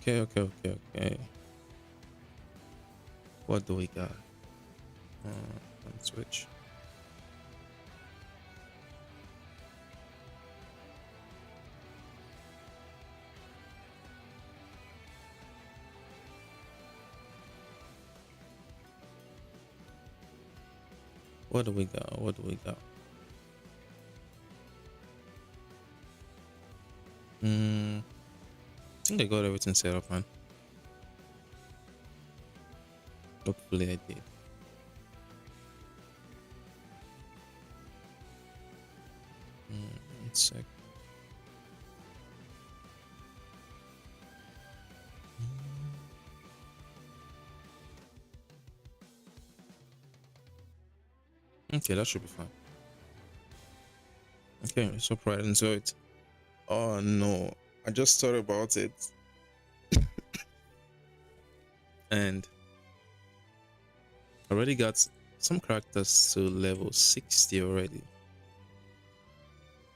Okay. What do we got? On Switch. What do we got? What do we got? I think I got everything set up, man. Hopefully I did. One sec. Okay, that should be fine. Okay, let's hop right into it. Oh no, I just thought about it. And I already got some characters to level 60 already.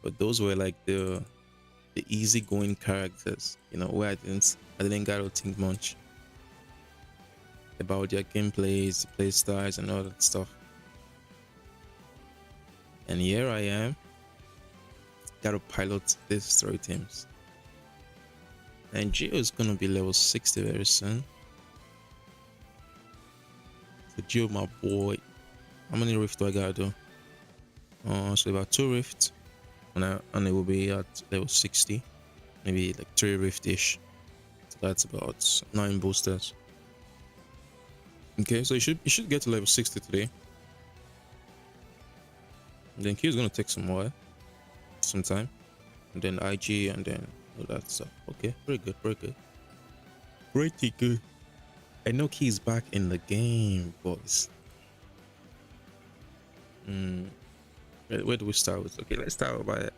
But those were like the easygoing characters, you know, where I didn't gotta think much about their gameplays, play styles, and all that stuff. And here I am, gotta pilot these 3 teams. And Geo is gonna be level 60 very soon. So Geo, my boy, how many rifts do I gotta do? So about 2 rifts, and it will be at level 60, maybe like 3 rift-ish. So that's about 9 boosters. Okay, so you should get to level 60 today. And then Q is gonna take some time, and then IG, and then all that stuff. Okay, very good, pretty good. I know Key's back in the game, boys. Where do we start with? Okay, let's start with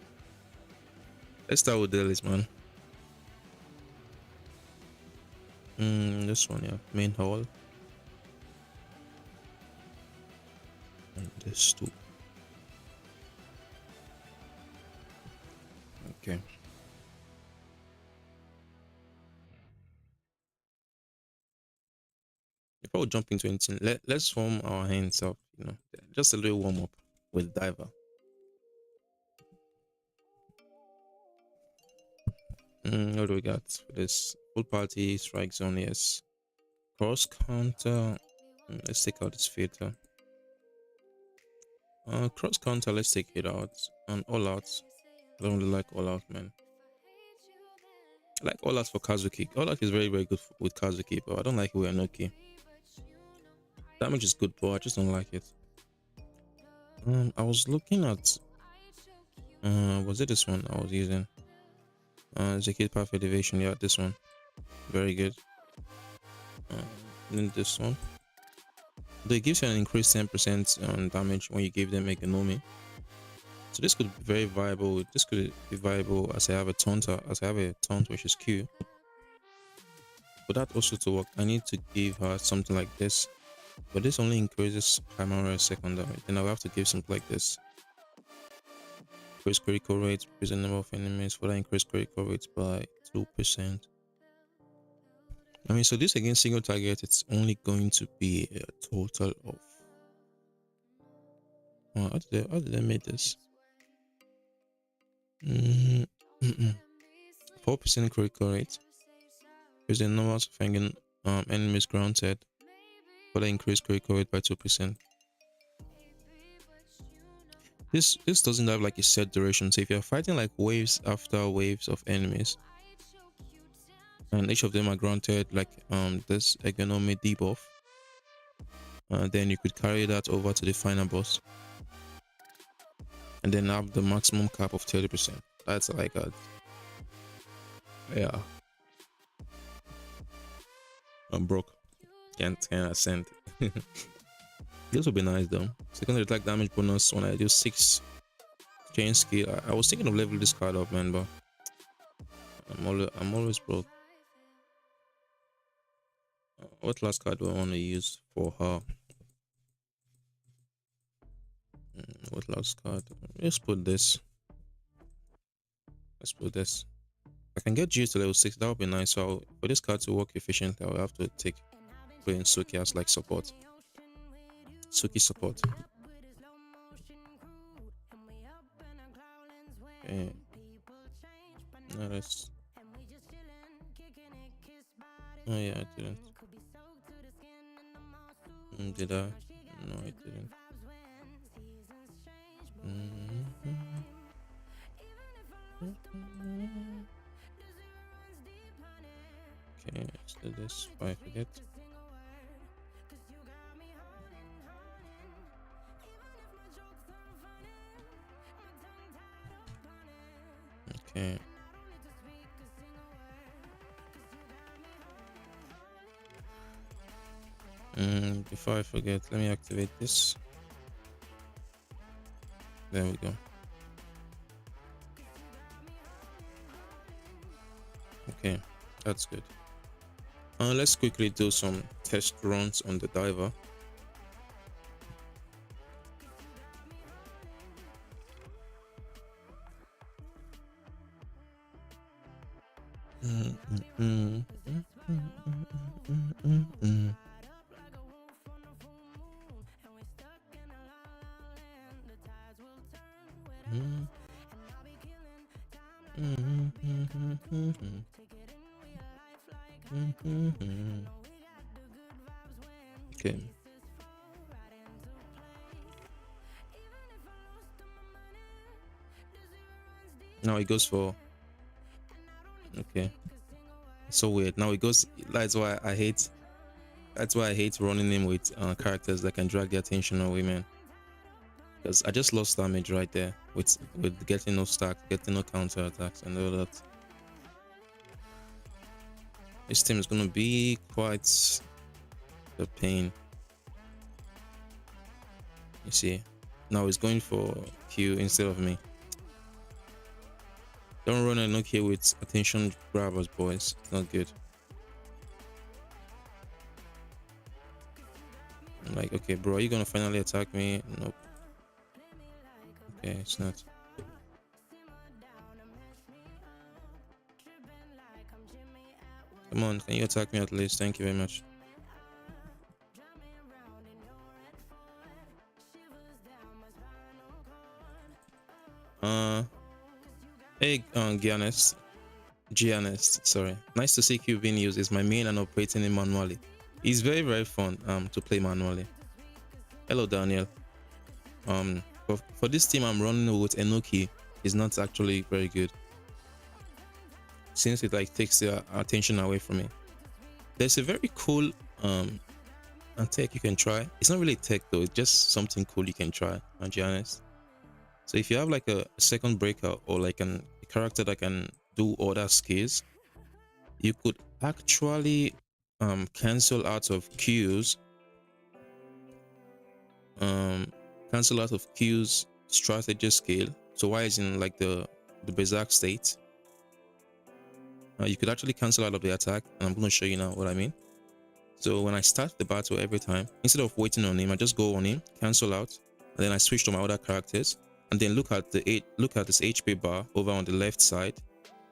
dailies, man. This one, yeah, main hall, and this too. Okay. Before we jump into anything, let's warm our hands up, you know, just a little warm up with diver. What do we got for this? Full party, strike zone, yes. Cross counter. Let's take out this filter. Cross counter, let's take it out. And all out. I don't really like all out, man. I like all out for Kazuki. All out is very good with Kazuki, but I don't like it with Anoki. Damage is good, but I just don't like it. I was looking at was it this one I was using? Zakid Path Elevation, yeah, this one. Very good. Then this one. They give you an increased 10% on damage when you give them Economy. So this could be very viable. This could be viable as I have a taunt which is Q. For that also to work, I need to give her something like this. But this only increases primary and secondary. Then I'll have to give something like this. Increase critical rate, increase the number of enemies, further increase critical rates by 2%. I mean, so this against single target, it's only going to be a total of how did they make this? 4% critical rate. Increase the number of enemies granted, further increase critical rate by 2%. This doesn't have like a set duration. So if you're fighting like waves after waves of enemies, and each of them are granted like this economy debuff, then you could carry that over to the final boss, and then have the maximum cap of 30%. That's like a yeah. I'm broke. Can't ascend. This would be nice though. Secondary attack damage bonus when I do 6 chain skill. I was thinking of leveling this card up, man, but I'm always broke. What last card do I want to use for her? What last card? Let's put this. Let's put this. I can get Geo to level 6, that would be nice. So for this card to work efficiently, I'll have to put in Suki as like support. Suki support. Okay. No, that's... Oh yeah, I didn't. Did I? No, I didn't. Okay, let's do this. If I forget. Okay. Before I forget, let me activate this. There we go. Okay, that's good. Let's quickly do some test runs on the diver. Okay. Now it goes for... Okay. So weird. Now it goes... That's why I hate running him with characters that can drag the attention of women. Because I just lost damage right there with getting no stack, getting no counter attacks and all that. This team is gonna be quite the pain. You see, now he's going for Q instead of me. Don't run a Nokia with attention grabbers, boys. It's not good. I'm like, okay, bro, are you gonna finally attack me? Nope. Okay, it's not. Come on, can you attack me at least? Thank you very much. Hey, Gianest, sorry. Nice to see Q being used. Is my main and operating it manually. It's very, very fun to play manually. Hello, Daniel. For this team I'm running with Enoki is not actually very good, since it like takes the attention away from me. There's a very cool tech you can try. It's not really tech though, it's just something cool you can try, I'll be honest. So if you have like a second breaker or like a character that can do other skills, you could actually cancel out of Q's strategy skill. So why is in like the berserk state, you could actually cancel out of the attack, and I'm going to show you now what I mean. So when I start the battle, every time, instead of waiting on him, I just go on him, cancel out, and then I switch to my other characters, and then look at this HP bar over on the left side.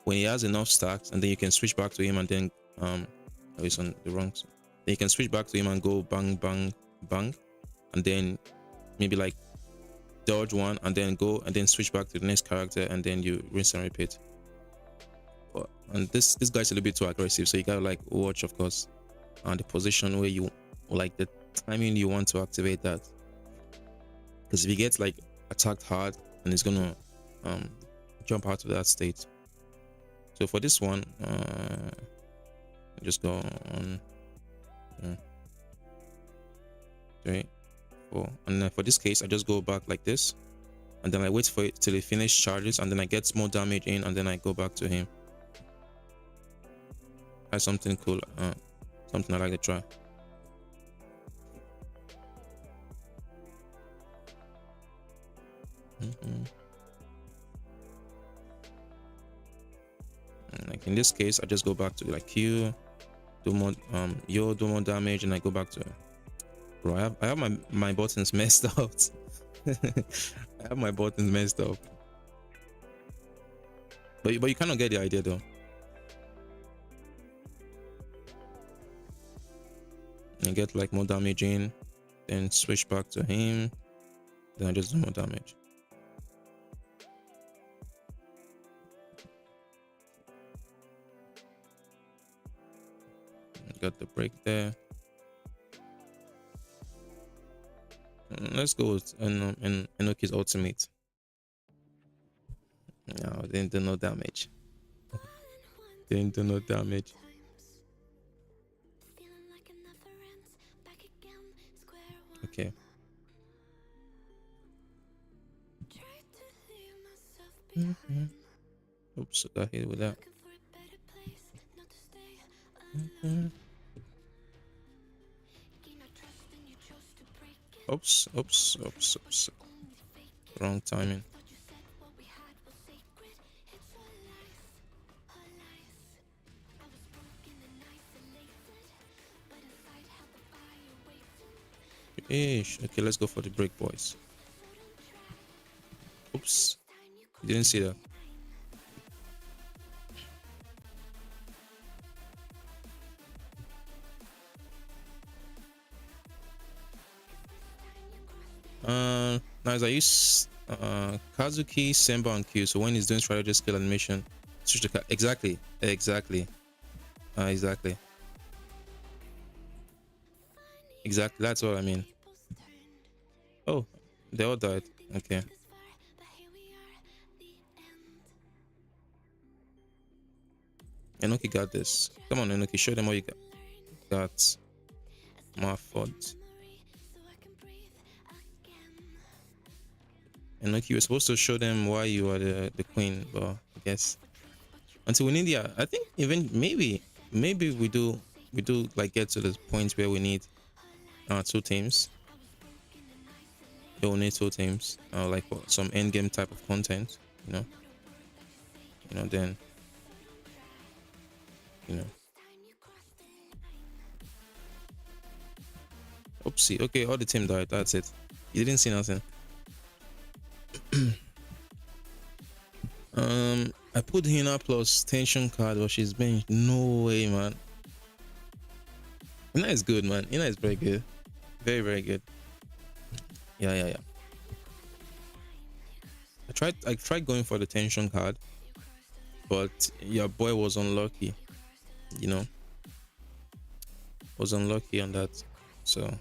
When he has enough stacks, and then you can switch back to him, and then it's on the wrong side. Then you can switch back to him and go bang bang bang, and then maybe like dodge one, and then go and then switch back to the next character, and then you rinse and repeat. And this guy's a little bit too aggressive, so you gotta like watch, of course, on the position where you like the timing you want to activate that, because if he gets like attacked hard, and he's gonna jump out of that state. So for this one, just go on 3, 4, and then for this case I just go back like this, and then I wait for it till it finishes charges, and then I get more damage in, and then I go back to him. That's something cool, something I like to try. Like in this case, I just go back to like Q, do more do more damage, and I go back to... Bro, I have my buttons messed up. I have my buttons messed up. But you kind of get the idea though. and get like more damage in, then switch back to him, then I just do more damage. Got the break there. Let's go with Enochi's ultimate. No, didn't do no damage. Didn't do no damage. Okay. Oops, I got hit with that. Oops. Wrong timing. Ish. Okay, let's go for the break, boys. Oops. Didn't see that. Nice. I use Kazuki, Senba, and Q. So when he's doing strategy skill animation, switch the exactly. Exactly. That's what I mean. Oh, they all died. Okay. Enoki got this. Come on, Enoki, show them what you got. Got my fault. Enoki, you were supposed to show them why you are the queen, but I guess until we need, yeah, I think even maybe we do like get to the point where we need 2 teams. We'll need 2 teams, like some end game type of content, you know, then, Oopsie. Okay, all the team died. That's it. You didn't see nothing. I put Hina plus tension card, but she's benched. No way, man. Hina is good, man. Hina is very good. Very, very good. Yeah. I tried going for the tension card, but your boy was unlucky. Was unlucky on that. So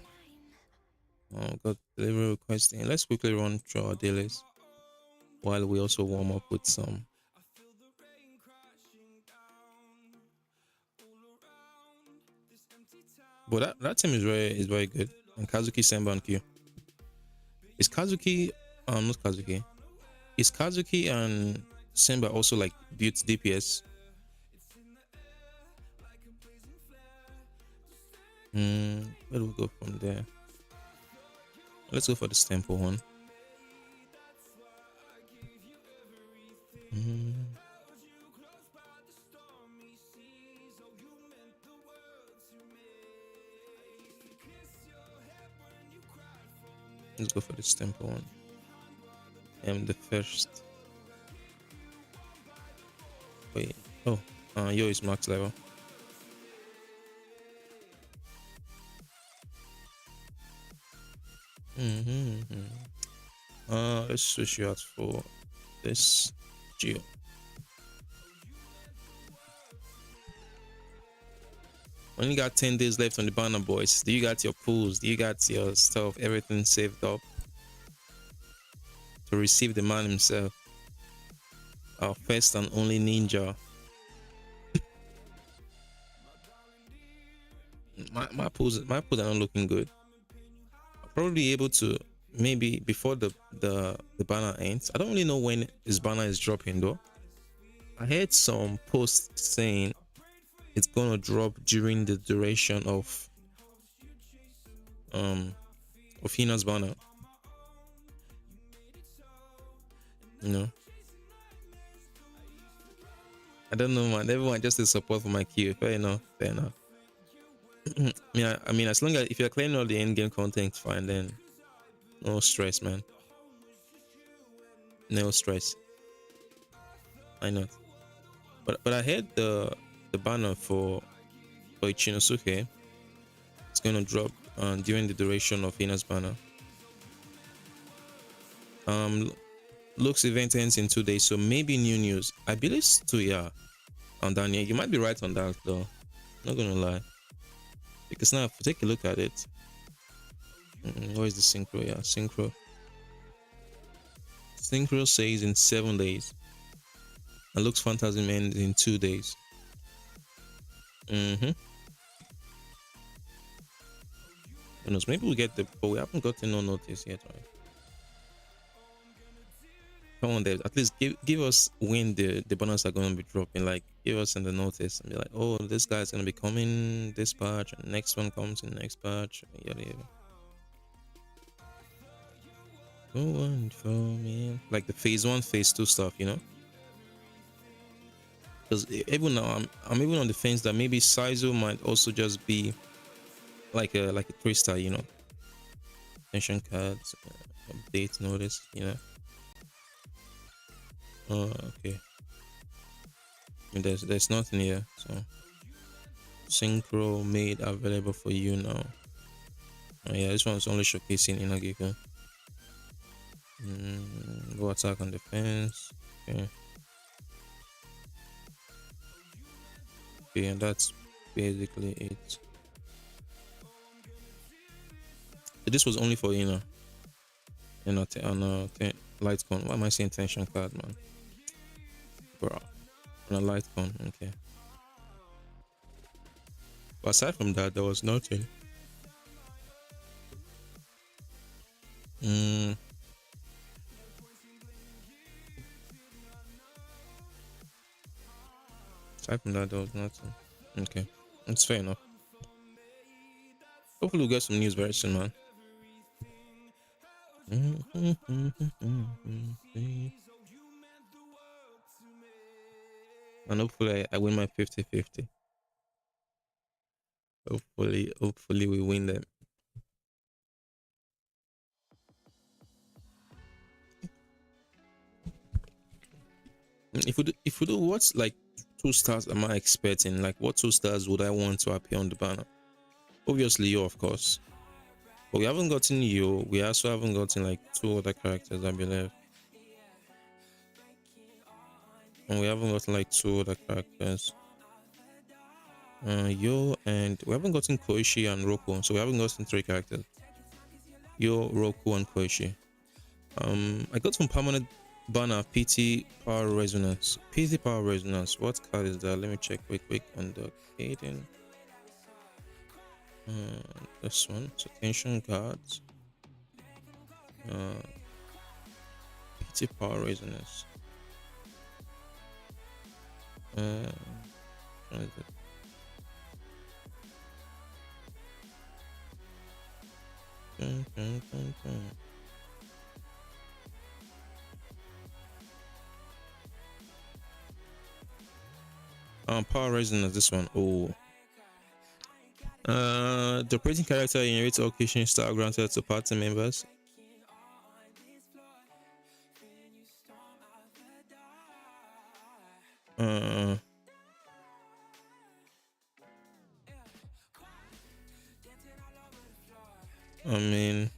got delivery request in. Let's quickly run through our dailies while we also warm up with some. But that team is very good. And Kazuki, Senba, and Q. Is Kazuki not Kazuki? Is Kazuki and Senba also like built DPS? Where do we go from there? Let's go for this temple one. Let's go for this temple one. The first. Wait. Oh, Yo is max level. Let's switch you out for this Geo. Only got 10 days left on the banner, boys. Do you got your pools? Do you got your stuff? Everything saved up to receive the man himself, our first and only ninja. my pools are not looking good. I'll probably be able to maybe before the banner ends. I don't really know when this banner is dropping though. I heard some posts saying it's gonna drop during the duration of Hina's banner. I don't know, man. Everyone just to support for my Q. Fair enough. I mean, as long as if you're clearing all the in-game content, fine. Then no stress, man. No stress. I know. But I heard the banner for Ichinosuke. going to drop during the duration of Ina's banner. Looks event ends in 2 days, so maybe new news. I believe it's 2, yeah. On Daniel, you might be right on that though. Not gonna lie, because now if you take a look at it, where is the synchro? Yeah, synchro. Synchro says in 7 days, and looks phantasm ends in 2 days. Who knows? Maybe we get the, but we haven't gotten no notice yet, right? Come on, Dave. At least give us when the bonus are going to be dropping. Like, give us in the notice and be like, oh, this guy's going to be coming this patch, and next one comes in next patch. Yada yada. Go on for me. Like the phase 1, phase 2 stuff, you know. Because even now, I'm even on the fence that maybe Saizo might also just be like a 3-star, you know. Tension cards, update notice, you know. Oh, okay. I mean, there's nothing here, so synchro made available for you now. Oh yeah, this one's only showcasing Inagiko. Go attack and defense. Okay. Okay, and that's basically it. So this was only for Ina. And on Lightcon. Why am I saying tension card, man? Bro. On a Lightcon, okay. But aside from that, there was nothing. Aside from that, there was nothing. Okay, that's fair enough. Hopefully we'll get some news very soon, man. And hopefully I win my 50-50. Hopefully we win them. If we do, what's like 2 stars am I expecting? Like, what 2 stars would I want to appear on the banner? Obviously you, of course. But we haven't gotten you. We also haven't gotten like 2 other characters, I believe. And we haven't gotten like 2 other characters. Yo, and we haven't gotten Koichi and Roku, so we haven't gotten 3 characters. Yo, Roku, and Koichi. I got some permanent banner, PT Power Resonance. PT Power Resonance. What card is that? Let me check quick on the Aiden. This one. So tension cards. PT Power Resonance. What is it? Power Resonance, this one. Oh. The operating character inherits occasion style granted to party members. I mean,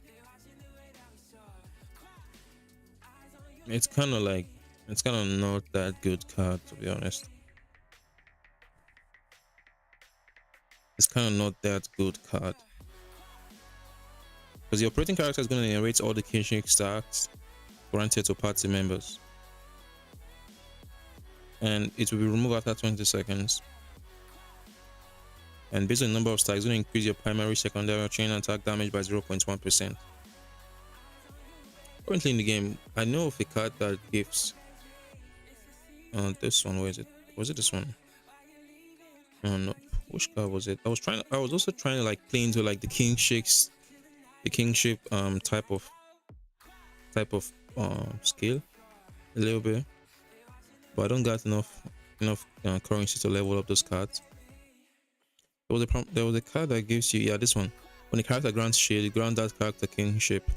it's kind of not that good card, to be honest. It's kind of not that good card, because the operating character is going to inherit all the kinship stacks granted to party members, and it will be removed after 20 seconds. And based on the number of stacks, it's going to increase your primary, secondary, or chain attack damage by 0.1%. Currently in the game, I know of a card that gives this one. Where is it? Was it this one? No. Which card was it? I was also trying to like play into like the kingship type of skill a little bit, but I don't got enough currency to level up those cards. There was a card that gives you, yeah, this one. When the character grants shield, grant that character kingship.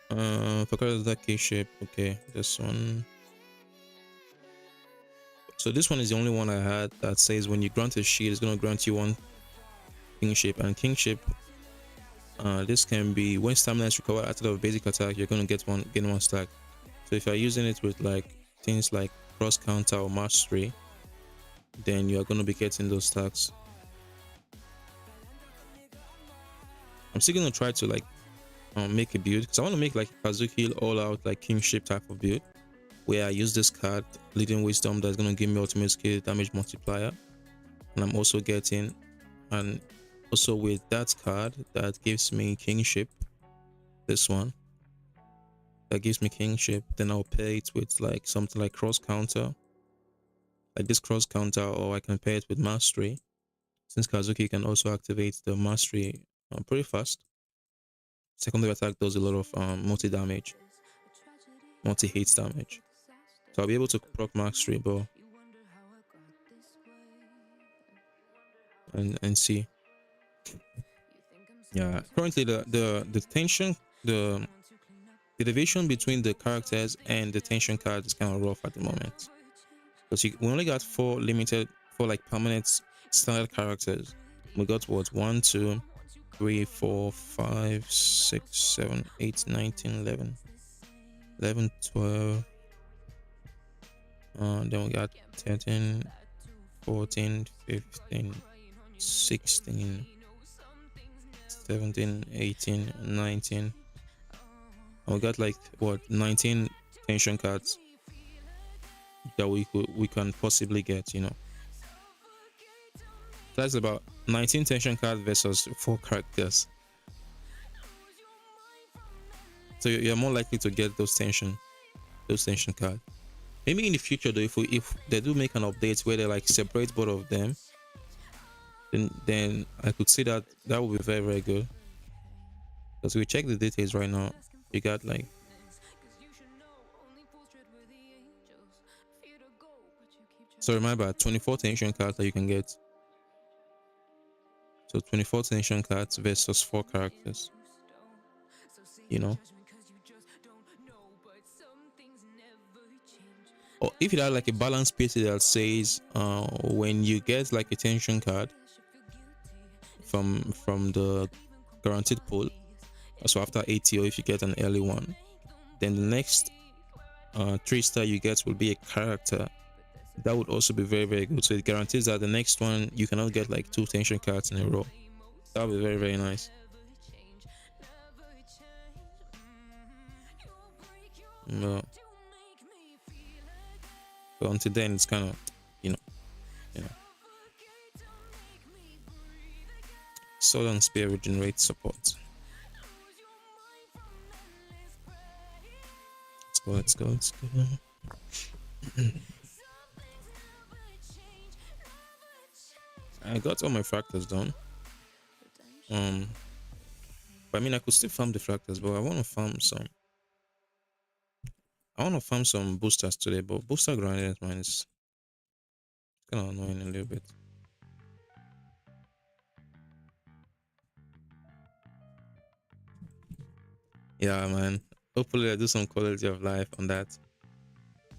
For characters that kingship, okay, this one. So this one is the only one I had that says when you grant a shield, it's gonna grant you 1 kingship, and kingship. This can be when stamina is recovered after a basic attack, you're gonna get one stack. So if you're using it with like things like cross counter or mastery, then you are gonna be getting those stacks. I'm still gonna try to like make a build because I want to make like a Kazuki all out like kingship type of build where I use this card leading wisdom that's gonna give me ultimate skill damage multiplier, and I'm also getting, and also with that card that gives me kingship, this one that gives me kingship, then I'll pair it with like something like cross counter, like this cross counter, or I can pair it with mastery since Kazuki can also activate the mastery pretty fast. Secondary attack does a lot of multi hits damage, so I'll be able to proc mastery, but and see. Yeah, currently the tension, the division between the characters and the tension card is kind of rough at the moment, because we only got four like permanent standard characters. We got what, 1 2 3 4 5 6 7 8 9 10 11 11 12, then we got 13 14 15 16 17 18 19, and we got like what, 19 tension cards that we can possibly get, you know. That's about 19 tension cards versus 4 characters, so you're more likely to get those tension cards. Maybe in the future though, if they do make an update where they like separate both of them, then I could see that would be very, very good. Because we check the details right now, you got like, so remember 24 tension cards that you can get. So 24 tension cards versus 4 characters, you know. Or if you have like a balance PT that says when you get like a tension card from the guaranteed pool, so after 80, or if you get an early one, then the next 3-star you get will be a character. That would also be very, very good. So it guarantees that the next one you cannot get like 2 tension cards in a row. That would be very, very nice. But until then, it's kind of, you know. Sword and Spear regenerate support. Let's go. I got all my fractals done. But I mean, I could still farm the fractals, but I want to farm some boosters today, but booster grinding, man, is kind of annoying a little bit. Yeah, man. Hopefully I do some quality of life on that.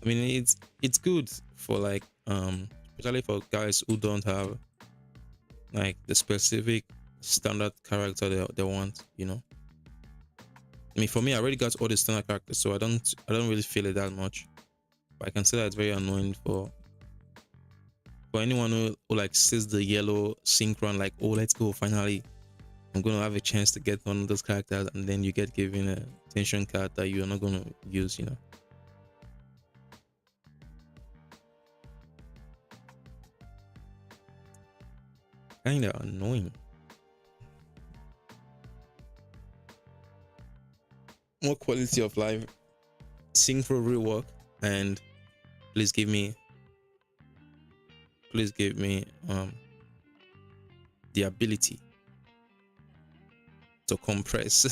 I mean, it's good for like especially for guys who don't have like the specific standard character they want, you know. I mean, for me, I already got all the standard characters, so I don't really feel it that much. But I can say that it's very annoying for anyone who like sees the yellow synchron, like, oh, let's go, finally I'm gonna have a chance to get one of those characters, and then you get given a tension card that you're not gonna use, you know. Kinda annoying. More quality of life, synchro rework, and please give me the ability to compress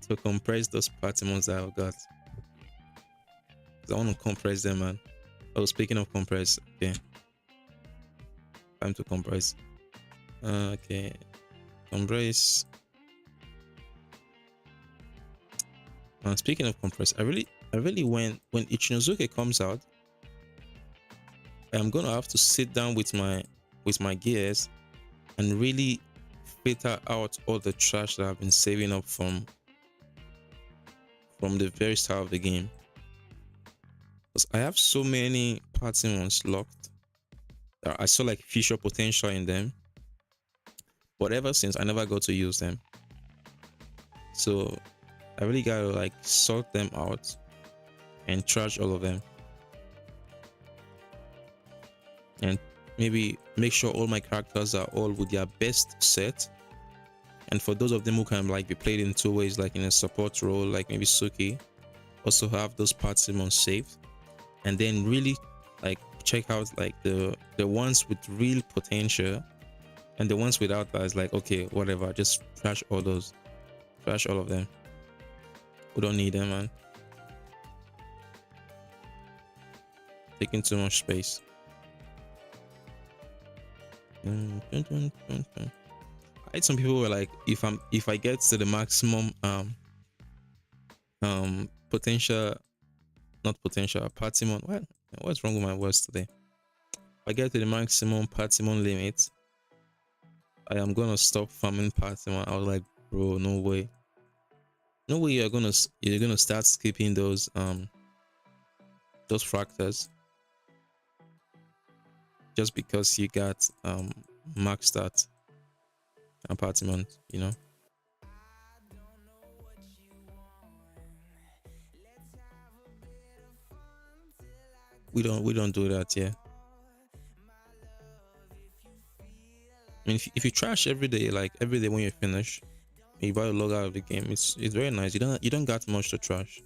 those partimons that I've got. I want to compress them, man. Oh, speaking of compress, okay, time to compress. Okay, compress. Speaking of compress, I really when Ichinosuke comes out, I'm gonna have to sit down with my gears and really filter out all the trash that I've been saving up from the very start of the game. Because I have so many partimons locked that I saw like future potential in them, but ever since I never got to use them. So I really gotta like sort them out and trash all of them, and maybe make sure all my characters are all with their best set. And for those of them who can like be played in two ways, like in a support role, like maybe Suki, also have those partimons saved, and then really like check out like the ones with real potential, and the ones without that is like, okay, whatever, just trash all those, trash all of them. We don't need them, man. Taking too much space. I had some people were like, if I get to the maximum potential, not potential, partimon. What's wrong with my words today? If I get to the maximum partimon limit, I am gonna stop farming partimon. I was like, bro, no way. No way you're gonna start skipping those fractals just because you got maxed out partimon, you know. We don't do that, yeah. I mean, if you trash every day, like every day when you finish, you buy a log out of the game, it's very nice. You don't got much to trash,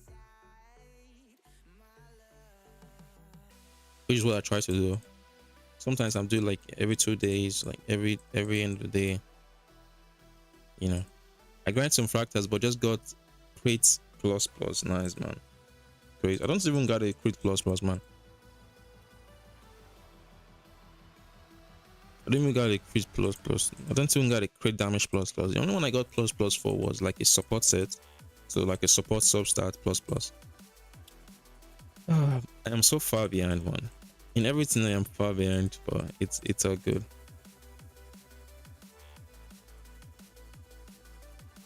which is what I try to do. Sometimes I'm doing like every 2 days, like every end of the day. You know, I grind some fractals, but just got crit plus. Nice, man. Crazy. I don't even got a crit plus, man. I don't even got a crit plus. I don't even got a crit damage plus. The only one I got plus for was like a support set, so like a support substart plus. I am so far behind, man. In everything I am far behind, but it's all good.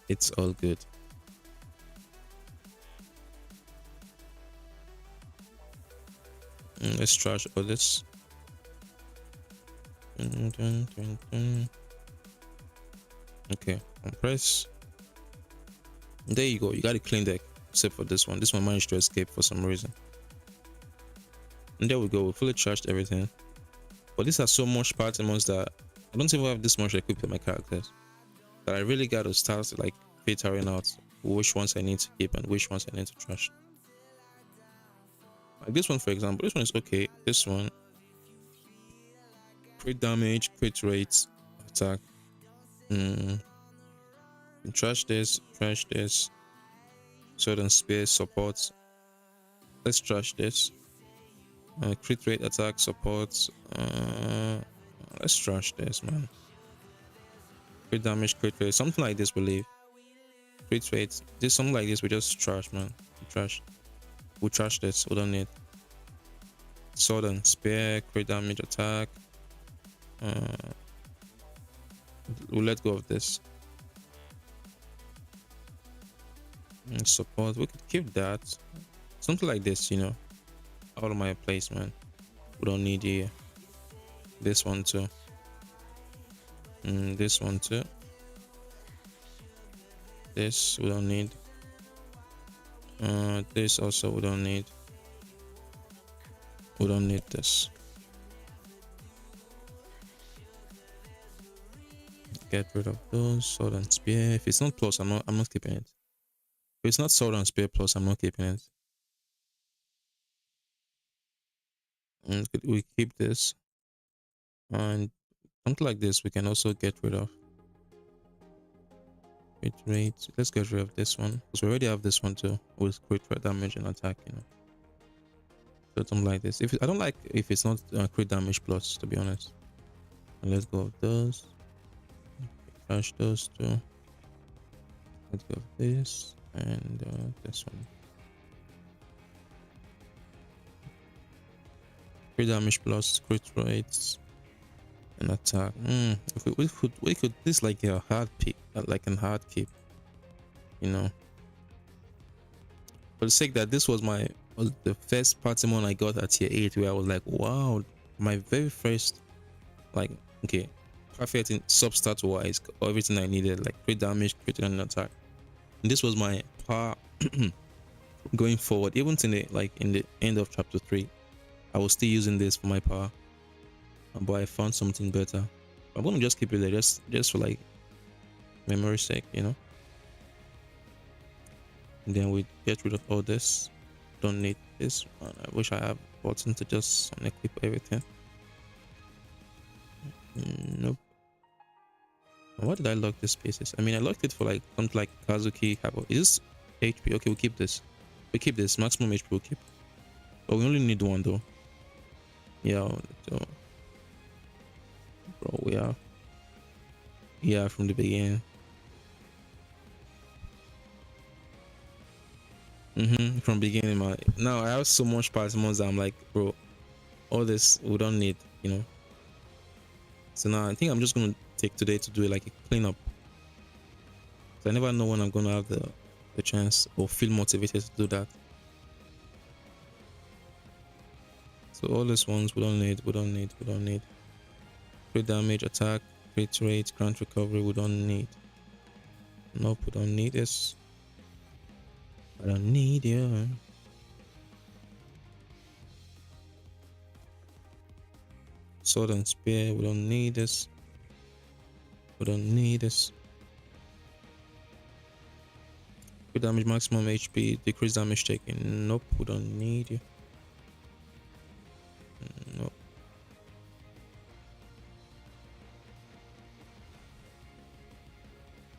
It's all good. Let's trash all this. Okay, compress. There you go. You got a clean deck, except for this one. This one managed to escape for some reason. And there we go. We fully trashed everything. But these are so much partimons that I don't even have this much equipped with my characters, that I really got to start like filtering out which ones I need to keep and which ones I need to trash. Like this one, for example. This one is okay. This one, crit damage, crit rates, attack. Trash this. Sword and spear support. Let's trash this. Crit rate, attack, support. Let's trash this, man. Crit damage, crit rate, something like this we leave. Crit rate, this something like this we just trash, man. We trash this. We don't need. Sword and spear, crit damage, attack. We'll let go of this. And support, we could keep that. Something like this, you know. Out of my place, man. We don't need you. This one too. This one too. This we don't need. This also we don't need. We don't need this. Get rid of those. Sword and spear. If it's not plus, I'm not keeping it. If it's not sword and spear plus, I'm not keeping it. And we keep this. And something like this we can also get rid of. Crit rate. Let's get rid of this one, because we already have this one too with crit damage and attack, you know. So something like this. If I don't like if it's not crit damage plus, to be honest. And let's go of those. Trash those two. Let's go of this and this one. Crit damage plus, crit rates. An attack. If we could this like a hard pick, like an hard keep, you know. For the sake that this was the first Patimon I got at tier 8, where I was like, wow, my very first, like, okay, perfect in substat wise, everything I needed, like crit damage, crit and attack. And this was my power going forward. Even in the end of chapter 3, I was still using this for my power, but I found something better. I'm gonna just keep it there, just for like memory's sake, you know. And then we get rid of all this. Don't need this one. I wish I have button to just unequip everything. Nope. Why did I lock these spaces? I mean, I locked it for like something like Kazuki. Is this HP? Okay, we'll keep this. We keep this maximum HP. We'll keep. But we only need one though. Yeah, so, bro, we are. Yeah, from the beginning. From beginning, man. Now I have so much Patimons that I'm like, bro, all this we don't need, you know. So now I think I'm just gonna take today to do like a cleanup. So I never know when I'm gonna have the chance or feel motivated to do that. So all these ones we don't need. Crit damage, attack, crit rate, grant recovery, we don't need. Nope, we don't need this. I don't need you. Sword and spear, we don't need this. We don't need this. Crit damage, maximum HP, decrease damage taken. Nope, we don't need you. Nope.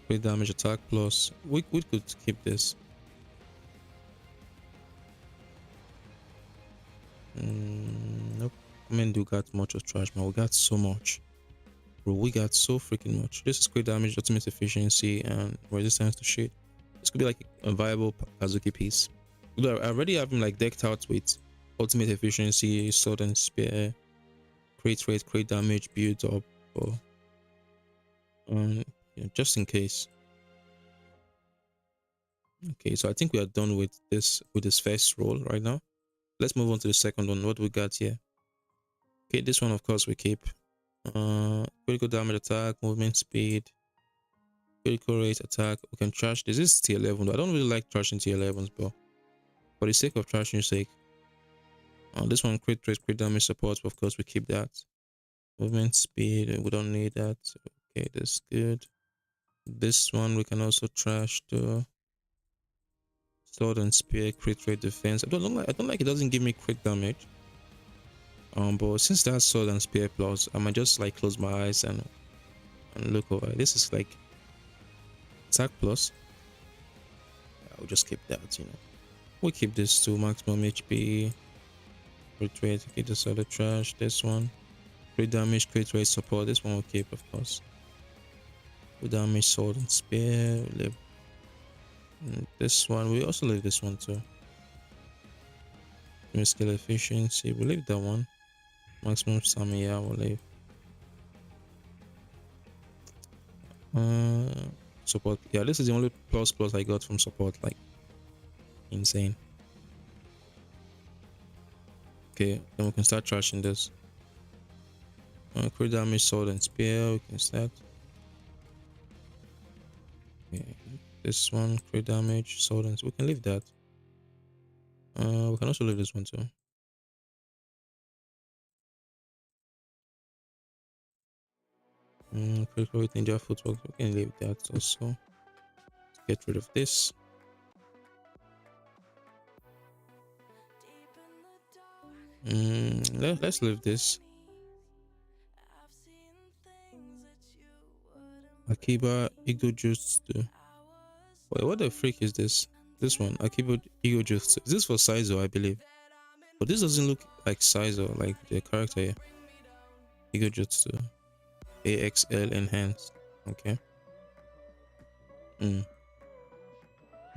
Crit damage, attack plus. We could keep this. Nope. I mean, do got much of trash, man. We got so much. Bro, we got so freaking much. This is crit damage, ultimate efficiency, and resistance to shit. This could be like a viable Kazuki piece. I already have him like decked out with ultimate efficiency, sword and spear, crit rate, crit damage, build up, or yeah, just in case. Okay, so I think we are done with this first roll right now. Let's move on to the second one. What we got here? Okay, this one of course we keep. Critical damage, attack, movement speed, critical rate, attack. We can trash this. This is tier 11 though. I don't really like trashing tier 11s, but for the sake of trashing sake, this one crit rate, crit damage support. Of course we keep that. Movement speed, we don't need that. Okay, that's good. This one we can also trash the sword and spear, crit rate, defense. I don't like it doesn't give me crit damage. But since that's sword and spear plus, I might just like close my eyes and look over. This is like attack plus. I'll just keep that, you know. We'll keep this to maximum HP. Crit rate, okay, this other trash. This one. Crit damage, crit rate support. This one we'll keep, of course. Crit damage, sword and spear. We leave. And this one, we also leave this one too. Skill efficiency, we'll leave that one. Maximum stamina, yeah, we'll leave. Support, yeah, this is the only plus I got from support, like insane. Okay, then we can start trashing this. Crit damage, sword and spear, we can start. Okay, this one, crit damage, sword and we can leave that. We can also leave this one too. Critical rate, ninja footwork, we can leave that also. Let's get rid of this. Let's leave this. Akiba Ego Jutsu. Wait, what the freak is this? This one, Akiba Ego Jutsu. Is this for Saizo, I believe? But this doesn't look like Saizo, like the character here. Ego Jutsu. AXL enhanced. Okay.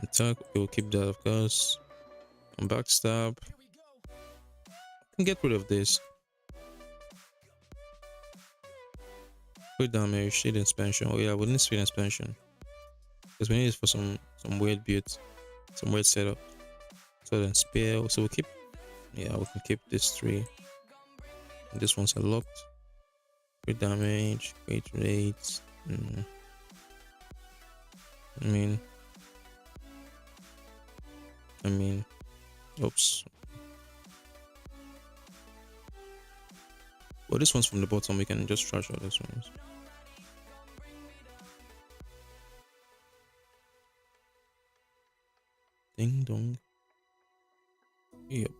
Attack, we'll keep that, of course. And backstab. I can get rid of this. Crit damage, shield expansion. Oh yeah, we need shield expansion because we need it for some weird builds, some weird setup. So then spear. So we keep, yeah, we can keep this 3. And this one's unlocked. Crit damage, crit rates. I mean, oops. Well, this one's from the bottom. We can just trash all these ones. Ding dong. Yep.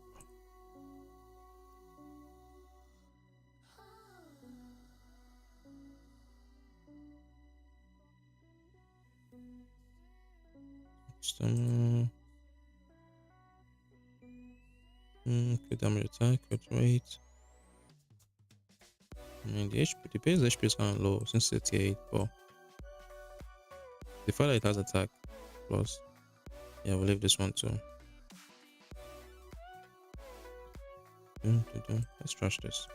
Crit damage attack, crit rate. I mean, the HP, the base HP is kind of low since 38, but the fact that it has attack plus, yeah, we'll leave this one too. Let's trash this.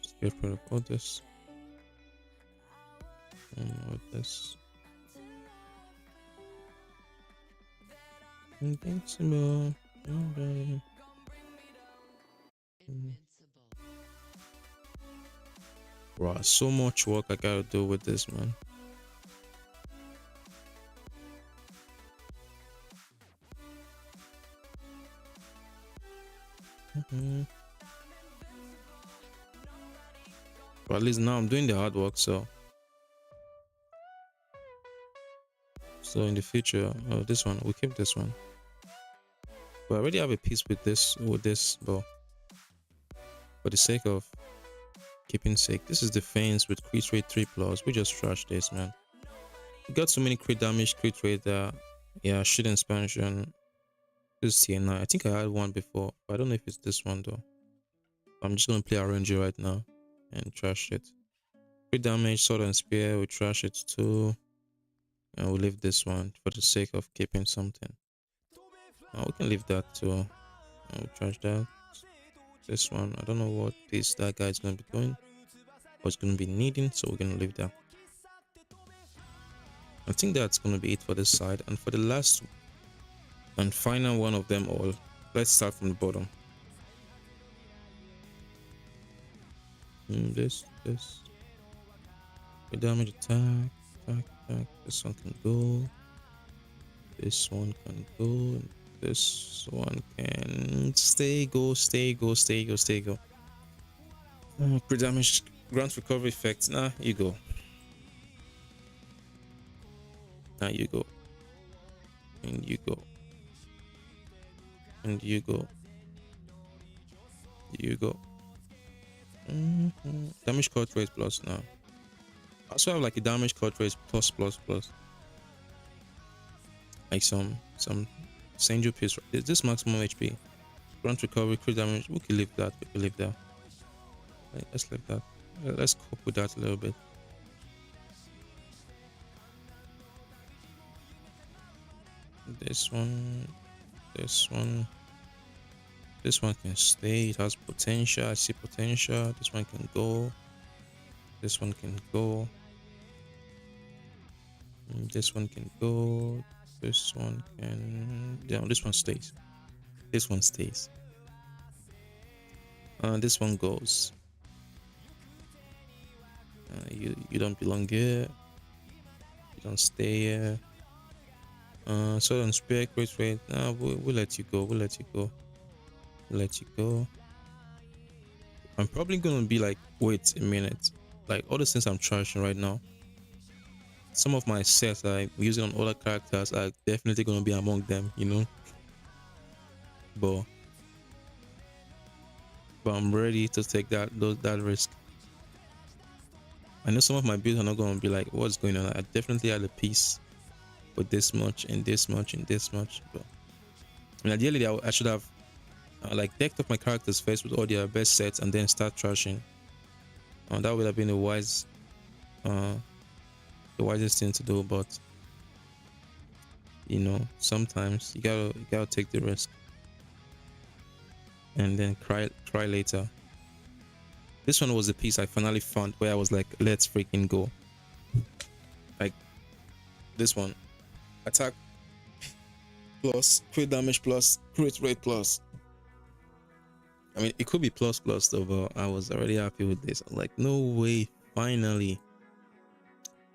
Just get rid of all this. And all this. Invincible. Bro, so much work I gotta do with this, man. But at least now I'm doing the hard work, so in the future, this one, we keep this one. But I already have a piece with this, but for the sake of keeping sake, this is the fence with crit rate 3+. We just trash this, man. We got so many crit damage, crit rate that, yeah, shield expansion. This is tier 9. I think I had one before, but I don't know if it's this one though. I'm just gonna play RNG right now and trash it. Crit damage, sword and spear, we trash it too. And we'll leave this one for the sake of keeping something. We can leave that too. And we'll trash that. This one, I don't know what piece that guy is gonna be doing, what's gonna be needing, so we're gonna leave that. I think that's gonna be it for this side. And for the last and final one of them all, let's start from the bottom. This the damage attack. This one can go. This one can go. This one can stay, go. Crit damage, grant recovery effect. Nah, you go. And you go. And you go. Damage cut rate plus now. I also have like a damage cut rate plus. Like some Sanjo piece. Is this maximum HP? Grant recovery, crit damage. We can leave that. Let's leave that. Let's cope with that a little bit. This one can stay. It has potential. I see potential. This one can go. This one can go. This one can go. This one can. Yeah, this one stays. This one stays. This one goes. You don't belong here. You don't stay here. So on spear, crit rate. We'll let you go. We'll let you go. I'm probably gonna be like, wait a minute. Like all the things I'm trashing right now. Some of my sets I'm using on other characters are definitely gonna be among them, you know. But I'm ready to take that risk. I know some of my builds are not gonna be like, what's going on? I definitely had a piece with this much and this much and this much. But I mean, ideally, I should have like decked up my characters first with all their best sets and then start trashing. That would have been the wisest thing to do. But You know, sometimes you gotta take the risk and then cry later. This one was the piece I finally found where I was like, let's freaking go. Like this one, attack plus, crit damage plus, crit rate plus. I mean, it could be plus plus though, but I was already happy with this. I'm like, no way, finally.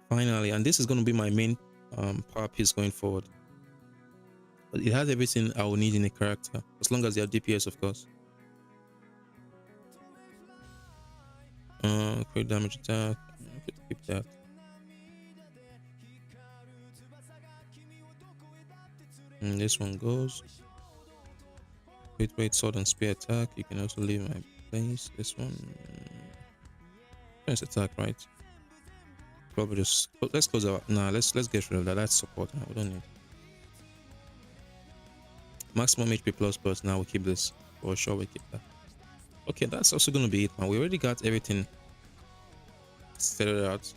And this is going to be my main power piece going forward. But it has everything I will need in a character, as long as they have DPS, of course. Crit damage attack, I could keep that. And this one goes. Crit rate, sword and spear attack. You can also leave my place. This one, first attack, right? Probably just let's close out. Nah, let's get rid of that. That's support. We don't need maximum HP plus plus. Now we keep this for sure. We keep that. Okay, that's also gonna be it, man. We already got everything set out.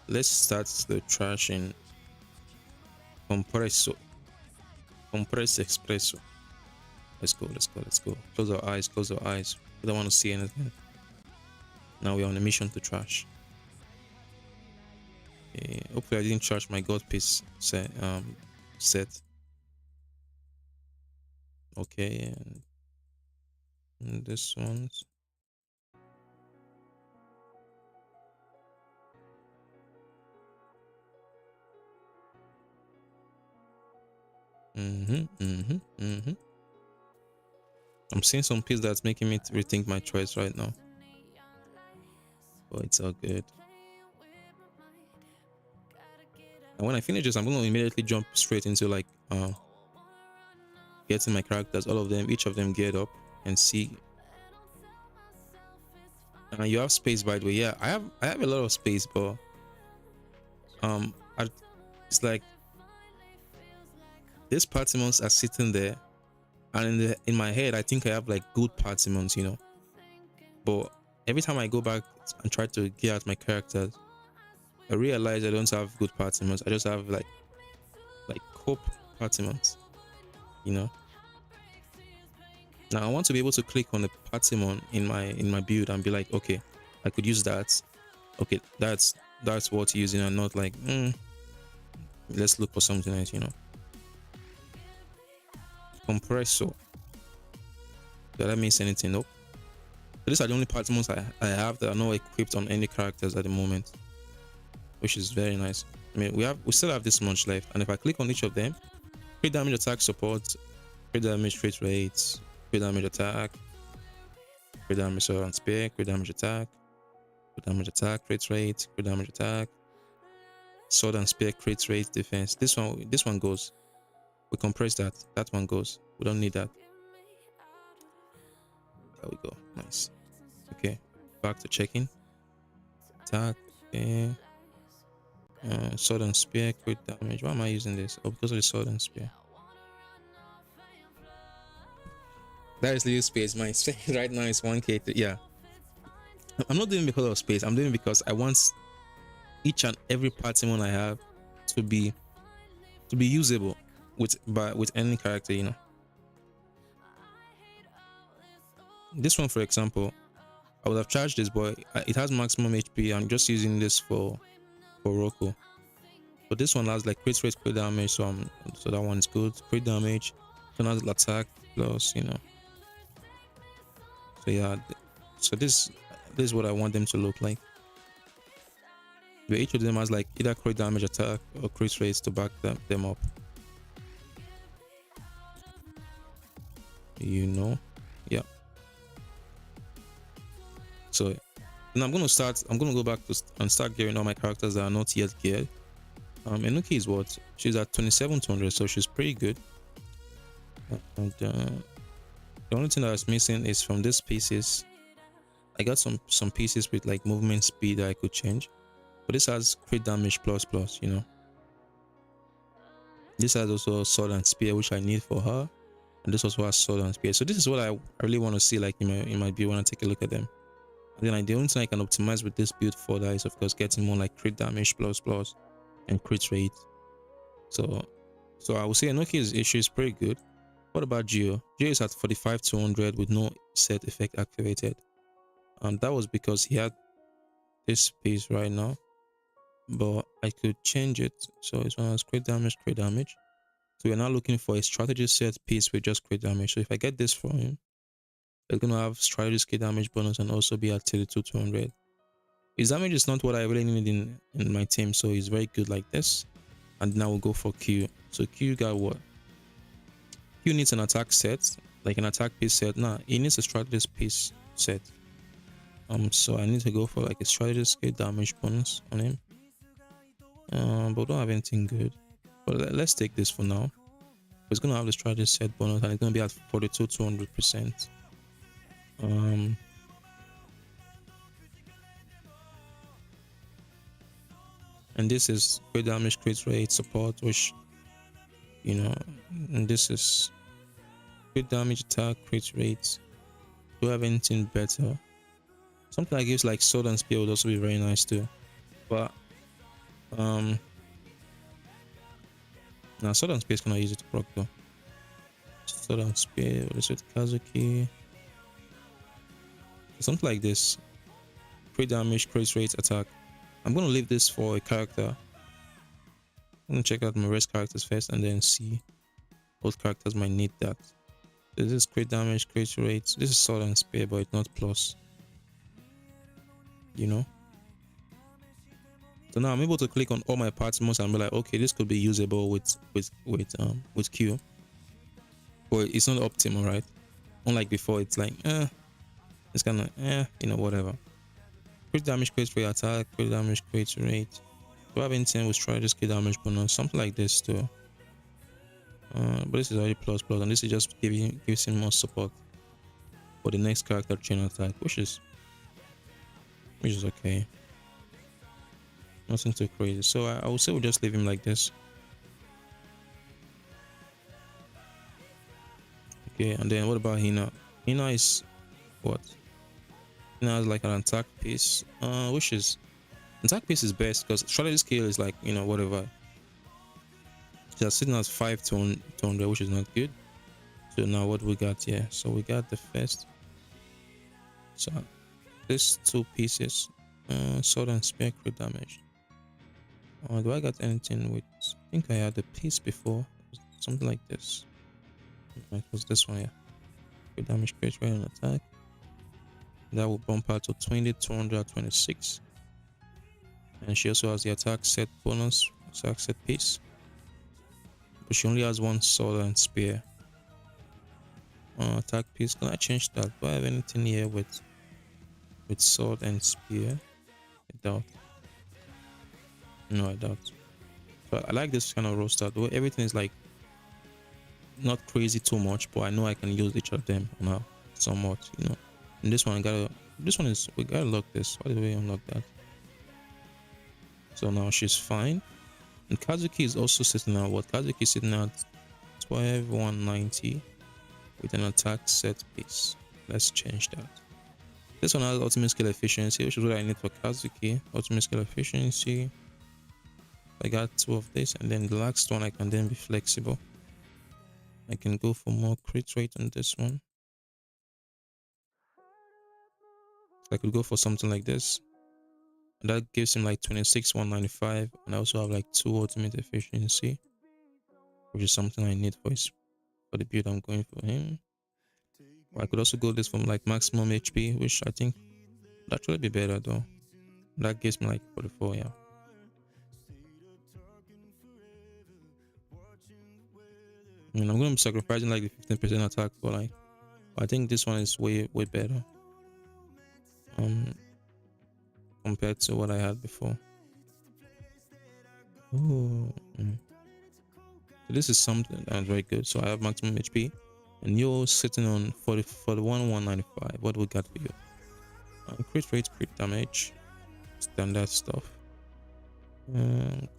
Let's start the trashing. Compresso espresso. Let's go. Close our eyes. We don't want to see anything. Now we're on a mission to trash. Okay. Hopefully I didn't trash my god piece set. Okay, and this one's I'm seeing some piece that's making me rethink my choice right now. But it's all good. And when I finish this, I'm gonna immediately jump straight into like getting my characters, all of them, each of them geared up and see. And you have space, by the way. Yeah, I have a lot of space, but it's like these partimons are sitting there, and in my head I think I have like good partimons, you know. But every time I go back and try to gear out my characters, I realize I don't have good partimons. I just have like cope partimons, you know. Now I want to be able to click on the partimon in my build and be like, okay, I could use that. Okay, that's what you're using, and not like let's look for something else, you know. Compressor. Does that mean anything? Nope. So these are the only partimons I have that are not equipped on any characters at the moment, which is very nice. I mean, we still have this much left, and if I click on each of them, crit damage, attack, support, crit damage, crit rates, crit damage, attack, crit damage, sword and spear, crit damage, attack, crit rate, crit damage, attack, sword and spear, crit rate, defense. This one goes. We compress that. That one goes. We don't need that. There we go. Nice. Okay. Back to checking. Attack. Okay. Sword and spear, crit damage. Why am I using this? Oh, because of the sword and spear. That is little space. My space right now is 1k. Yeah. I'm not doing it because of space. I'm doing it because I want each and every partimon I have to be usable with any character, you know. This one, for example, I would have charged this, but it has maximum HP. I'm just using this for Roku. But this one has like crit rate, crit damage, so that one's good. Crit damage, so now attack plus, you know. So yeah, so this is what I want them to look like. Where each of them has like either crit damage, attack, or crit rates to back them up. You know, yeah. So then I'm gonna go back and start gearing all my characters that are not yet geared. Enuki is what? She's at 2700, so she's pretty good. And the only thing that was missing is from these pieces. I got some pieces with like movement speed that I could change, but this has crit damage plus, you know. This has also sword and spear, which I need for her, and this also has sword and spear. So this is what I really want to see like in my build when I take a look at them. And then the only thing I can optimize with this build for that is of course getting more like crit damage plus and crit rate. So So I would say Enochi's issue is pretty good. What about Geo? Geo is at 45-200 with no set effect activated. And that was because he had this piece right now. But I could change it. So it's one as crit damage, crit damage. So we're now looking for a strategy set piece with just crit damage. So if I get this for him, it's gonna have strategy skill damage bonus and also be at 32-200. His damage is not what I really need in my team, so he's very good like this. And now we'll go for Q. So Q got what? Q needs an attack set, like an attack piece set. Nah, he needs a strategist piece set. So I need to go for like a strategist skill damage bonus on him. But we don't have anything good. But let's take this for now. It's gonna have the strategist set bonus and it's gonna be at 42-200%. And this is crit damage, crit rate, support, which, you know, and this is crit damage, attack, crit rate. Do you have anything better? Something that gives like sword and spear would also be very nice too. But now sword and spear is gonna use it to proc though. Sword and spear, what is it? Kazuki. Something like this. Crit damage, crit rate, attack. I'm gonna leave this for a character. I'm gonna check out my rest characters first and then see what characters might need that. This is crit damage, crit rate. This is sword and spear, but it's not plus. You know. So now I'm able to click on all my parts most and be like, okay, this could be usable with Q. But it's not optimal, right? Unlike before, it's like it's kinda you know, whatever. Crit damage, crit rate, attack, crit damage, crit rate. Do I have anything with strategy skill damage bonus? Something like this too. But this is already plus, and this is just gives him more support for the next character chain attack, which is okay. Nothing too crazy. So I would say we'll just leave him like this. Okay, and then what about Hina? Hina is what? Hina has like an attack piece, which is attack piece is best because strategy skill is like, you know, whatever. She's sitting at 5-200, which is not good. So now what we got here? So we got the first. So these two pieces, sword and spear crit damage. Do I got anything with? I think I had a piece before, something like this. It was this one, yeah. Crit damage, crit rate, and attack. That will bump out to 20-226. And she also has the attack set bonus, attack set piece. But she only has one sword and spear. Attack piece. Can I change that? Do I have anything here with sword and spear? I doubt. No, I doubt. But I like this kind of roster. Though everything is like not crazy too much, but I know I can use each of them now somewhat, you know. And this one we gotta lock this. Why did we unlock that? So now she's fine. And Kazuki is also sitting at what? Kazuki is sitting at 12-190 with an attack set piece. Let's change that. This one has ultimate skill efficiency, which is what I need for Kazuki. Ultimate skill efficiency. I got 2 of this, and then the last one I can then be flexible. I can go for more crit rate on this one. I could go for something like this. And that gives him like 26-195, and I also have like 2 ultimate efficiency, which is something I need for the build I'm going for him. Or I could also go this from like maximum HP, which I think would actually be better though. That gives me like 44, yeah. I mean, I'm gonna be sacrificing like the 15% attack, but like I think this one is way better. Compared to what I had before. Oh, so this is something that's very good. So I have maximum HP, and you're sitting on 41-195. What we got for you? Crit rate, crit damage, standard stuff.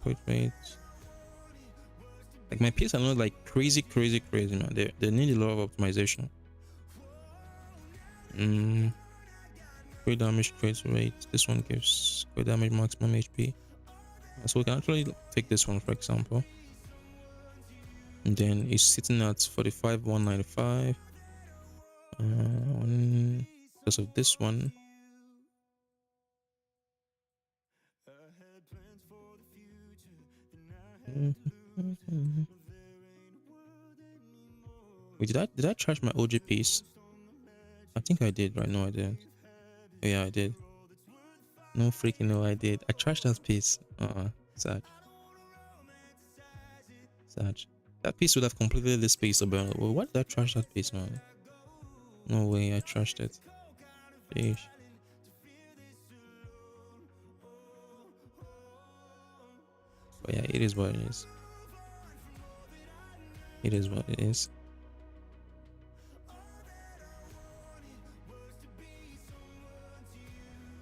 Crit rate. Like my piece are not like crazy, man. They need a lot of optimization. Crit damage, crit rate. This one gives crit damage, maximum HP. So we can actually take this one for example. And then it's sitting at 45,195. Because of this one. Wait, did I charge my OG piece? I think I did, right? No, I didn't. Oh, yeah, I did. No freaking no, I did. I trashed that piece. Sad. Sad. That piece would have completed this piece about. Well, why did I trash that piece, man? No way, I trashed it. Sheesh. But yeah, it is what it is. It is what it is.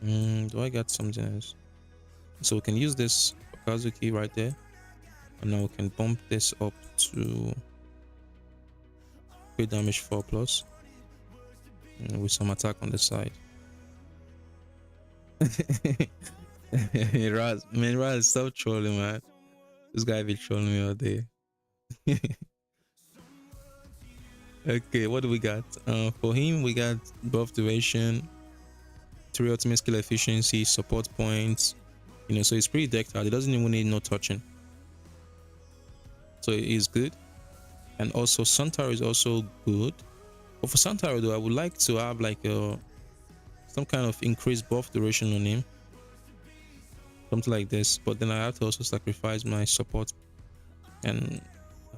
Do I got something else? So we can use this Kazuki right there. And now we can bump this up to crit damage 4 plus. With some attack on the side. Raz, stop trolling, man. This guy be trolling me all day. Okay, what do we got? For him, we got buff duration, 3 ultimate skill efficiency, support points. You know, so it's pretty decked out. It doesn't even need no touching. So it is good. And also Santaro is also good. But for Santaro though, I would like to have like some kind of increased buff duration on him. Something like this. But then I have to also sacrifice my support. And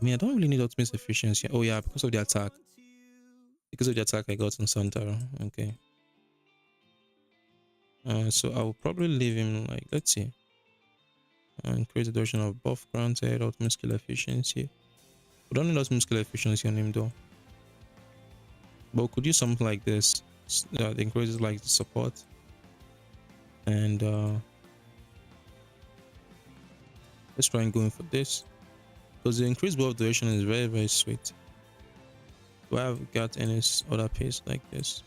I mean, I don't really need ultimate efficiency. Oh yeah, because of the attack. Because of the attack I got on Santaro. Okay. So I will probably leave him like, let's see. Increase the duration of buff granted, ultimate skill efficiency. We don't need ultimate skill efficiency on him though. But we could use something like this. That increases like the support. And let's try and go in for this. Because the increased buff duration is very, very sweet. Do I have got any other piece like this?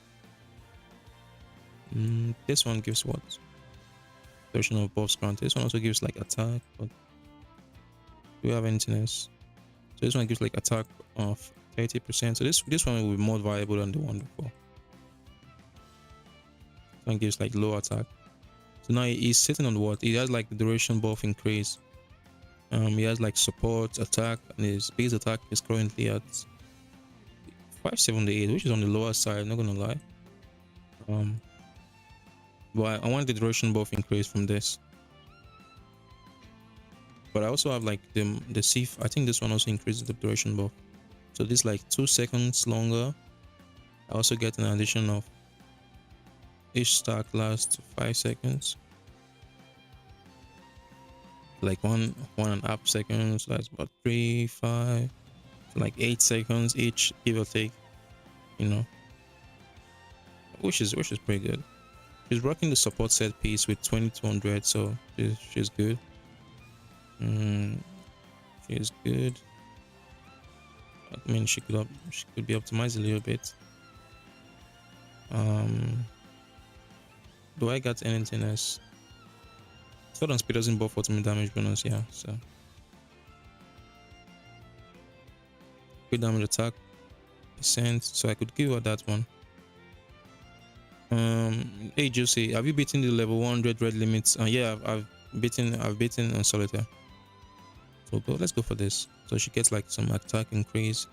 This one gives what? Duration of buffs granted. This one also gives like attack, but do we have anything else? So this one gives like attack of 30%. So this one will be more viable than the one before. This one gives like low attack. So now he's sitting on what? He has like the duration buff increase. He has like support, attack, and his base attack is currently at 578, which is on the lower side, I'm not gonna lie. But I want the duration buff increase from this. But I also have like the C. I think this one also increases the duration buff. So this like 2 seconds longer. I also get an addition of each stack lasts 5 seconds. Like 1.5 seconds. That's about 3, 5, like 8 seconds each, give or take. You know, which is pretty good. She's rocking the support set piece with 2200, so she's good. She's good. I mean, she could be optimized a little bit. Do I got anything else? Sword and speed doesn't buff ultimate damage bonus, yeah. So good damage attack percent. So I could give her that one. Hey Juicy, have you beaten the level 100 red limits? Yeah, I've beaten on solitaire. So let's go for this. So she gets like some attack increase.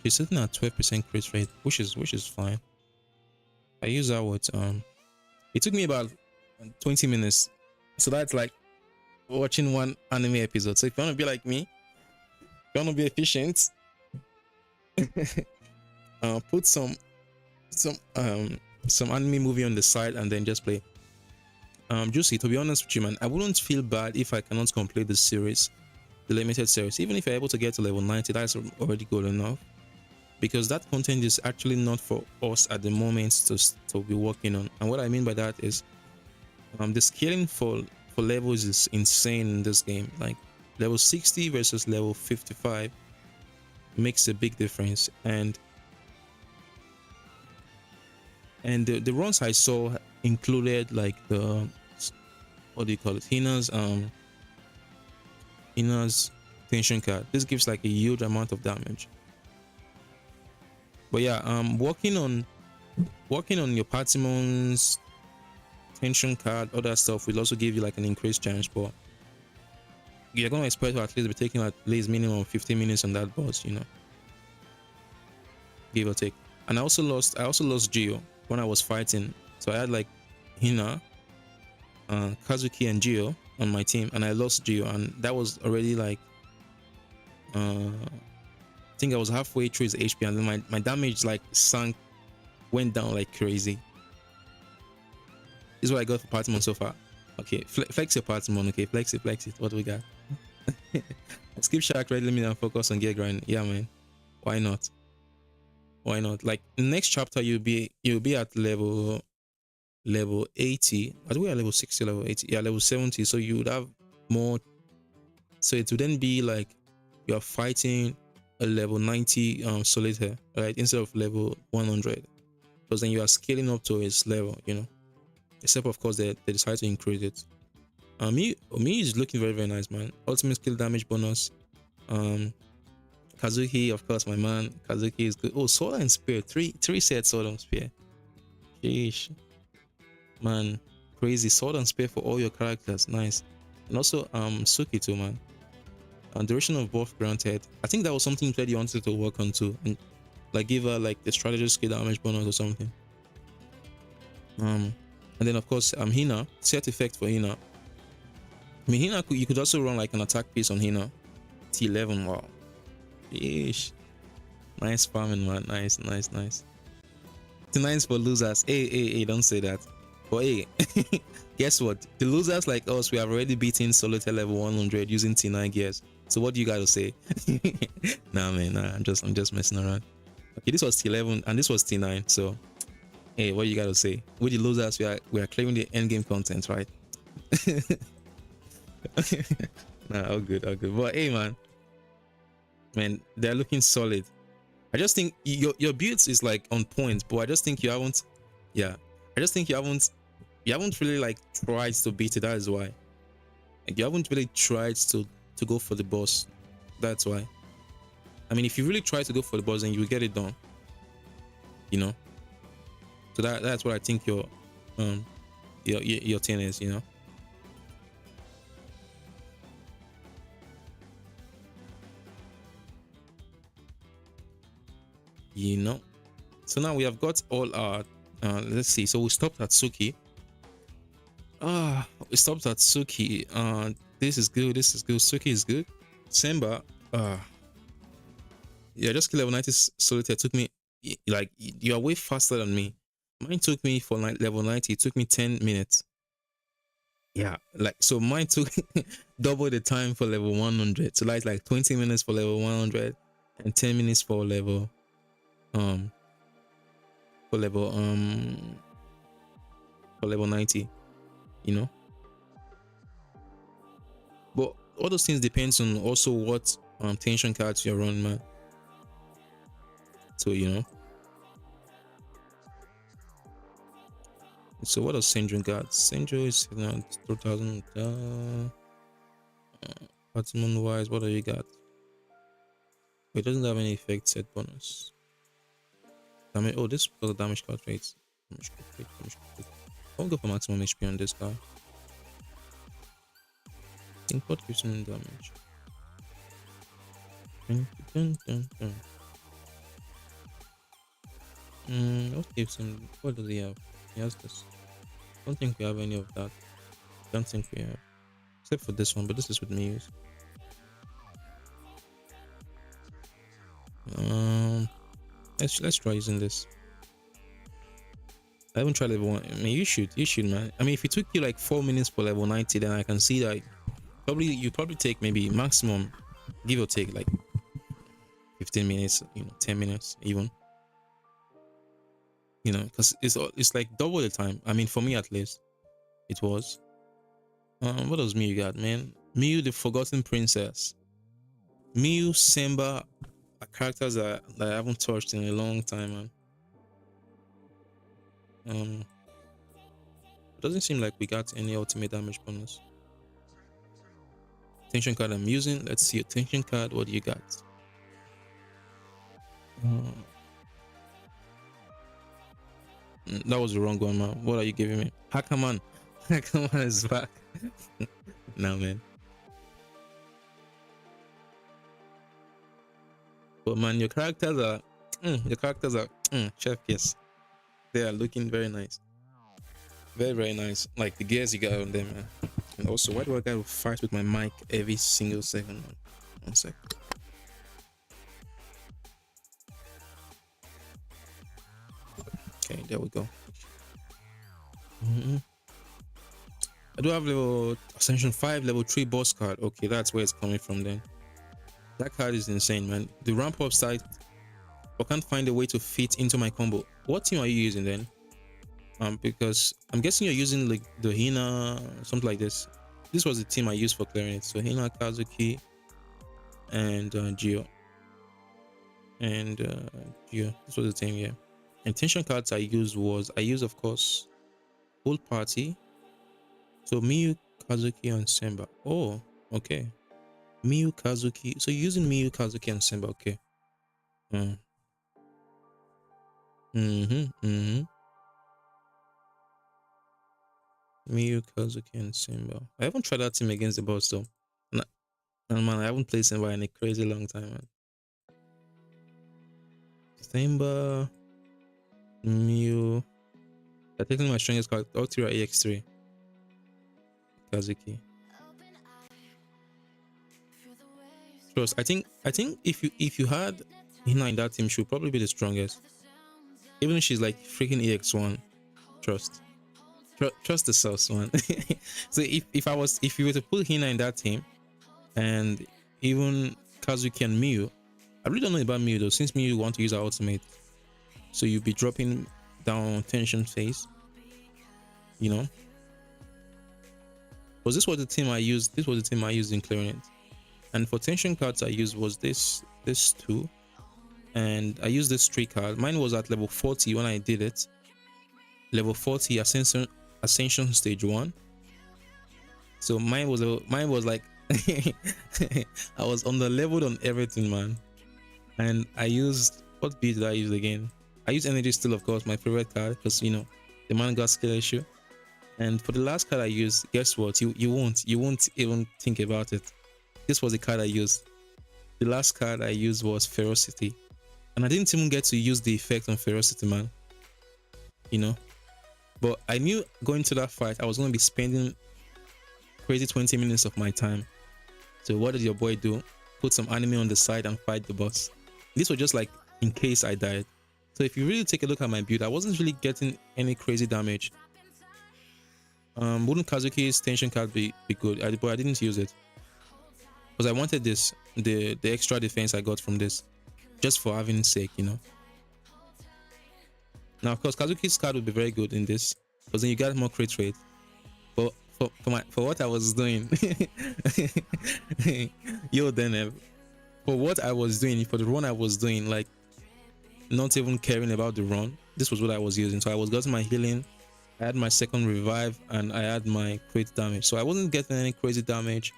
She's sitting at 12% crit rate, which is fine. I use that with it took me about 20 minutes. So that's like watching one anime episode. So if you want to be like me, if you want to be efficient, put some anime movie on the side and then just play. Juicy, to be honest with you, man, I wouldn't feel bad if I cannot complete the series, the limited series. Even if you're able to get to level 90, that's already good enough. Because that content is actually not for us at the moment to be working on. And what I mean by that is the scaling for levels is insane in this game. Like level 60 versus level 55 makes a big difference. And the runs I saw included like the, what do you call it, Hina's tension card. This gives like a huge amount of damage. But yeah, working on your parsimons, tension card, other stuff will also give you like an increased chance. But you're gonna expect to at least be taking at least minimum 15 minutes on that boss, you know, give or take. And I also lost Geo when I was fighting. So I had like Hina, Kazuki, and Geo on my team, and I lost Geo, and that was already like I think I was halfway through his HP, and then my damage like went down like crazy. This is what I got for Partimon so far. Okay, flex your Partimon. Okay, flex it. What do we got? Skip Shark, Red Limit, and focus on gear grind. Yeah, man. Why not? Why not? Like next chapter, you'll be at level 80. I think we are level 60, level 80. Yeah, level 70. So you would have more. So it would then be like you are fighting a level 90 solitaire, right? Instead of level 100. Because then you are scaling up to its level, you know. Except of course they decide to increase it. Me is looking very, very nice, man. Ultimate skill damage bonus. Kazuki, of course, my man. Kazuki is good. Oh, Sword and Spear. Three sets Sword and Spear. Sheesh. Man, crazy. Sword and Spear for all your characters. Nice. And also Suki too, man. Duration of buff granted. I think that was something that you wanted to work on too. And like give her like the strategy skill damage bonus or something. And then of course Hina. Set effect for Hina. I mean, Hina, you could also run like an attack piece on Hina. T11, wow. Yeesh. Nice farming, man. Nice. T9's for losers. Hey, don't say that. But hey, guess what? The losers like us, we have already beaten Solitaire level 100 using T9 gears. So what do you got to say? Nah, man, nah, I'm just messing around. Okay, this was T11 and this was T9. So, hey, what you got to say? With the losers, we are claiming the end game content, right? Nah, all good. But hey, man, they're looking solid. I just think your builds is like on point, but I just think you haven't. Yeah, I just think you haven't really like tried to beat it. That is why. Like, you haven't really tried to go for the boss. That's why. I mean, if you really try to go for the boss, then you will get it done. You know. So that's what I think your thing is. You know. So now we have got all our let's see, so we stopped at Suki. We stopped at Suki. This is good. Suki is good. Semba, yeah, just level 90 solitaire took me, like, you are way faster than me. Mine took me for like level 90, it took me 10 minutes. Yeah, like, so mine took double the time for level 100. So that's like 20 minutes for level 100 and 10 minutes for level 90, you know. But all those things depends on also what tension cards you're running, man. So you know. So what does Senjo got? Senjo is 2000. Partimon wise, what do you got? It doesn't have any effect set bonus. Damage. Oh, this is because of damage card rates. I'll go for maximum HP on this guy. I think what gives him damage. What gives him? What does he have? He has this. Don't think we have any of that. Don't think we have, except for this one. But this is with me. Let's try using this. I haven't tried level 1. I mean, you should, man. I mean, if it took you like 4 minutes for level 90, then I can see that you probably take maybe maximum, give or take, like 15 minutes, 10 minutes even. Because it's like double the time. I mean, for me at least, it was. What else Mew got, man? Mew, the Forgotten Princess. Mew, Semba are characters that I haven't touched in a long time, man. It doesn't seem like we got any ultimate damage bonus. tension card I'm using. Let's see your tension card. What do you got? That was the wrong one, man. What are you giving me? Hackerman. Hackerman is back. Nah, man. But man, your characters are chef kiss. They are looking very nice. Very, very nice. Like the gears you got on them, man. And also, why do I gotta fight with my mic every single second, man? 1 sec. Okay, there we go. I do have level Ascension 5, level 3 boss card. Okay, that's where it's coming from then. That card is insane, man. The ramp up side, I can't find a way to fit into my combo. What team are you using then? Because I'm guessing you're using like the Hina, something like this. This was the team I used for clearing it. So Hina, Kazuki, and Gio. And Gio. This was the team, yeah. Intention cards I used of course Full Party. So Miyu, Kazuki, and Semba. Oh, okay. Miyu, Kazuki. So you're using Miyu, Kazuki, and Semba, okay. Miyu, Kazuki, and Semba. I haven't tried that team against the boss though. And man, I haven't played Semba in a crazy long time, man. Semba, Miyu. They're taking my strongest card, Ultra EX3. Kazuki. Trust. I think if you had Hina in that team, she would probably be the strongest. Even if she's like freaking EX1. Trust. Trust the sauce, man. So if you were to put Hina in that team, and even Kazuki and Miyu, I really don't know about Miyu though, since Miyu want to use her ultimate, so you'll be dropping down tension phase, you know. Was this was the team I used? This was the team I used in clearing it. And for tension cards I used was this two, and I used this 3 card. Mine was at level 40 when I did it. Level 40 Ascension stage 1. So mine was like I was under leveled on everything, man. And I used, what beat did I use again? I used Energy Still, of course, my favorite card, because you know the man got skill issue. And for the last card I used, guess what? You won't even think about it. This was the card I used. The last card I used was Ferocity, and I didn't even get to use the effect on Ferocity, man. You know, but I knew going to that fight I was going to be spending crazy 20 minutes of my time. So what did your boy do? Put some anime on the side and fight the boss. This was just like in case I died. So if you really take a look at my build, I wasn't really getting any crazy damage. Wouldn't Kazuki's tension card be good? But I didn't use it because I wanted this, the extra defense I got from this, just for having sake, you know. Now of course Kazuki's card would be very good in this, because then you got more crit rate. But for what I was doing, yo, then for what I was doing, for the run I was doing, like not even caring about the run, this was what I was using. So I was getting my healing, I had my second revive, and I had my crit damage. So I wasn't getting any crazy damage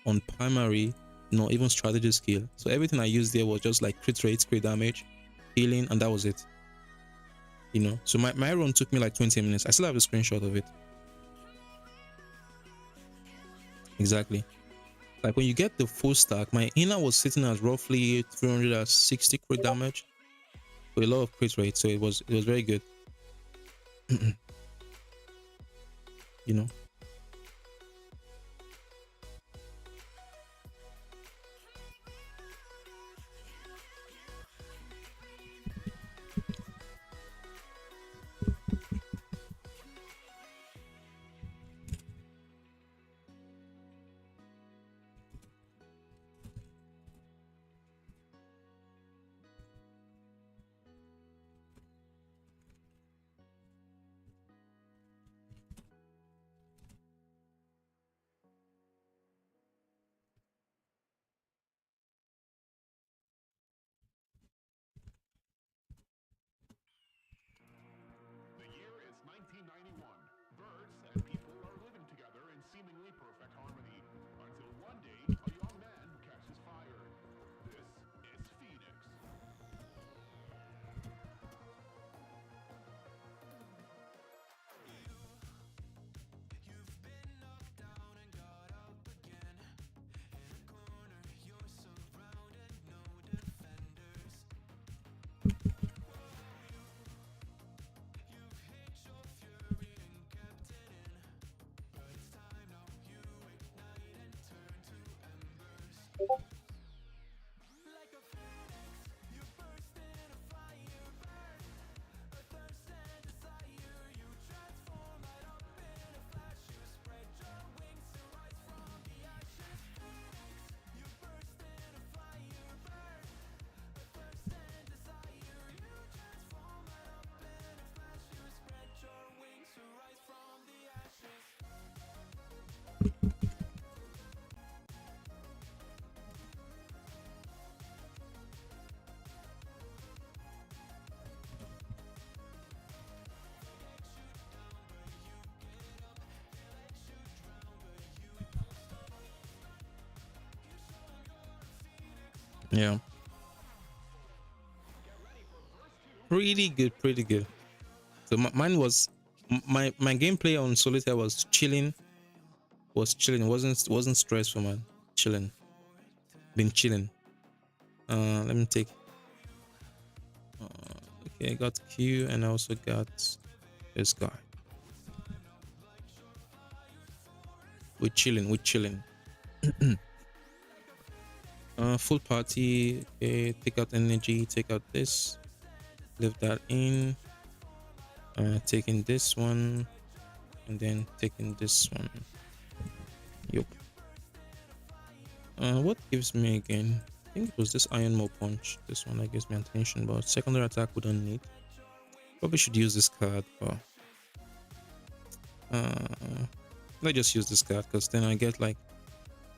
on primary, not even strategy skill. So everything I used there was just like crit rate, crit damage, healing, and that was it. You know, so my run took me like 20 minutes. I still have a screenshot of it. Exactly. Like when you get the full stack, my inner was sitting at roughly 360 crit damage with a lot of crit rate, so it was very good. You know. Yeah. Pretty good, pretty good. So mine was my gameplay on solitaire was chilling. Wasn't stressful, man. Chilling. Been chilling. Let me take. Okay, I got Q and I also got this guy. We're chilling. We're chilling. Full party. Okay, take out energy. Take out this. Leave that in. Taking this one, and then taking this one. Yup. What gives me again? I think it was this iron more punch. This one that gives me attention, but secondary attack we don't need. Probably should use this card, but let's just use this card because then I get like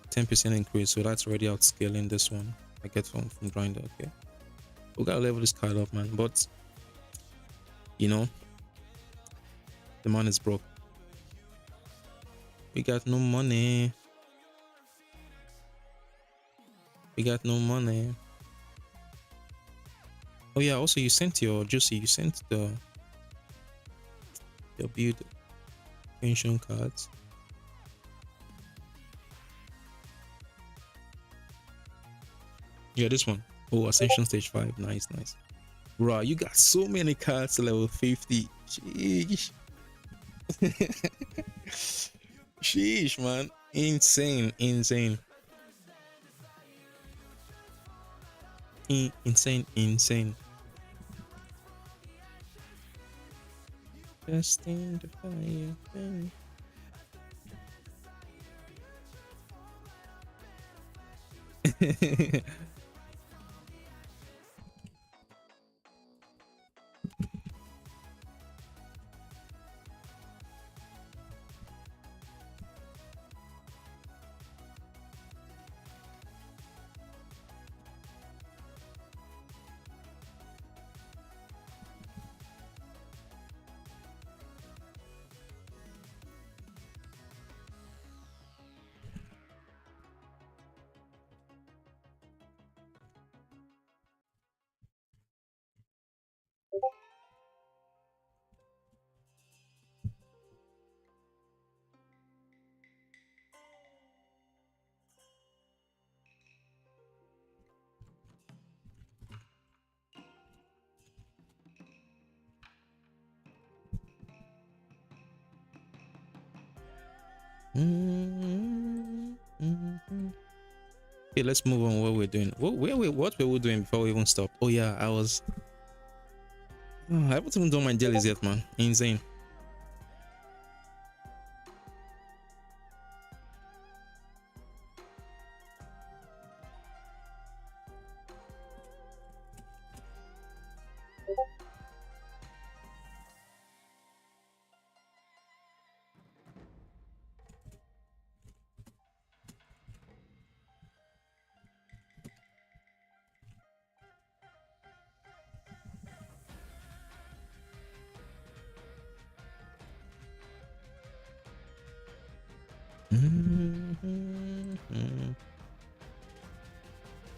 10% increase, so that's already outscaling this one I get from grinder. Okay, we gotta level this card up, man. But you know, the man is broke. We got no money. We got no money. Oh yeah, also you sent your Juicy, you sent your build pension cards. Yeah, this one. Oh, Ascension Stage 5. Nice, nice. Bro, you got so many cards to level 50. Sheesh. Sheesh, man. Insane, insane. Insane, insane. Testing the fire thing. Okay, let's move on. What we're doing? What were we doing before we even stopped? Oh yeah, I haven't even done my dailies yet, man. Insane.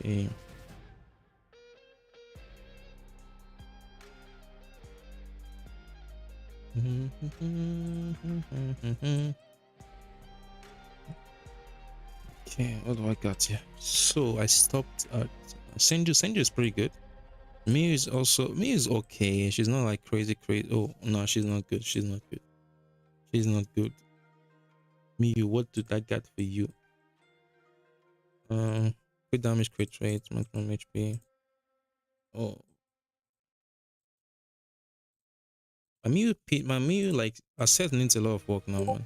Okay. Okay, what do I got here? So I stopped at Senju. Senju is pretty good. Miu is okay. She's not like crazy. Oh no, she's not good. She's not good. She's not good. Miu, what did I get for you? Crit damage, crit rate, maximum HP. Oh, my Miu like I said needs a lot of work now, man.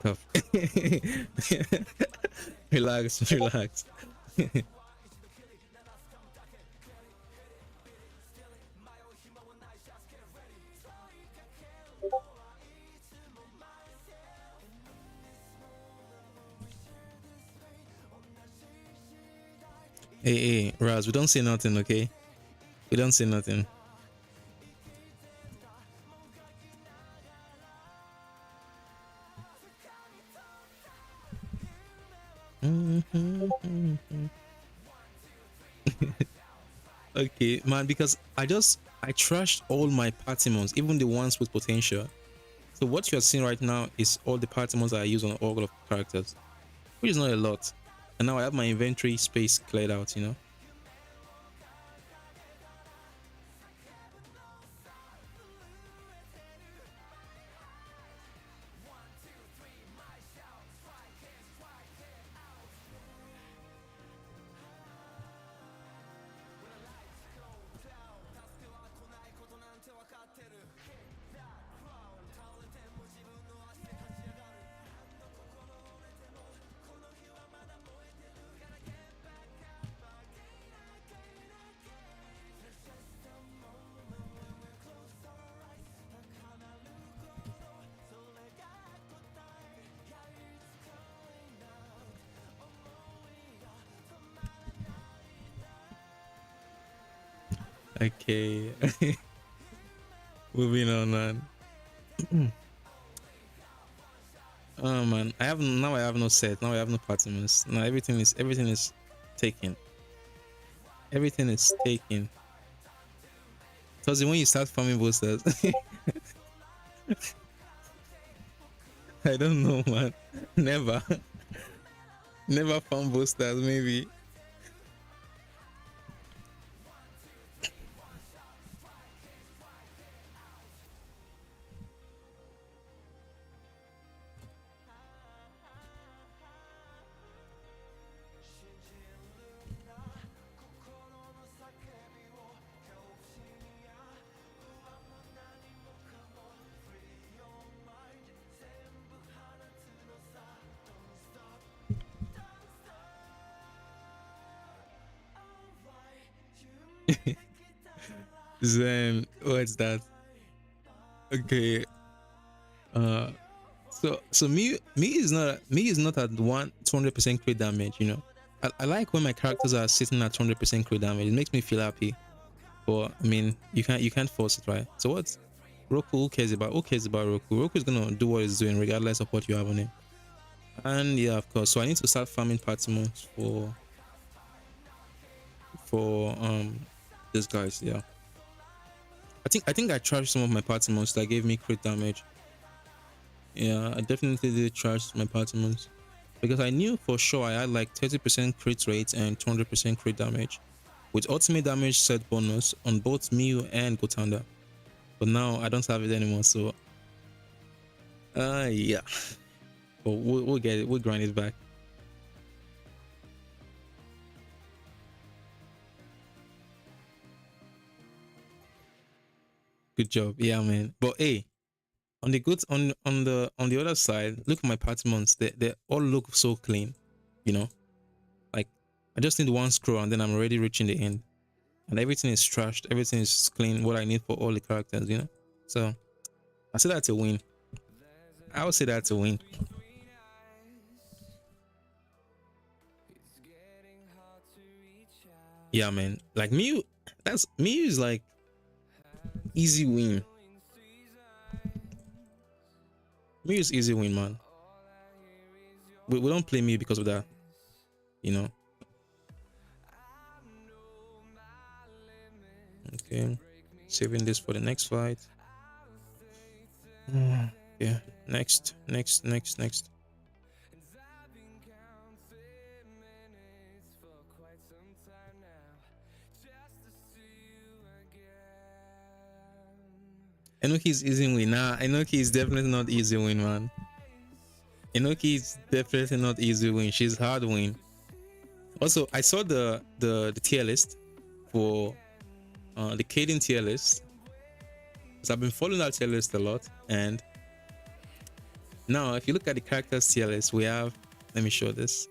Tough. Relax, relax. Hey, Raz, we don't say nothing, okay? We don't say nothing. Okay, man, because I trashed all my partimons, even the ones with potential. So what you are seeing right now is all the partimons I use on all of characters, which is not a lot. And now I have my inventory space cleared out, you know. Okay. Moving on, man. Oh man, I have no set. Now I have no partiments. Now everything is taken. Everything is taken. Because when you start farming boosters, I don't know, man. Never, never farm boosters. Maybe. Then what's that? Okay. Uh. So me is not at 200% crit damage. You know, I like when my characters are sitting at 200% crit damage. It makes me feel happy. But I mean, you can't force it, right? So what's Roku? Who cares about Roku? Roku is gonna do what it's doing regardless of what you have on him. And yeah, of course. So I need to start farming partiments for these guys. Yeah. I think I charged some of my partiments that gave me crit damage. Yeah, I definitely did charge my partiments because I knew for sure I had like 30% crit rate and 200% crit damage with ultimate damage set bonus on both Miu and Gotanda. But now I don't have it anymore, so yeah. But we'll get it. We'll grind it back. Good job, yeah, man. But hey, on the good on the other side, look at my partiments. They all look so clean, you know. Like I just need one scroll and then I'm already reaching the end, and everything is trashed. Everything is clean. What I need for all the characters, you know. So I say that's a win. I would say that's a win. Yeah, man. Like Mew, Mew is like easy win. Mew is easy win, man. We don't play Mew because of that, you know. Okay, saving this for the next fight. Yeah, next. Enoki is easy win. Nah, Enoki is definitely not easy win, man. Enoki is definitely not easy win. She's hard win. Also, I saw the tier list for the Kaden tier list. So I've been following that tier list a lot, and now if you look at the characters tier list, we have. Let me show this.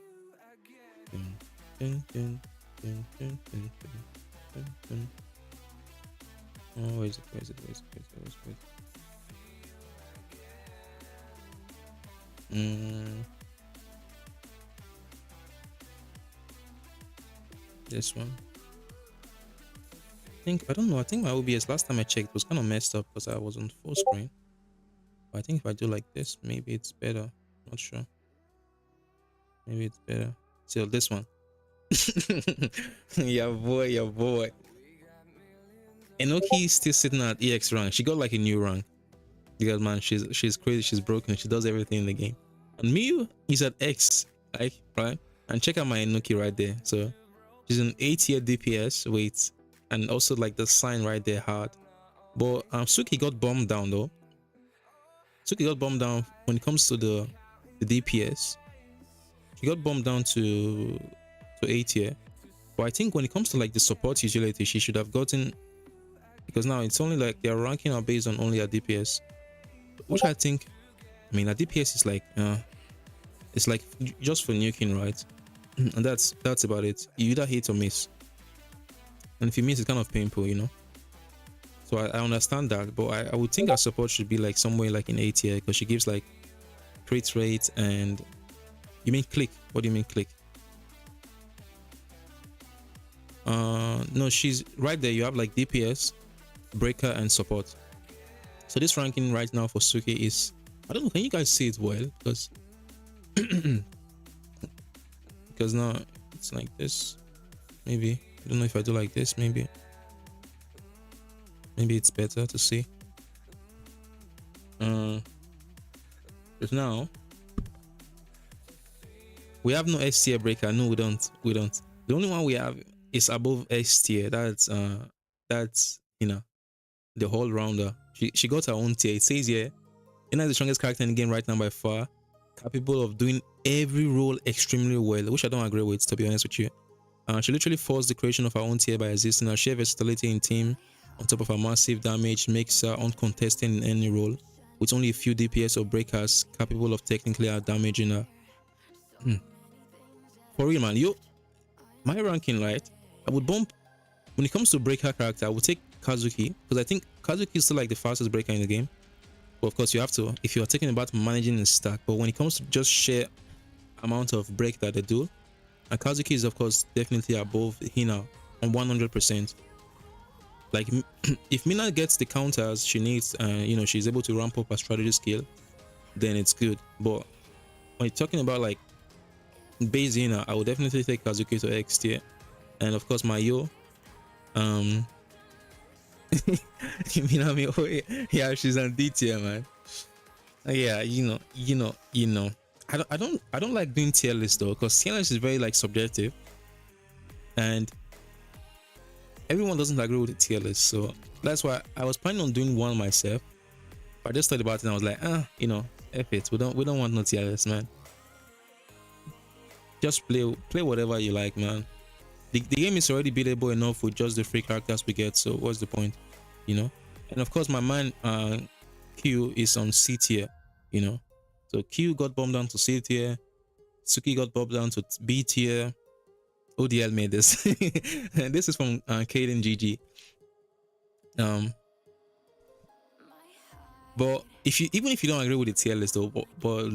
Oh, where is it? This one. I don't know. I think my OBS last time I checked was kind of messed up because I was on full screen. But I think if I do like this, maybe it's better. Not sure. Maybe it's better. So this one. Yeah, boy, yeah, boy. Enoki is still sitting at EX rank. She got like a new rank. Because man, she's crazy, she's broken, she does everything in the game. And Miyu is at X, like, right? And check out my Enoki right there. So she's an 8-tier DPS, wait, and also like the sign right there hard. But Suki got bombed down though. Suki got bombed down when it comes to the DPS. She got bombed down to 8 tier. But I think when it comes to like the support utility, she should have gotten, because now it's only like they're ranking her based on only her DPS, which I think, I mean, her DPS is like it's like just for nuking, right? And that's about it. You either hit or miss, and if you miss, it's kind of painful, you know. So I understand that, but I would think her support should be like somewhere like in 8 tier, because she gives like crit rate. And you mean click? What do you mean click? No, she's right there. You have like DPS, breaker, and support. So this ranking right now for Suki is, I don't know, can you guys see it well? Because because now it's like this. Maybe I don't know if I do like this. Maybe it's better to see. But now we have no S tier breaker. No, we don't. The only one we have is above S tier. That's you know, the whole rounder. She got her own tier. It says here, Ina is the strongest character in the game right now by far, capable of doing every role extremely well, which I don't agree with, to be honest with you. She literally forced the creation of her own tier by existing. Her sheer versatility in team, on top of her massive damage, makes her uncontested in any role, with only a few DPS or breakers capable of technically out damaging her. For real, man. My ranking, right? I would bump, when it comes to breaker character, I would take Kazuki, because I think Kazuki is still like the fastest breaker in the game. But of course, you have to, if you are talking about managing the stack. But when it comes to just sheer amount of break that they do, and Kazuki is of course definitely above Hina on 100%. Like if Mina gets the counters she needs, you know, she's able to ramp up her strategy skill, then it's good. But when you're talking about like base Hina, I would definitely take Kazuki to X tier. And of course my Yo, Minami, oh yeah, she's on D tier, man. Yeah, you know. I don't like doing tier list though, because tier list is very like subjective, and everyone doesn't agree with the tier list. So that's why I was planning on doing one myself. But I just thought about it and I was like, you know, F it. We don't want no tier list, man. Just play whatever you like, man. The game is already beatable enough with just the free characters we get, so what's the point, you know? And of course my man Q is on C tier, you know. So Q got bumped down to C tier, Suki got bumped down to B tier. ODL made this. And this is from Kaden GG. But even if you don't agree with the tier list though, but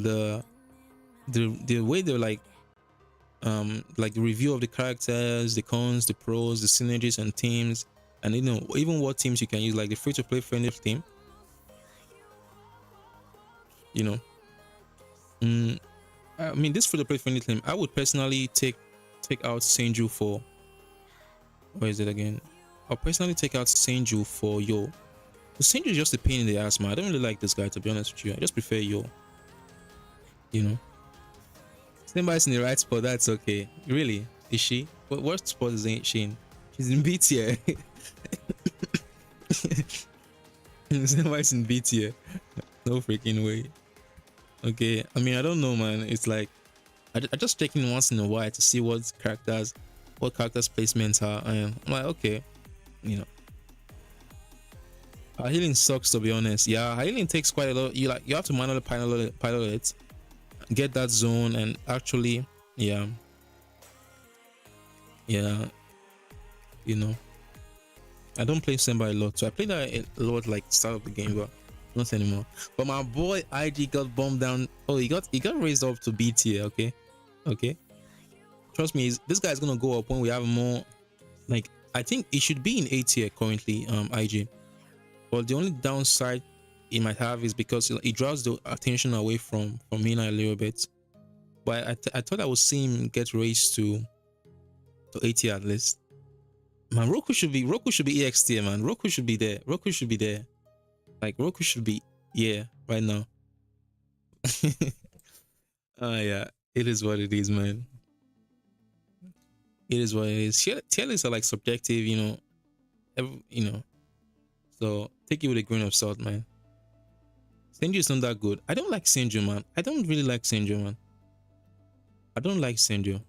the way they're like the review of the characters, the cons, the pros, the synergies and teams, and you know, even what teams you can use, like the free-to-play friendly team, you know. I mean, this free-to-play friendly team, I would personally take out Senju for, where is it again? I'll personally take out Senju for Yo. Senju is just a pain in the ass, man. I don't really like this guy, to be honest with you. I just prefer Yo, you know. Somebody's in the right spot, that's okay. Really? Is she? What spot is she in? She's in B tier. Somebody's in B tier. No freaking way. Okay, I mean, I don't know, man. It's like I just check in once in a while to see what characters placements are, and I'm like, okay, you know. Her healing sucks, to be honest. Yeah, her healing takes quite a lot. You have to manually pilot it, get that zone, and actually, yeah, you know. I don't play Semba a lot, so I played that a lot like start of the game, but not anymore. But my boy IG got bombed down. Oh, he got raised up to B tier. Okay. trust me, this guy's gonna go up when we have more. Like, I think it should be in A tier currently, IG. But the only downside it might have is because it draws the attention away from Mina a little bit. But I thought I would see him get raised to A tier at least. Man, Roku should be EX tier, man. Roku should be there. Roku should be there. Like, Roku should be, yeah, right now. Yeah, it is what it is, man. It is what it is. Tier lists are like subjective, you know. So take it with a grain of salt, man. Senju is not that good. I don't like Senju, man. I don't really like Senju, man. I don't like Senju.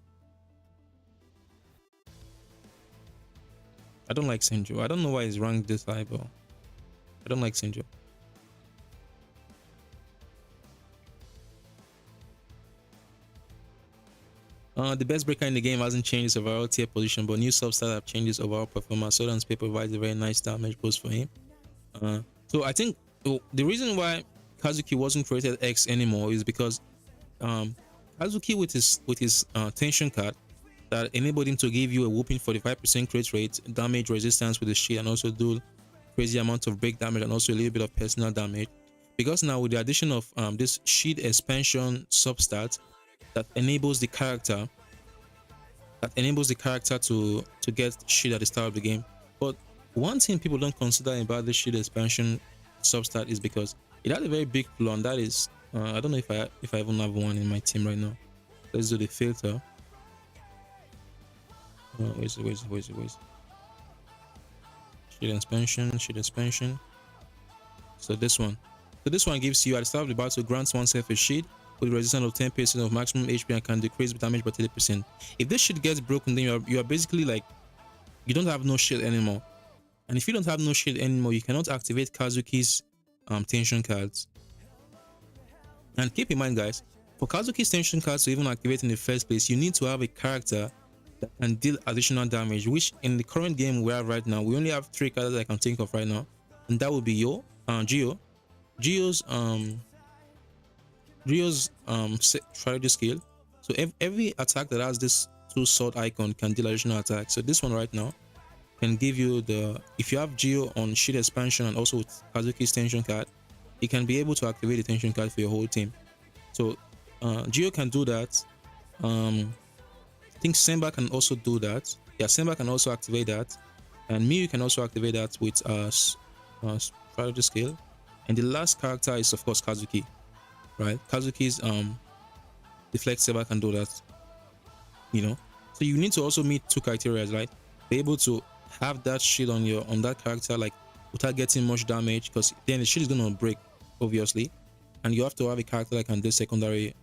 I don't like Senju. I don't know why he's ranked this high, but I don't like Senju. The best breaker in the game hasn't changed his overall tier position, but new substyle have changed his overall performance. Sodan's paper provides a very nice damage boost for him. So I think the reason why Kazuki wasn't rated X anymore is because Kazuki with his tension card that enabled him to give you a whooping 45% crit rate, damage resistance with his shield, and also do crazy amount of break damage and also a little bit of personal damage. Because now with the addition of this shield expansion substat that enables the character to get shield at the start of the game. But one thing people don't consider about the shield expansion substat is because it had a very big flaw, and that is I don't know if I even have one in my team right now. Let's do the filter. Where's it? Shield expansion. So this one gives you at the start of the battle grants oneself a shield with resistance of 10% of maximum HP and can decrease damage by 30%. If this shit gets broken, then you are basically like, you don't have no shield anymore. And if you don't have no shield anymore, you cannot activate Kazuki's tension cards. And keep in mind, guys, for Kazuki's tension cards to even activate in the first place, you need to have a character that can deal additional damage, which in the current game we have right now, we only have 3 cards I can think of right now, and that would be Gio's strategy skill. So every attack that has this 2 sword icon can deal additional attack. So this one right now can give you if you have Gio on shield expansion and also with Kazuki's tension card, you can be able to activate the tension card for your whole team. So Gio can do that. I think Senba can also do that. Yeah, Senba can also activate that, and Miyu can also activate that with strategy skill. And the last character is of course Kazuki. Right, Kazuki's deflect saber can do that, so you need to also meet 2 criteria, right? Be able to have that shield on that character, like without getting much damage, because then the shield is gonna break obviously, and you have to have a character that can do secondary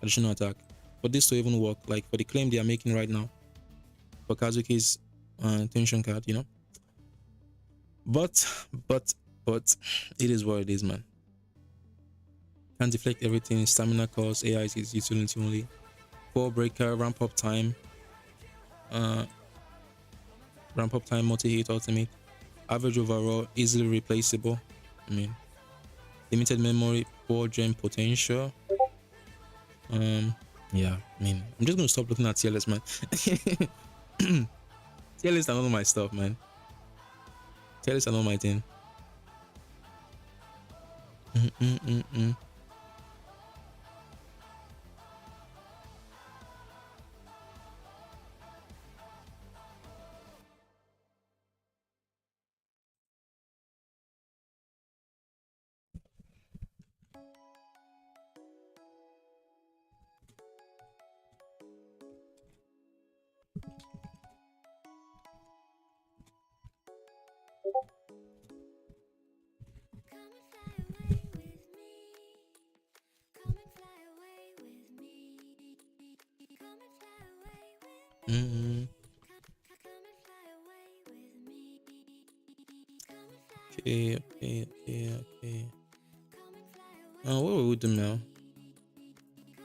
additional attack for this to even work, like for the claim they are making right now for Kazuki's tension card, but it is what it is, man. Can deflect everything, stamina cost, AI is utility only, 4 breaker, ramp up time, multi-hit ultimate, average overall, easily replaceable. I mean, limited memory, 4 gem potential. Yeah, I mean, I'm just gonna stop looking at tier lists, man. Tier lists are not my stuff, man. Tier lists are not my thing. Okay. What will we do now?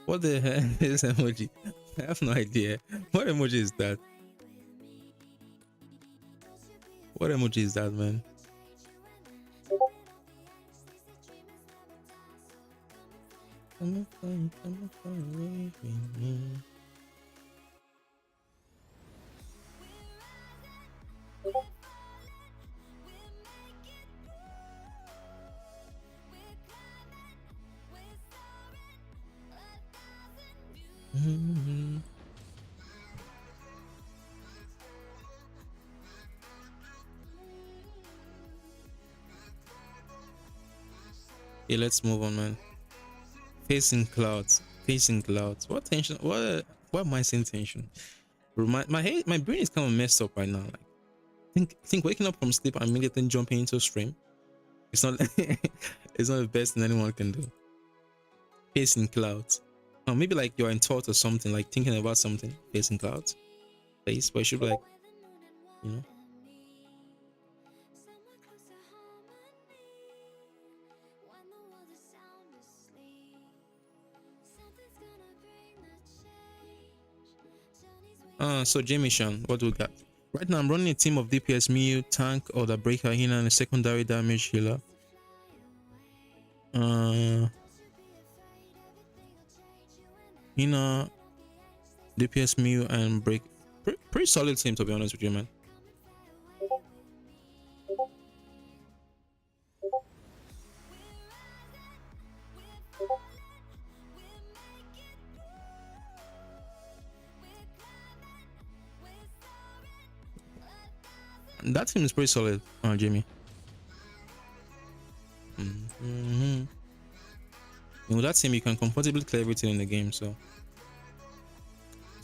What the hell is emoji? I have no idea. What emoji is that? What emoji is that, man? Okay, let's move on, man. Facing clouds. Facing clouds. What tension? What am I saying tension? My brain is kind of messed up right now. Like think waking up from sleep and immediately jumping into stream. It's not it's not the best thing anyone can do. Facing clouds. Or maybe like you're in thought or something, like thinking about something, facing clouds. Face, but it should be like, you know. So Jamie Shan, what do we got? Right now I'm running a team of DPS Mew, tank or the breaker healer and a secondary damage healer. Hina, DPS Mew and break. Pretty solid team, to be honest with you, man. That team is pretty solid, Jimmy. You know, that team you can comfortably clear everything in the game, so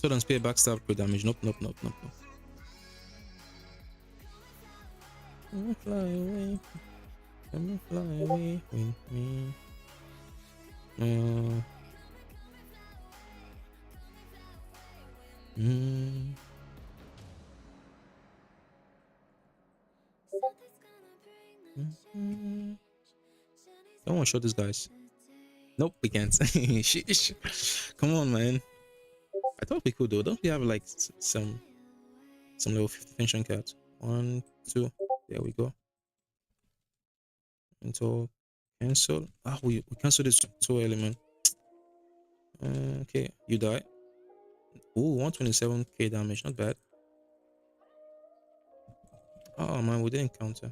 don't spare backstab crit damage. Nope. Come fly away. Come fly away with me. I want to show these guys. Nope, we can't. Sheesh. Come on, man. I thought we could though. Don't we have like some level 50 pension cards? 1, 2. There we go. Until cancel. We cancel this too early, man. Okay, you die. Ooh, 127k damage, not bad. Oh man, we didn't counter.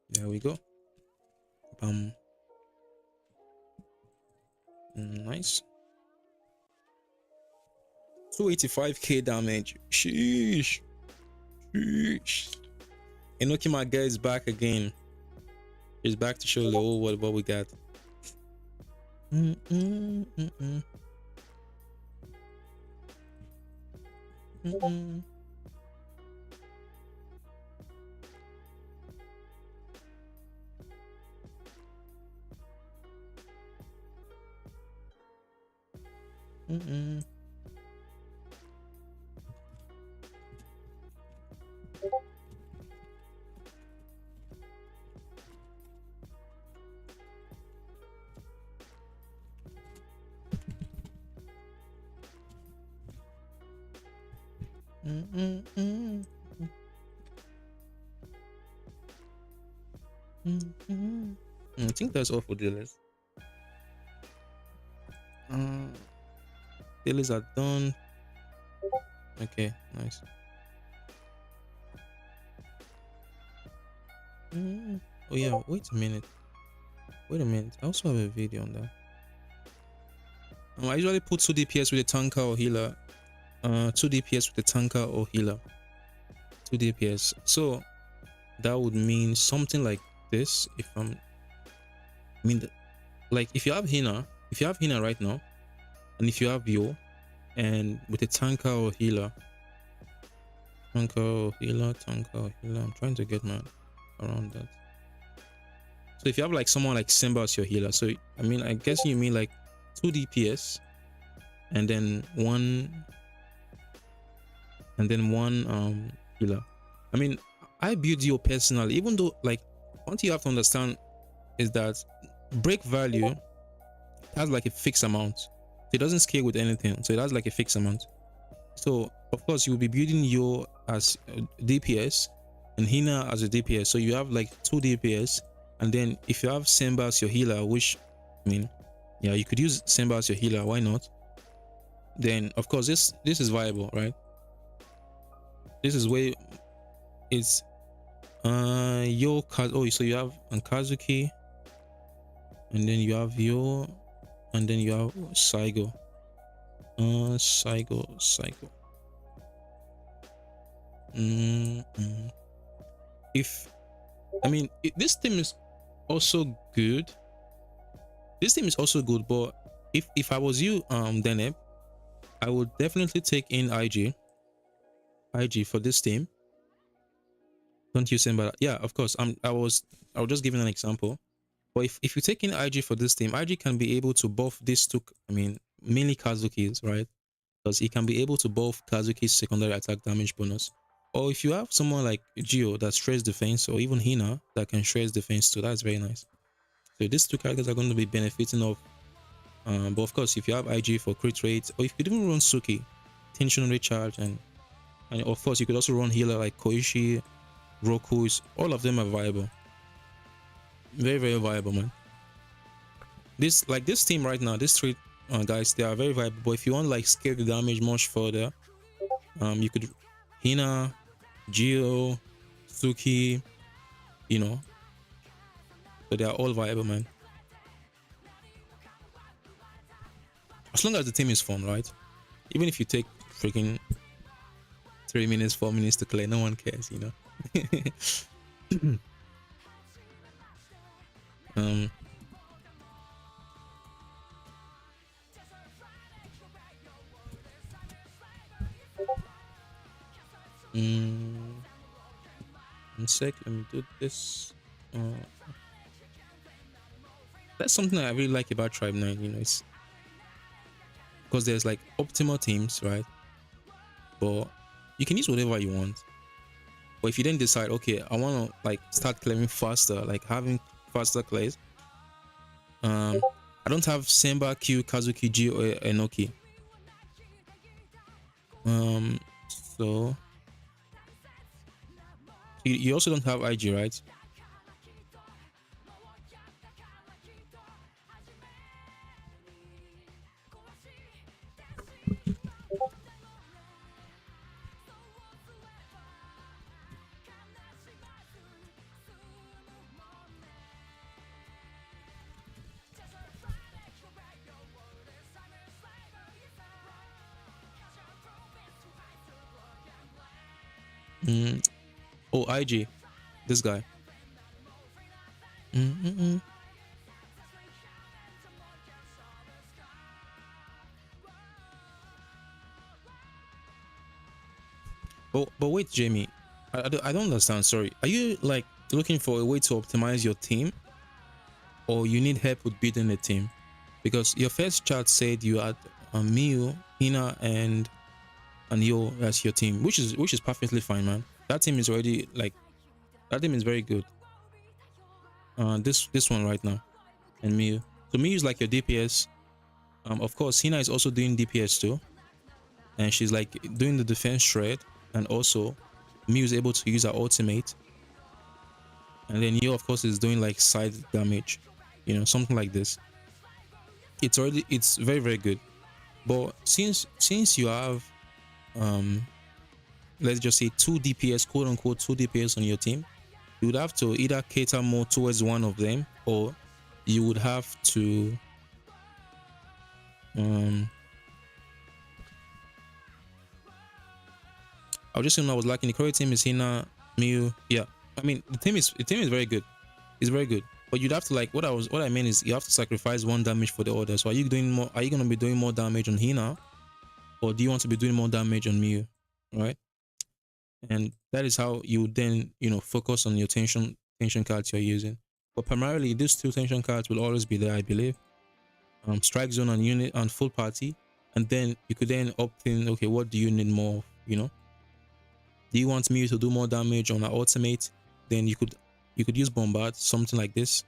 There we go. Bam. Nice. 285k damage. Sheesh. Enoki Maga is back again. He's back to show the whole world what we got. I think that's all for dealers. Dealers are done. Okay, nice. Oh yeah, wait a minute. I also have a video on that. I usually put 2 DPS with a tanker or healer. 2 DPS with a tanker or healer. 2 DPS. So that would mean something like this. Like if you have Hina right now, and if you have Yo, and with a tanker or healer, tanker or healer, I'm trying to get my around that. So if you have like someone like Simba as your healer, so I guess you mean like 2 DPS, and then one healer. I build Yo personally, even though like one thing you have to understand is that break value has like a fixed amount. So it doesn't scale with anything. So it has like a fixed amount. So of course you will be building Yo as DPS and Hina as a DPS. So you have like 2 DPS, and then if you have Simba as your healer, which yeah, you could use Simba as your healer. Why not? Then of course this is viable, right? This is where it's Yo. So you have Kazuki, and then you have Yo, and then you have Saigo. Saigo. Mm-mm. If I mean this team is also good. This team is also good, but if I was you, Deneb, I would definitely take in IG for this team. Don't you say? But yeah, of course. I was just giving an example. But if you take in IG for this team, IG can be able to buff these two. I mean, mainly Kazuki's, right? Because he can be able to buff Kazuki's secondary attack damage bonus. Or if you have someone like Gio that shreds defense, or even Hina that can shred defense too, that's very nice. So these two characters are going to be benefiting of. But of course, if you have IG for crit rate, or if you could even run Suki, tension recharge, and of course you could also run healer like Koishi, Roku's, all of them are viable. Very, very viable, man. This team right now, these three guys, they are very viable. But if you want like scale the damage much further, you could Hina, Gio, Suki, you know. So they are all viable, man. As long as the team is fun, right? Even if you take freaking 3 minutes, 4 minutes to clear, no one cares, you know. One sec, let me do this. That's something I really like about Tribe 9, you know, it's because there's like optimal teams, right? But you can use whatever you want. But if you then decide, okay, I want to like start clearing faster, like having faster clears, I don't have Semba, Q, Kazuki, G, or Enoki. So you also don't have IG, right? Oh, IG, this guy. But wait, Jamie, I don't understand. Sorry, are you like looking for a way to optimize your team, or you need help with building a team? Because your first chart said you had Miu, Hina, and Yo as your team, which is perfectly fine, man. That team is already like, that team is very good. This one right now, and Miu. So Miu is like your DPS. Of course, Hina is also doing DPS too, and she's like doing the defense shred, and also Miu is able to use her ultimate, and then Yo of course is doing like side damage, you know, something like this. It's very, very good. But since you have let's just say 2 DPS, quote unquote 2 DPS on your team, you would have to either cater more towards one of them, or you would have to I'll just say I was lacking. The current team is Hina, Miu. Yeah, I mean the team is very good. It's very good. But you'd have to like what I mean is you have to sacrifice one damage for the other. So are you gonna be doing more damage on Hina, or do you want to be doing more damage on Miu? Right? And that is how you then, you know, focus on your tension cards you're using. But primarily these 2 tension cards will always be there, I believe. Strike zone and unit and full party. And then you could then opt in, okay, what do you need more of, you know? Do you want me to do more damage on an ultimate? Then you could use bombard, something like this.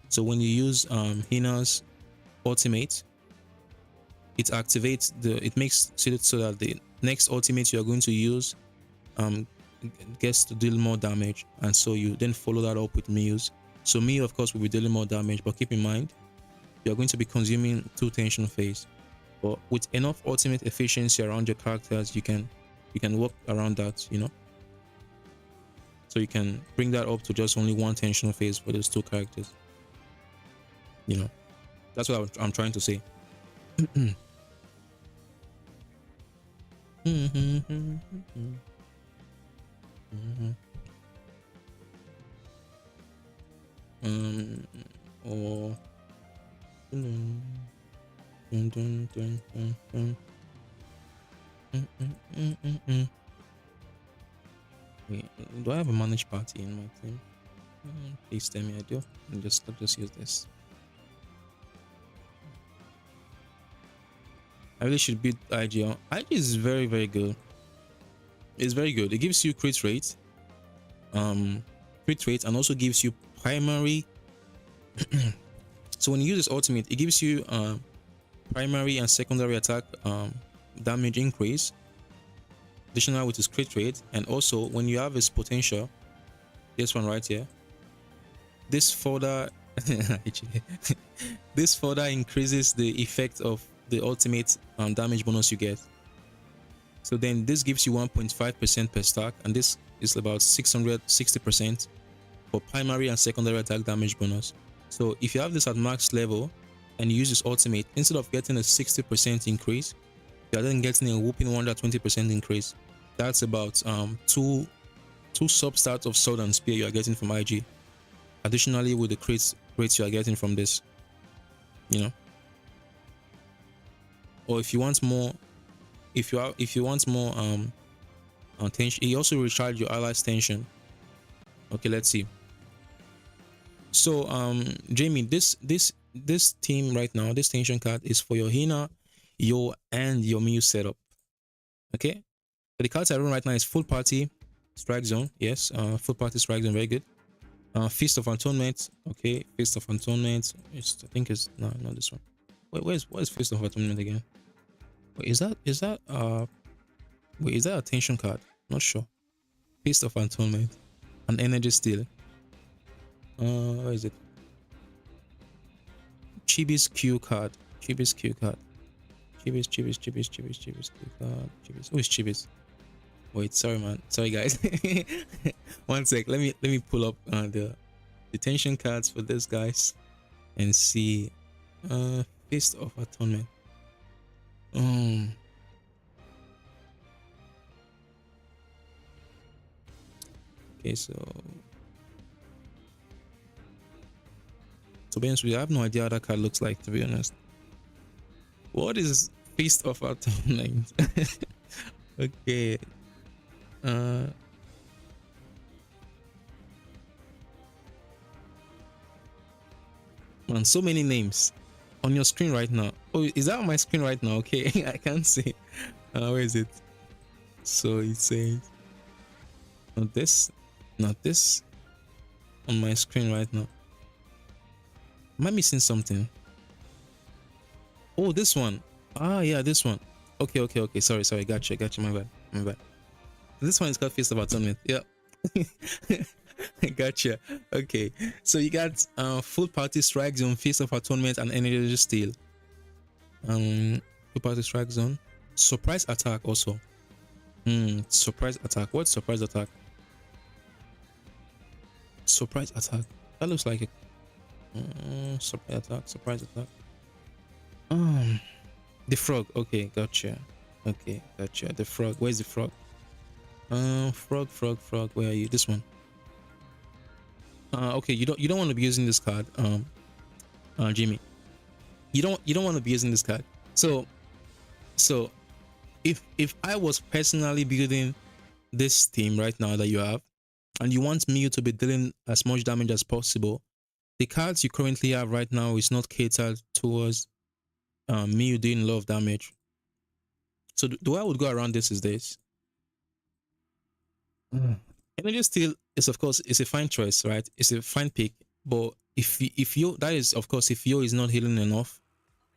So when you use Hina's ultimate, it activates it makes it so that the next ultimate you are going to use gets to deal more damage, and so you then follow that up with Miu's. So Miu of course will be dealing more damage, but keep in mind you are going to be consuming 2 tension phase. But with enough ultimate efficiency around your characters, you can work around that, you know. So you can bring that up to just only 1 tension phase for those 2 characters. You know, that's what I'm trying to say. Mhm. Or dun, dun, dun, dun, dun, dun. Wait, do I have a managed party in my team? Please tell me I do. Let's just use this. I really should beat IG. IG is very, very good. It's very good. It gives you crit rate, and also gives you primary. So when you use this ultimate, it gives you primary and secondary attack damage increase, additional with his crit rate, and also when you have his potential, this one right here, this further this further increases the effect of the ultimate damage bonus you get. So then this gives you 1.5% per stack, and this is about 660% for primary and secondary attack damage bonus. So if you have this at max level and you use this ultimate, instead of getting a 60% increase, you are then getting a whooping 120% increase. That's about two substats of sword and spear you are getting from IG. Additionally, with the crits you are getting from this, you know. Or if you want more, if you want more tension, you also recharge your allies tension. Okay, let's see. So Jamie, this team right now, this tension card is for your Hina, and your Miyu setup. Okay, but the cards I run right now is full party strike zone. Yes, full party strike zone, very good. Feast of Atonement. Okay, Feast of Atonement. I think it's no, not this one. Wait, where's Feast of Atonement again? Wait, is that wait, is that a tension card? Not sure. Feast of Atonement. An energy steal. Where is it? Chibi's Q card. Chibi's Q card. Chibi's Q card. Chibi's. Who is Chibi's? Wait, sorry man. Sorry guys. One sec. Let me pull up the detention cards for this guys and see. Feast of Atonement. Okay, so to be honest with you, I have no idea how that card looks like, to be honest. What is Feast of Atonement? Okay. Man, so many names on your screen right now. Oh, is that on my screen right now? Okay, I can't see. Where is it? So it says not this on my screen right now. Am I missing something? Oh, this one. Ah, yeah, this one. Okay. Sorry. Gotcha. My bad. This one is called Feast of Atonement. Yeah. Gotcha. Okay. So you got full party strike zone, Feast of Atonement, and energy steal. Full party strike zone. Surprise attack also. Surprise attack. What's surprise attack? Surprise attack. That looks like a surprise attack. The frog. Okay, gotcha. The frog. Where's the frog? Frog. Where are you? This one. Okay. You don't want to be using this card. Jimmy. You don't want to be using this card. So, if I was personally building this team right now that you have, and you want me to be dealing as much damage as possible, the cards you currently have right now is not catered towards me doing a lot of damage. So the way I would go around this is this. Energy steal is, of course, it's a fine choice, right? It's a fine pick. But if you that is, of course, if Yo is not healing enough,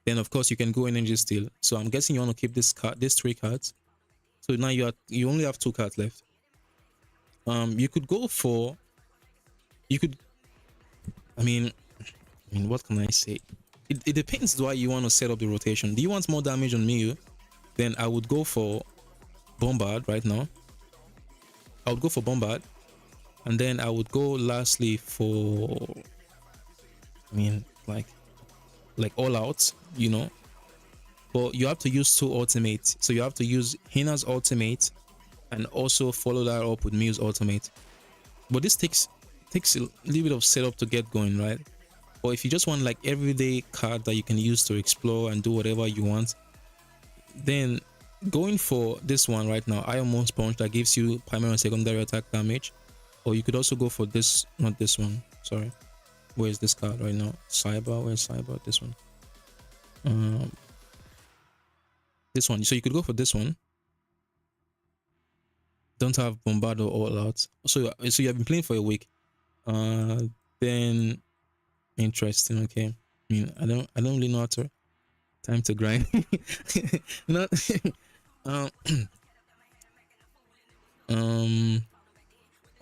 then of course you can go energy steal. So I'm guessing you want to keep this card, these 3 cards. So now you only have 2 cards left. You could go for. I mean, what can I say? It depends why you want to set up the rotation. Do you want more damage on Miyu? Then I would go for Bombard right now. I would go for Bombard. And then I would go lastly for, like all out, you know. But you have to use 2 ultimates. So you have to use Hina's ultimate and also follow that up with Muse Ultimate. But this takes a little bit of setup to get going, right? Or if you just want like everyday card that you can use to explore and do whatever you want, then going for this one right now, Iron Moon Sponge, that gives you primary and secondary attack damage. Or you could also go for this, not this one, sorry. Where is this card right now? Cyber, where's Cyber? This one. This one. So you could go for this one. Don't have Bombard or All Out. So you have been playing for a week. Then interesting. Okay. I mean, I don't really know how to. Time to grind. Not.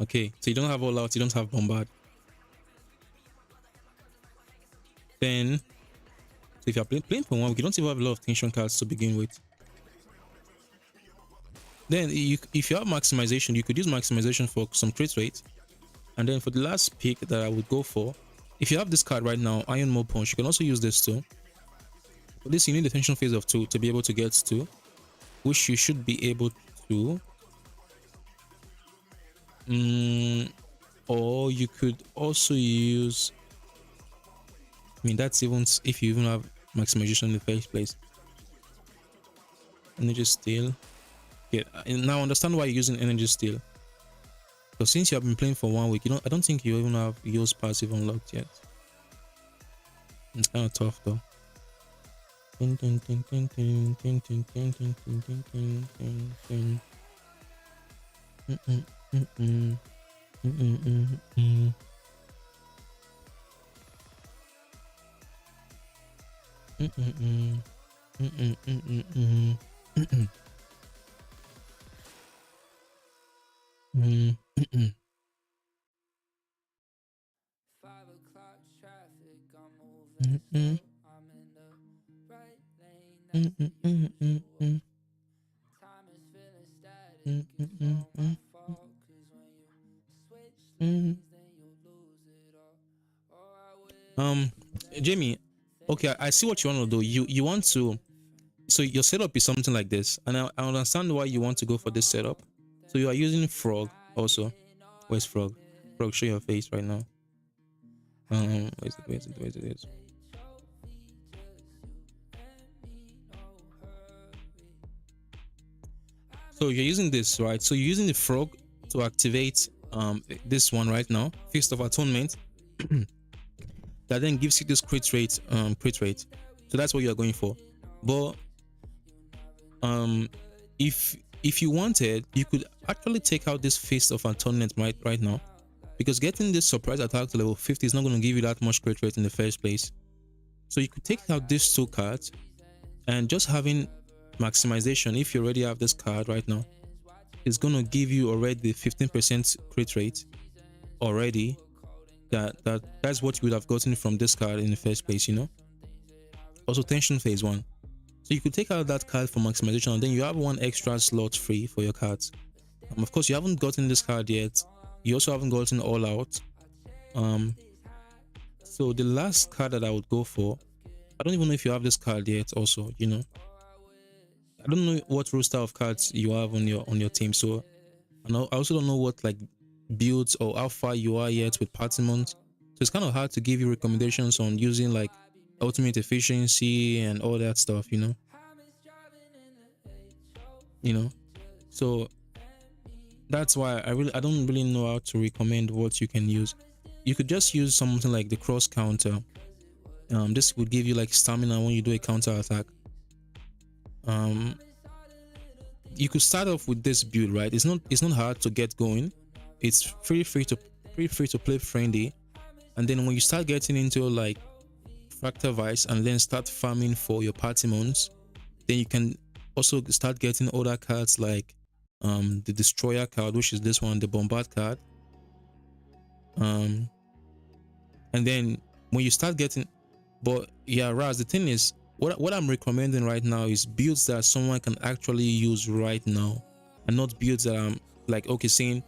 Okay. So you don't have All Out. You don't have Bombard. Then, so if you're playing for 1 week, you don't even have a lot of tension cards to begin with. Then, if you have maximization, you could use maximization for some crit rate. And then for the last pick that I would go for, if you have this card right now, Iron Mode Punch, you can also use this too. For this, you need the tension phase of 2 to be able to get 2, which you should be able to. Or you could also use. I mean, that's even if you even have maximization in the first place. Energy Steal. Yeah, now understand why you're using Energy Steal. Because since you have been playing for 1 week, I don't think you even have Yo's passive unlocked yet. It's kind of tough though. Jamie, okay, I see what you want to do. You want to, so your setup is something like this, and I understand why you want to go for this setup. So you are using Frog also. Where's Frog? Frog, show your face right now. Where's it? So you're using this, right? So you're using the Frog to activate this one right now, Feast of Atonement. That then gives you this crit rate. So that's what you are going for. But if you wanted, you could actually take out this Feast of Atonement right now, because getting this surprise attack to level 50 is not going to give you that much crit rate in the first place. So you could take out these 2 cards, and just having maximization, if you already have this card right now, is going to give you already 15% crit rate already. That's what you would have gotten from this card in the first place, you know. Also tension phase 1. So you could take out that card for maximization, and then you have 1 extra slot free for your cards. Of course, you haven't gotten this card yet. You also haven't gotten All Out. So the last card that I would go for, I don't even know if you have this card yet also, you know. I don't know what roster of cards you have on your team, so I also don't know what like builds or how far you are yet with Partimont. So it's kind of hard to give you recommendations on using like ultimate efficiency and all that stuff, you know. So that's why I don't really know how to recommend what you can use. You could just use something like the cross counter. This would give you like stamina when you do a counter attack. You could start off with this build, right? It's not hard to get going. It's free to play friendly, and then when you start getting into like Fractal Vice and then start farming for your Partimons, then you can also start getting other cards like the Destroyer card, which is this one, the Bombard card. And then when you start getting, but yeah, Raz, the thing is, what I'm recommending right now is builds that someone can actually use right now, and not builds that I'm like, okay, saying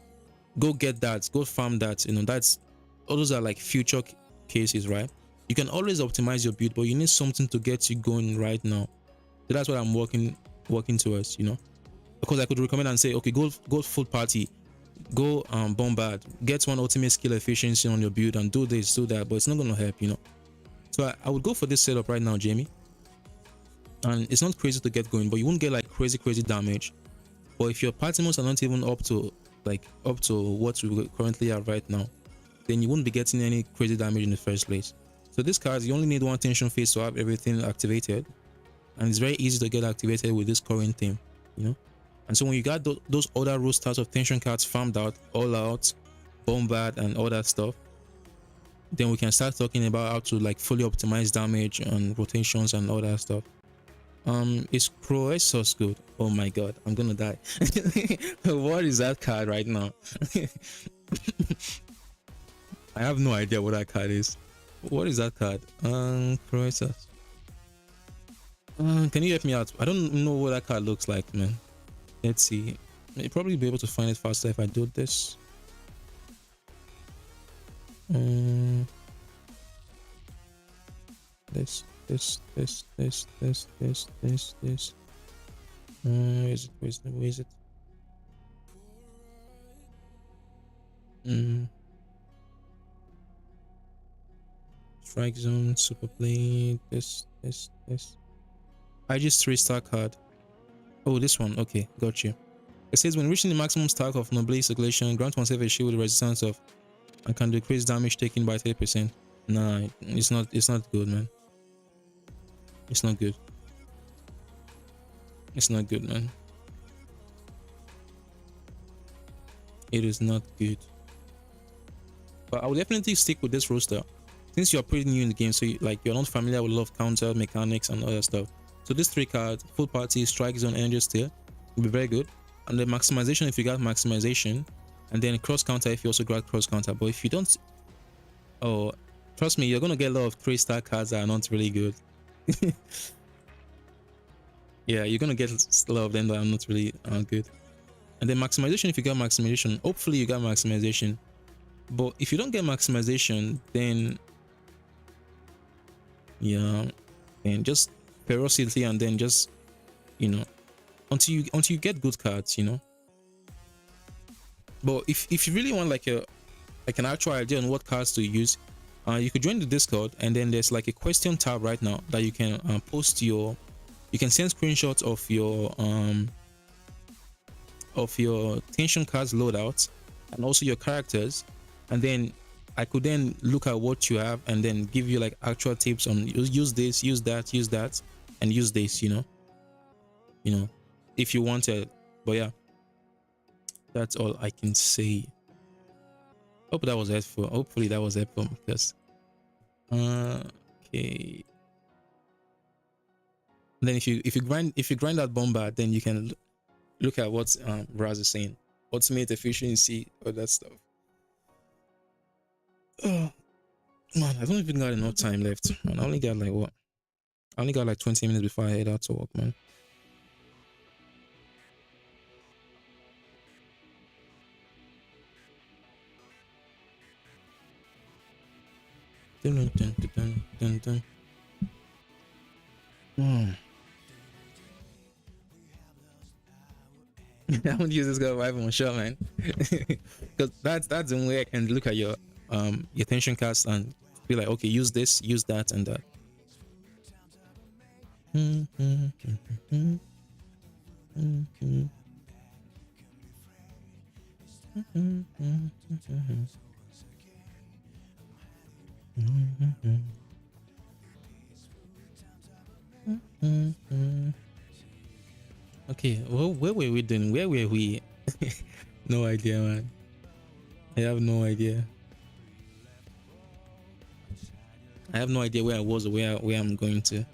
go get that, go farm that, you know. That's all those are like future cases, right? You can always optimize your build, but you need something to get you going right now. So that's what I'm working towards, you know. Because I could recommend and say, okay, go full party, go bombard, get one ultimate skill efficiency on your build and do this, do that, but it's not gonna help, you know. So I would go for this setup right now, Jamie. And it's not crazy to get going, but you won't get like crazy damage. But if your party moves are not even up to what we currently have right now, then you won't be getting any crazy damage in the first place. So this card, you only need one tension phase to have everything activated, and it's very easy to get activated with this current theme, you know. And so when you got those other rosters of tension cards farmed out, all out, bombard and all that stuff, then we can start talking about how to like fully optimize damage and rotations and all that stuff. Is Croesus good? Oh my god, I'm gonna die. What is that card right now? I have no idea what that card is. What is that card? Croesus. Can you help me out? I don't know what that card looks like, man. Let's see. I'll probably be able to find it faster if I do this. This. Where is it? Strike zone, super play, this. I just 3-star card. Oh, this one. Okay, got you. It says when reaching the maximum stack of Noblesse Circulation, grant oneself a shield with resistance of and can decrease damage taken by 30%. Nah, it's not good, man. It's not good. It's not good, man. It is not good. But I will definitely stick with this roster since you're pretty new in the game, so you're not familiar with a lot of counter mechanics and other stuff. So this 3 cards, full party, strike zone, energy steal, will be very good. And the maximization if you got maximization, and then cross counter if you also got cross counter. But if you don't, oh, trust me, you're gonna get a lot of 3-star cards that are not really good. Yeah, you're gonna get a lot of them that are not really good. And then maximization if you got maximization, hopefully you got maximization. But if you don't get maximization, then yeah, and just ferocity, and then just, you know, until you get good cards, you know. But if you really want like an actual idea on what cards to use, you could join the Discord, and then there's like a question tab right now that you can post you can send screenshots of your tension cards loadouts and also your characters, and then I could then look at what you have and then give you like actual tips on use this, use that, and use this, you know, if you wanted. But yeah, that's all I can say. Hope that was helpful. Hopefully that was helpful, because okay. And then if you grind that bombard, then you can look at what Raz is saying. Ultimate efficiency, all that stuff. Oh man, I don't even got enough time left. Man, I only got like what? I only got like 20 minutes before I head out to work, man. Dun, dun, dun, dun, dun, dun. I won't use this guy for one shot, man. Because that's the only way I can look at your tension cast and be like, okay, use this, use that, and that. Okay, well, where were we doing? Where were we? No idea, man. I have no idea. I have no idea where I was or where I'm going to.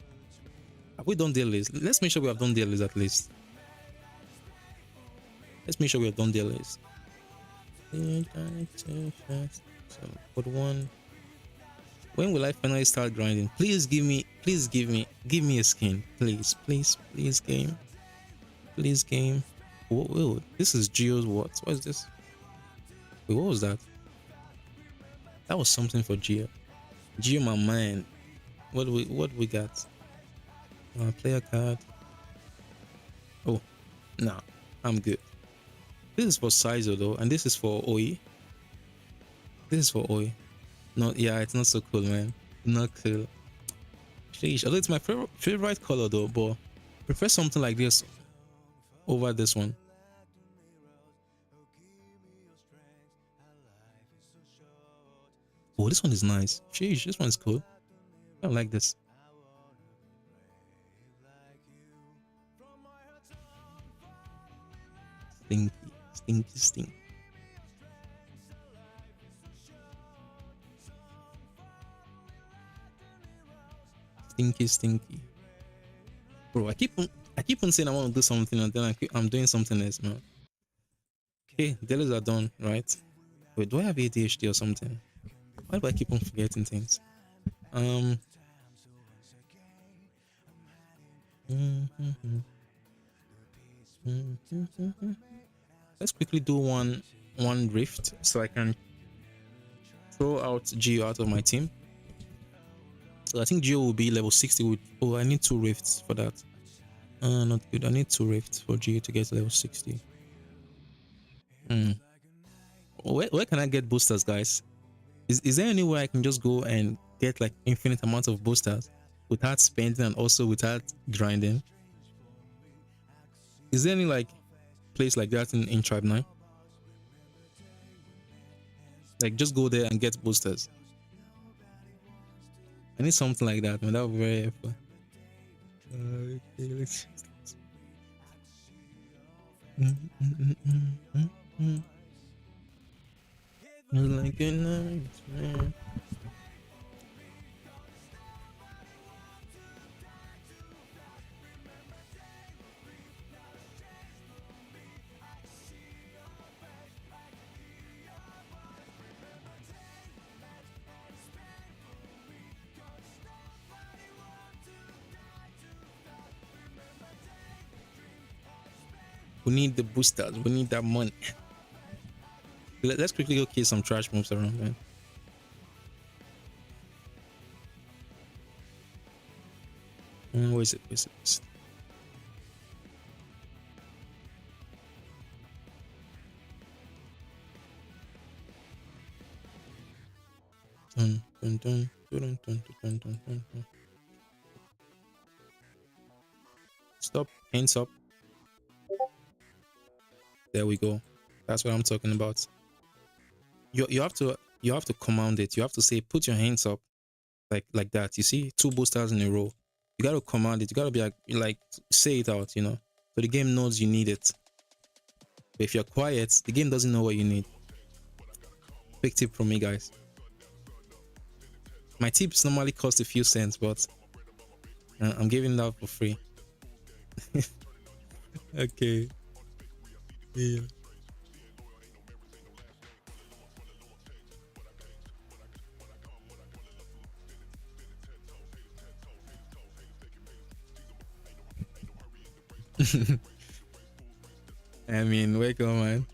Have we done dailies? Let's make sure we have done dailies at least. Let's make sure we have done dailies. So, put one. When will I finally start grinding? Please give me a skin. Please game. Please game. Whoa, this is Geo's what? What is this? Wait, what was that? That was something for Geo. Geo, my man. What we got? Player card. Oh, no. I'm good. This is for Sizo though, and this is for Oi. This is for Oi. No, yeah, it's not so cool, man. Not cool. Sheesh. Although it's my favorite color though, but I prefer something like this over this one. Oh, this one is nice. Sheesh, this one is cool. I like this. Stinky, stinky, stinky. Stinky, stinky. Bro, I keep on saying I want to do something and then I'm doing something else, man. Okay, dailies are done, right? Wait, do I have ADHD or something? Why do I keep on forgetting things? Let's quickly do one rift so I can throw out Geo out of my team. So I think Geo will be level 60 with, oh, I need 2 rifts for that. Not good. I need 2 rifts for Geo to get to level 60. Where can I get boosters, guys? Is there any way I can just go and get like infinite amounts of boosters without spending and also without grinding? Is there any like place like that in Tribe 9? Like just go there and get boosters. I need something like that, man. That would be very helpful. Okay, let's like a nice man. We need the boosters. We need that money. Let's quickly go kill some trash moves around, man. Where is it? Where is it? Where is it? Dun, dun, dun, dun, dun, dun, dun, dun, dun. Stop. Hands up. There we go. That's what I'm talking about. You have to command it. You have to say put your hands up like that. You see 2 boosters in a row. You got to command it. You got to be like say it out, you know. So the game knows you need it. But if you're quiet, the game doesn't know what you need. Big tip from me, guys. My tips normally cost a few cents, but I'm giving it out for free. Okay. Yeah. I mean, wake up, man.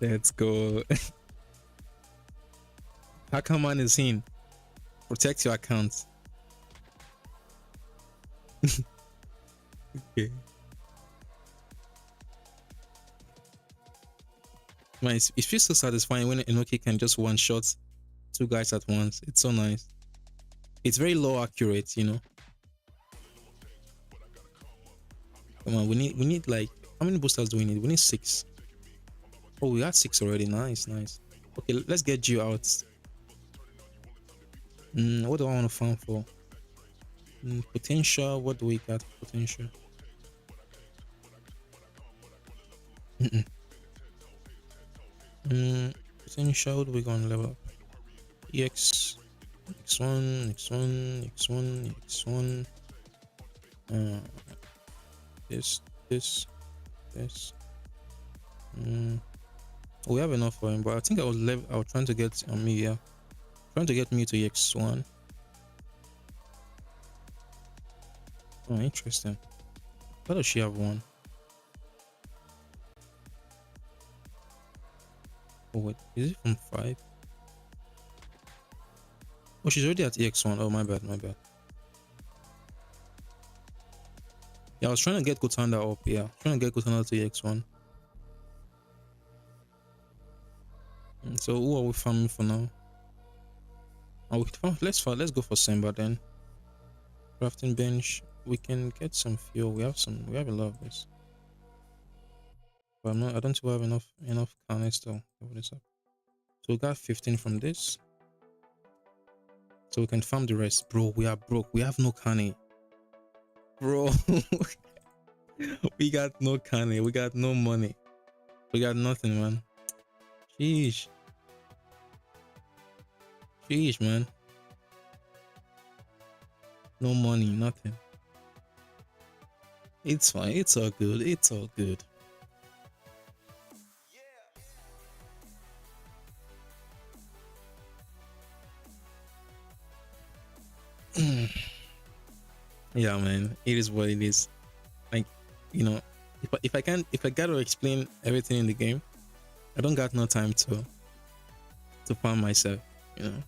Let's go. Hacker man is in. Protect your account. Okay. Man, it feels so satisfying when Enoki can just one shot 2 guys at once. It's so nice. It's very low accurate, you know. Come on, we need like, how many boosters do we need? We need 6. Oh, we got 6 already. Nice, nice. Okay, let's get you out. What do I want to farm for? Potential. What do we got? Potential. Potential. What are we gonna level up? EX, X1, X1, X1, X1. This. We have enough for him, but I think I was trying to get me, yeah. Trying to get me to X1. Oh, interesting. Why does she have 1? Oh wait, is it from 5? Oh, she's already at EX1. Oh, my bad. Yeah, Yeah, I was trying to get Gotanda up. Yeah, trying to get Gotanda to X1. So who are we farming for now? Let's go for Semba then. Crafting bench. We can get some fuel. We have a lot of this. But I don't think we have enough carnage to cover this up. So we got 15 from this. So we can farm the rest. Bro, we are broke. We have no carne. Bro. We got no carne. We got no money. We got nothing, man. Sheesh. Sheesh, man. No money, nothing. It's fine. It's all good. It's all good. Yeah, man. It is what it is. Like, you know, if I gotta explain everything in the game, I don't got no time to farm myself, you know.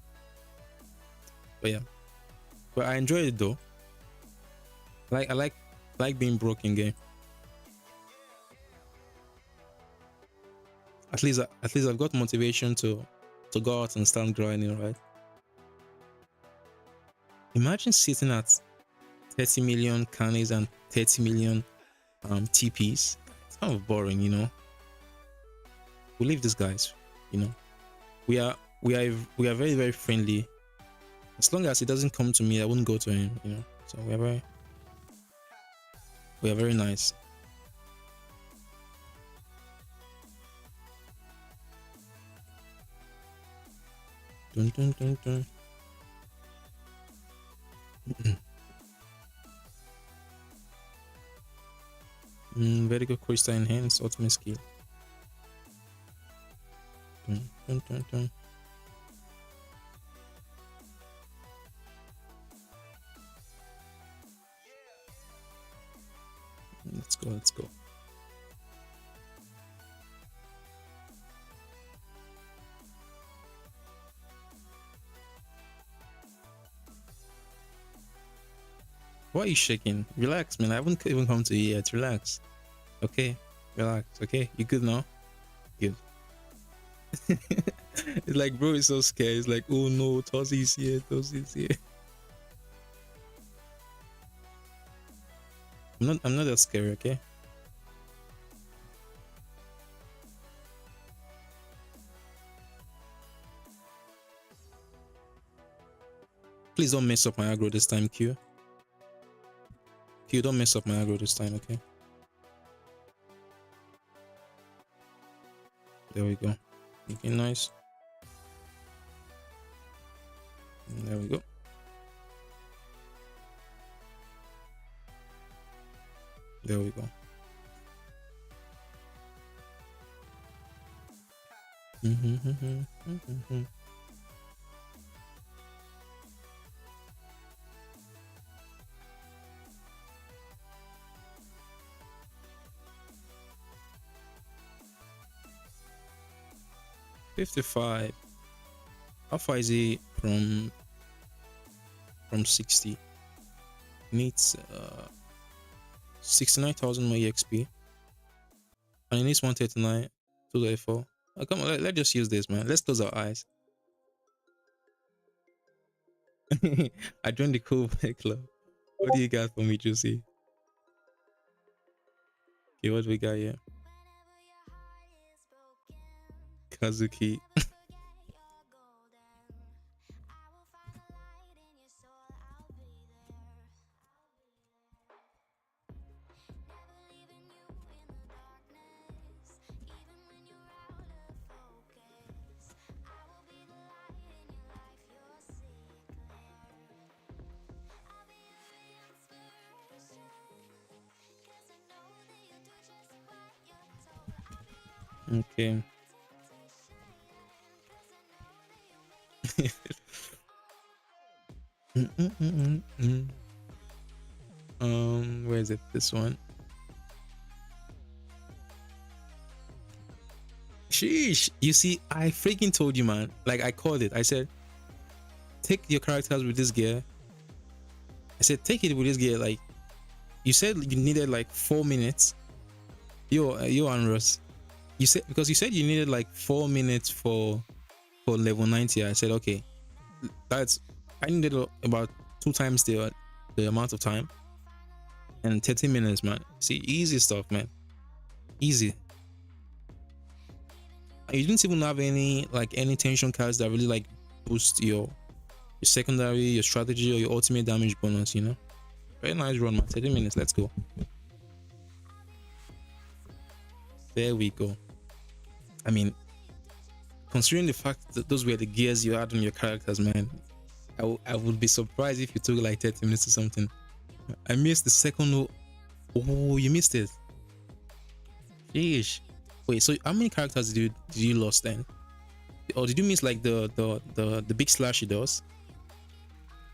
But yeah. But I enjoy it though. I like being broke in game. At least I've got motivation to go out and start grinding, right? Imagine sitting at 30 million carnies and 30 million TPs. It's kind of boring, you know. We leave these guys, you know. We are very, very friendly. As long as it doesn't come to me, I wouldn't go to him, you know. So we are very nice. Dun, dun, dun, dun. Very good crystal enhance ultimate skill. Dun, dun, dun, dun. Let's go. Why are you shaking? Relax, man. I haven't even come to you yet. Relax. Okay? Relax. Okay? You good now? Good. It's like, bro, it's so scared. It's like, oh no, Tauzy's here. Tauzy's here. I'm not that scary, okay? Please don't mess up my aggro this time, Q. Q, don't mess up my aggro this time, okay? There we go. Looking nice. And there we go. There we go. $55. How far is he from 60? Needs 69,000 more EXP. And he needs 139, 234. Oh, come on, let's just use this, man. Let's close our eyes. I joined the cool club. What do you got for me, Juicy? Okay, what do we got here? Kazuki. Okay. Where is it? This one. Sheesh. You see, I freaking told you, man. Like, I called it. I said, take your characters with this gear. I said, take it with this gear. Like, You said you needed like 4 minutes. Yo, and Ross. You said, because you said you needed like 4 minutes for level 90. I said okay, that's, I needed about 2 times the amount of time, and 30 minutes, man. See, easy stuff, man. Easy. You didn't even have any tension cards that really like boost your secondary, your strategy, or your ultimate damage bonus, you know. Very nice run, man. 30 minutes, let's go. There we go. I mean, considering the fact that those were the gears you had on your characters, man, I would be surprised if you took like 30 minutes or something. I missed the second. Oh, you missed it. Sheesh. Wait, so how many characters did you lost then? Or did you miss like the big slash he does?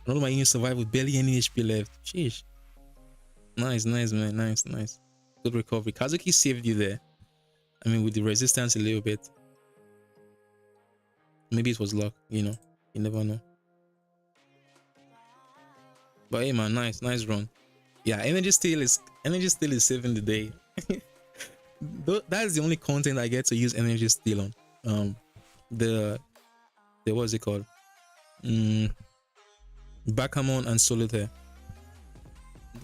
All my units survived with barely any HP left. Sheesh. Nice, man. Nice. Good recovery. Kazuki saved you there. I mean, with the resistance a little bit. Maybe it was luck, you know. You never know. But hey, man, nice run. Yeah, energy steal is saving the day. That's the only content I get to use energy steal on. The what's it called? Backgammon and Solitaire.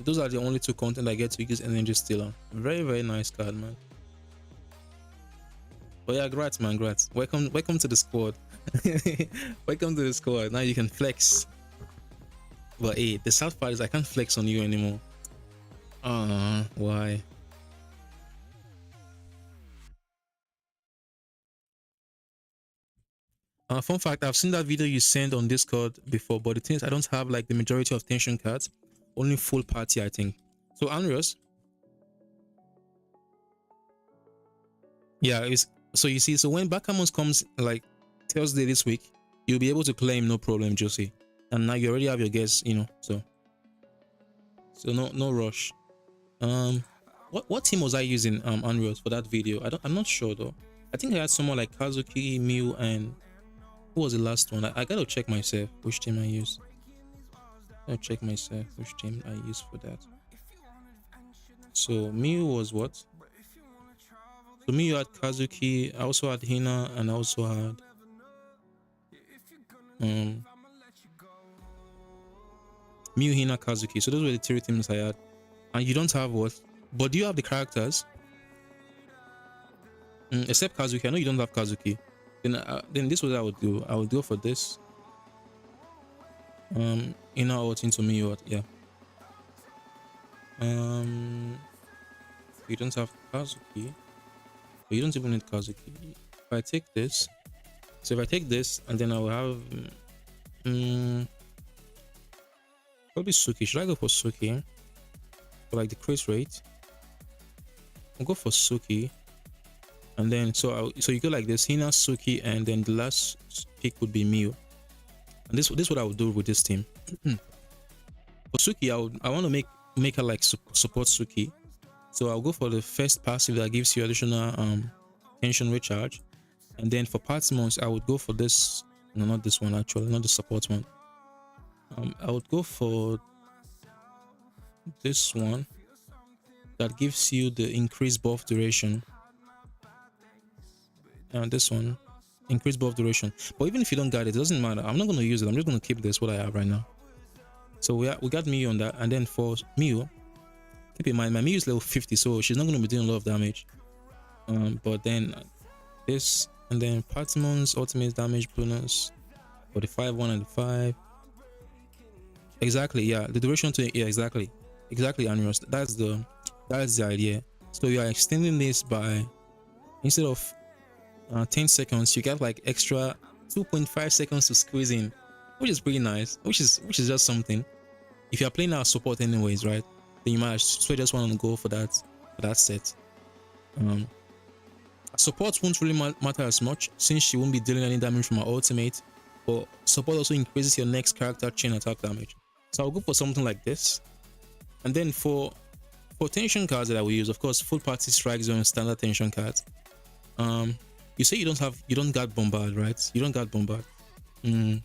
Those are the only 2 content I get to use energy steal on. Very nice card, man. But yeah, grats, man, grats. Welcome to the squad. Welcome to the squad. Now you can flex. But hey, the sad part is I can't flex on you anymore. Why? Fun fact, I've seen that video you sent on Discord before, but the thing is I don't have like the majority of tension cards, only full party, I think. So Andreas, yeah, so you see, so when Backgammon comes like Thursday this week, you'll be able to claim no problem, Josie. And now you already have your guess, you know, so no rush. What team was I using, Andreas, for that video? I'm not sure though. I think I had someone like Kazuki, Mew, and who was the last one? I gotta check myself which team I used. I'll check myself which team I used for that. So Mew was what? So Mew had Kazuki, I also had Hina, and I also had Mew, Hina, Kazuki. So those were the 3 teams I had. And you don't have what? But do you have the characters? Except Kazuki. I know you don't have Kazuki. Then this is what I would do. I would go for this. Inner out into me, what? Yeah. You don't have Kazuki. But you don't even need Kazuki. If I take this, so if I take this, and then I will have probably Suki. Should I go for Suki? For like the crit rate, I'll go for Suki. And then so you go like this: Hina, Suki, and then the last pick would be Mew. And this is what I would do with this team. For Suki, I want to make her like support Suki. So I'll go for the first passive that gives you additional tension recharge. And then for Partimons, I would go for this. No, not this one actually, not the support one. I would go for this one that gives you the increased buff duration. And this one, increased buff duration. But even if you don't get it, it doesn't matter. I'm not going to use it. I'm just going to keep this what I have right now. So we got Mew on that. And then for Mew, keep in mind my Mew is level 50, so she's not going to be doing a lot of damage. But then this, and then Partimon's ultimate damage bonus for the 5-1 and the 5. Exactly, yeah. The duration to, yeah, exactly, Anurus. That's the idea. So you are extending this by, instead of 10 seconds, you get like extra 2.5 seconds to squeeze in, which is pretty nice. Which is just something. If you are playing our support anyways, right? Then you might just want to go for that set. Support won't really matter as much since she won't be dealing any damage from her ultimate. But support also increases your next character chain attack damage. So I'll go for something like this. And then for tension cards that I will use, of course, full party strike zone standard tension cards. You say you don't got bombard, right? You don't got bombard. You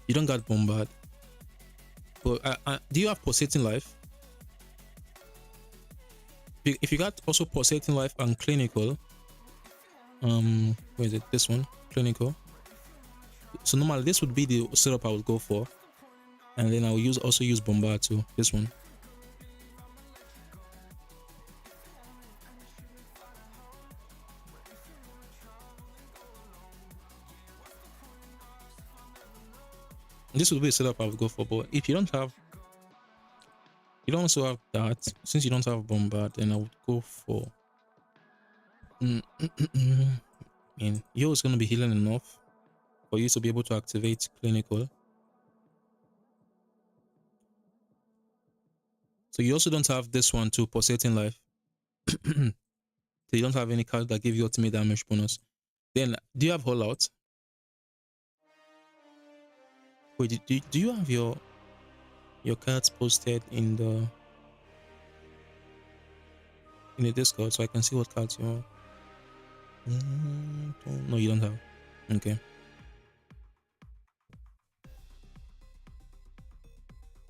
don't got bombard. But do you have pulsating life? if you got also pulsating life and clinical, where is it? This one, clinical. So normally this would be the setup I would go for, and then I will also use bombard too. This one. This would be a setup I would go for, but if you don't also have that, since you don't have bombard, then I would go for and Yo is going to be healing enough for you to be able to activate clinical. So you also don't have this one too, pulsating life. So you don't have any cards that give you ultimate damage bonus. Then do you have Hall Out? Wait, do you have your cards posted in the Discord so I can see what cards you have? No, you don't have. Okay.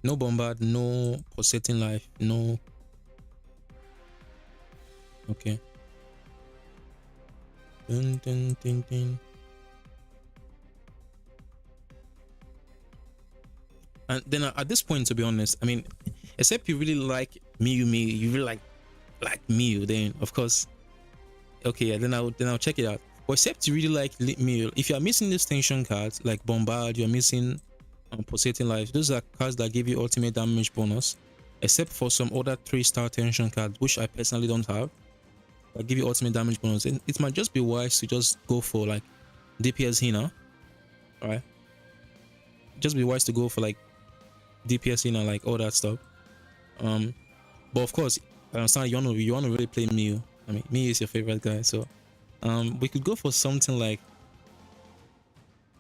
No bombard, no pulsating life, no. Okay. Dun, dun, dun, dun. And then at this point, to be honest, I mean, except you really like Miyu, you really like Miyu, then of course, okay, then I'll check it out. But except you really like Miyu, if you are missing these tension cards like bombard, you're missing pulsating life. Those are cards that give you ultimate damage bonus, except for some other 3-star tension cards, which I personally don't have, that give you ultimate damage bonus. And it might just be wise to just go for like DPS Hina, alright? Just be wise to go for like DPS Hina, like all that stuff. But of course, I understand you want to really play Miyu. I mean, Miyu is your favorite guy, so we could go for something like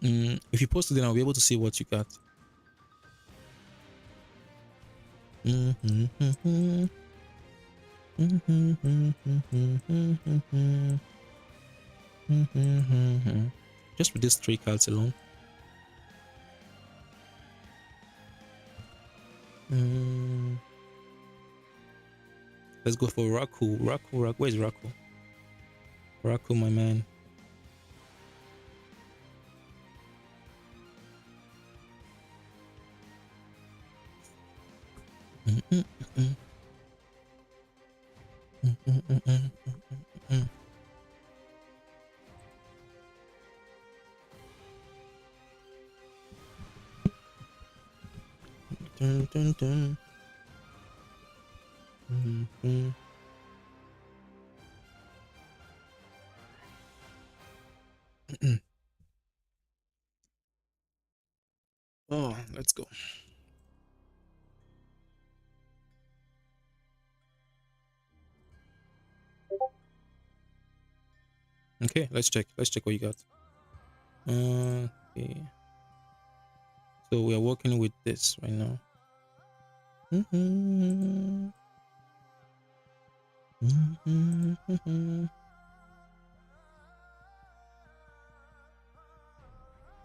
if you post it, then I'll be able to see what you got. Just with these 3 cards alone. Let's go for Raku. Where's Raku? Raku, my man. Dun, dun, dun. Oh, let's go. Okay, let's check what you got. Okay, so we are working with this right now.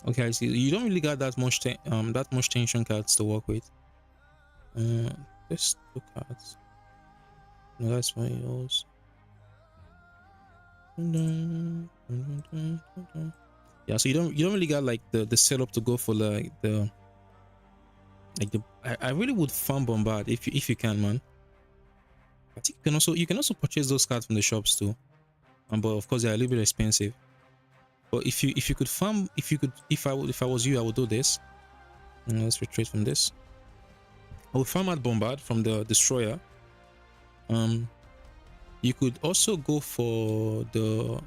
Okay, I see. You don't really got that much tension cards to work with. There's 2 cards. No, that's fine. Yours. Yeah, so you don't really got like the setup to go for like the I really would farm bombard if you can, man. I think you can also purchase those cards from the shops too, but of course they're a little bit expensive. But if you could farm, if I was you, I would do this. Let's retreat from this. I would farm out bombard from the destroyer. You could also go for the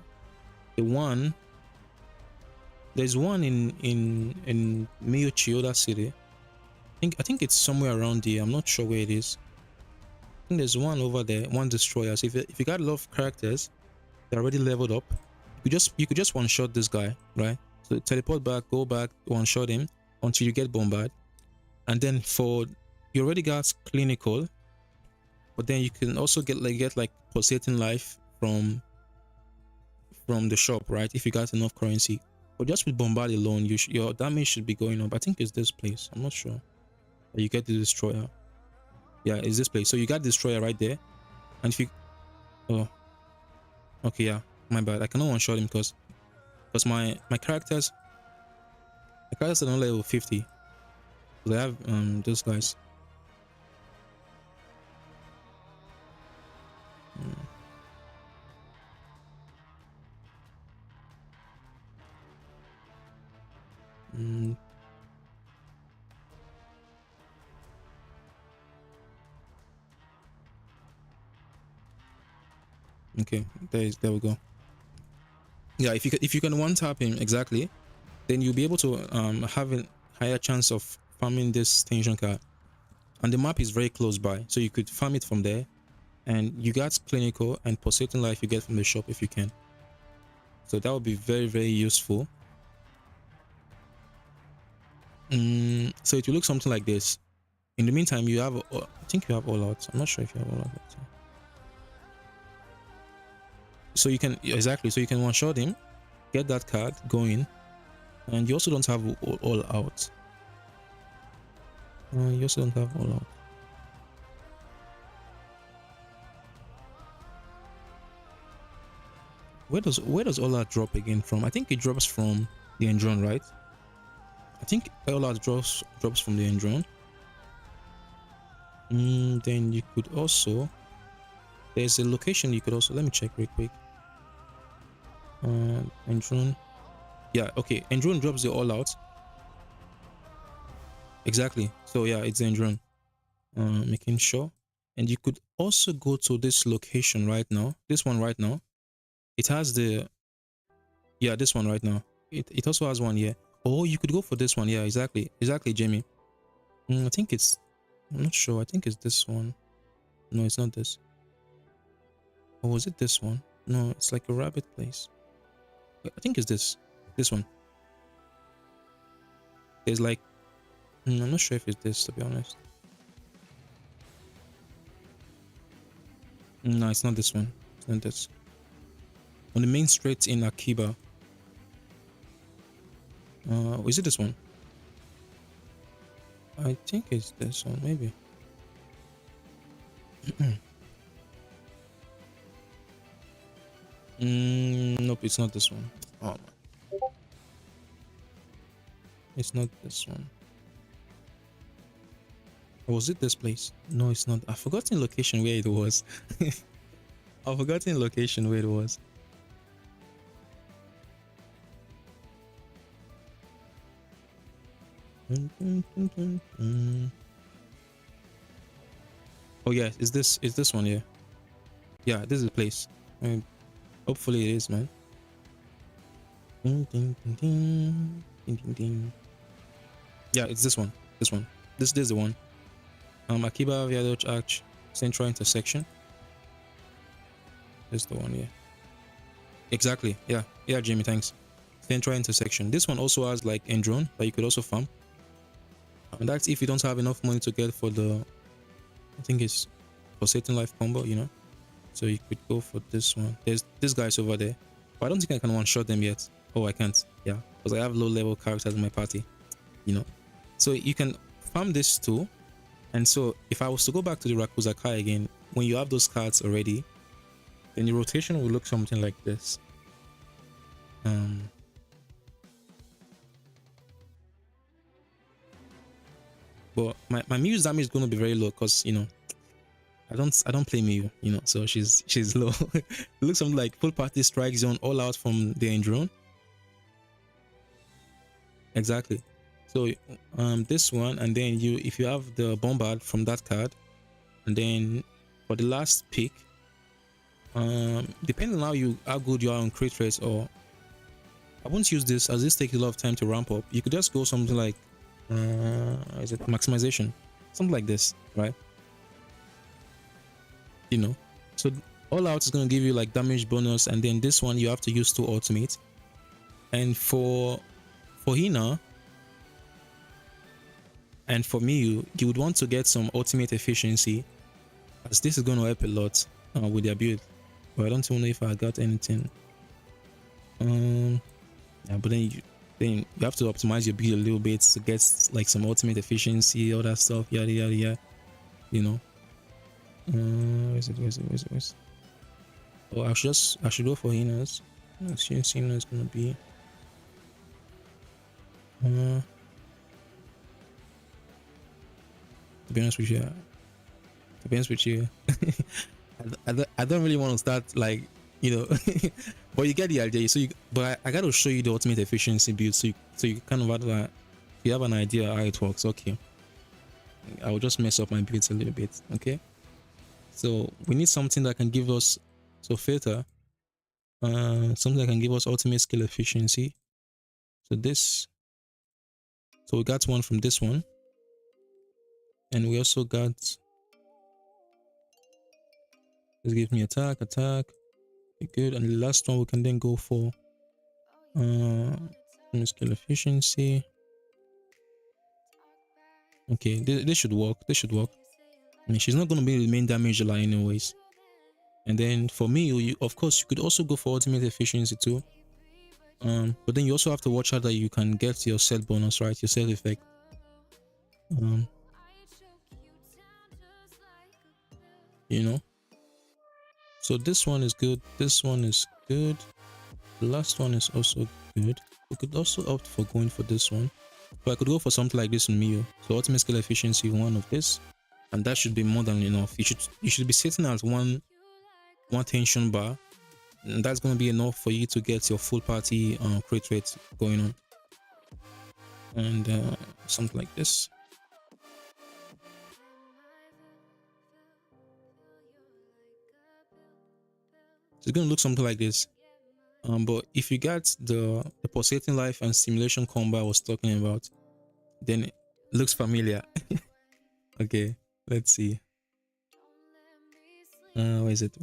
one. There's one in Miyochiyoda City. I think it's somewhere around here. I'm not sure where it is. I think there's one over there, one destroyer. So if you got a lot of characters, they're already leveled up. You could just one-shot this guy, right? So teleport back, go back, one-shot him until you get bombard. And then you already got clinical, but then you can also get like pulsating life from the shop, right? If you got enough currency. But just with bombard alone, your damage should be going up. I think it's this place. I'm not sure. You get the destroyer. Yeah, it's this place. So you got destroyer right there, and Oh, okay, yeah, my bad. I cannot one shot him because my characters are only level 50. So they have those guys. Mm, okay, there we go. Yeah, if you can one tap him exactly, then you'll be able to have a higher chance of farming this tension card. And the map is very close by, so you could farm it from there. And you got clinical and pulsating life you get from the shop if you can. So that would be very useful. So it will look something like this. In the meantime, you have I think you have all out. I'm not sure if you have all out. So you can exactly. So you can one shot him, get that card going, and you also don't have all out. You also don't have all out. Where does all out drop again from? I think it drops from the end drone, right? I think all out drops from the end drone. Then you could also, there's a location you could also, let me check real quick. End drone. Yeah, okay. End drone drops the all out. Exactly. So yeah, it's end drone. Making sure. And you could also go to this location right now. This one right now. It has the, yeah, this one right now. It also has one here. Oh, you could go for this one. Yeah, exactly, Jamie. I think it's, I'm not sure. I think it's this one. No, it's not this. Or was it this one? No, it's like a rabbit place. I think it's this one. There's like, I'm not sure if it's this, to be honest. No, it's not this one. It's not this. On the main street in Akiba. Is it this one? I think it's this one, maybe. Nope, it's not this one. Oh man. It's not this one. Or was it this place? No, it's not. I've forgotten location where it was. I've forgotten location where it was. Oh yeah, is this one here? Yeah, this is the place. Hopefully it is, man. Yeah, it's this one. This is the one. Akiba Viaduct Arch Central Intersection. This is the one, yeah. Exactly. Yeah, Jamie, thanks. Central Intersection. This one also has like end drone that you could also farm. And that's if you don't have enough money to get for the, I think it's pulsating life combo, you know. So you could go for this one. There's this guy's over there, but I don't think I can one shot them yet. Oh, I can't. Yeah, because I have low level characters in my party, you know. So you can farm this too. And so if I was to go back to the Rakuza Kai again, when you have those cards already, then the rotation will look something like this. But my Mew's damage is going to be very low because, you know, I don't play Mew, you know, so she's low. It looks something like full party strike zone all out from the end drone. Exactly. So this one, and then if you have the bombard from that card, and then for the last pick, depending on how good you are on crit rates, or I won't use this as this takes a lot of time to ramp up. You could just go something like is it maximization, something like this, right? You know, so all out is going to give you like damage bonus, and then this one you have to use to ultimate. And for Hina and for me, you would want to get some ultimate efficiency, as this is going to help a lot with their build. But I don't even know if I got anything. Yeah, but then you have to optimize your build a little bit to get like some ultimate efficiency, all that stuff, yada, you know. Where's it? Oh, I should go for Hinas. Since Hina is gonna be to be honest with you, I don't really want to start like, you know, but you get the idea. So but I got to show you the ultimate efficiency build, so you kind of have that, you have an idea how it works. Okay, I will just mess up my builds a little bit. Okay, so we need something that can give us filter, something that can give us ultimate skill efficiency. So we got one from this one, and we also got, this gives me attack. Good. And the last one we can then go for skill efficiency. Okay, this should work. I mean, she's not going to be the main damage dealer anyways. And then for me, of course, you could also go for ultimate efficiency too. But then you also have to watch out that you can get your set bonus, right? Your set effect. You know. So this one is good. This one is good. The last one is also good. We could also opt for going for this one. So I could go for something like this in Mio. So ultimate skill efficiency, one of this, and that should be more than enough. You should be sitting at one tension bar, and that's going to be enough for you to get your full party crit rate going on. And something like this. So it's going to look something like this. But if you got the pulsating life and stimulation combo I was talking about, then it looks familiar. Okay, let's see. Where is it?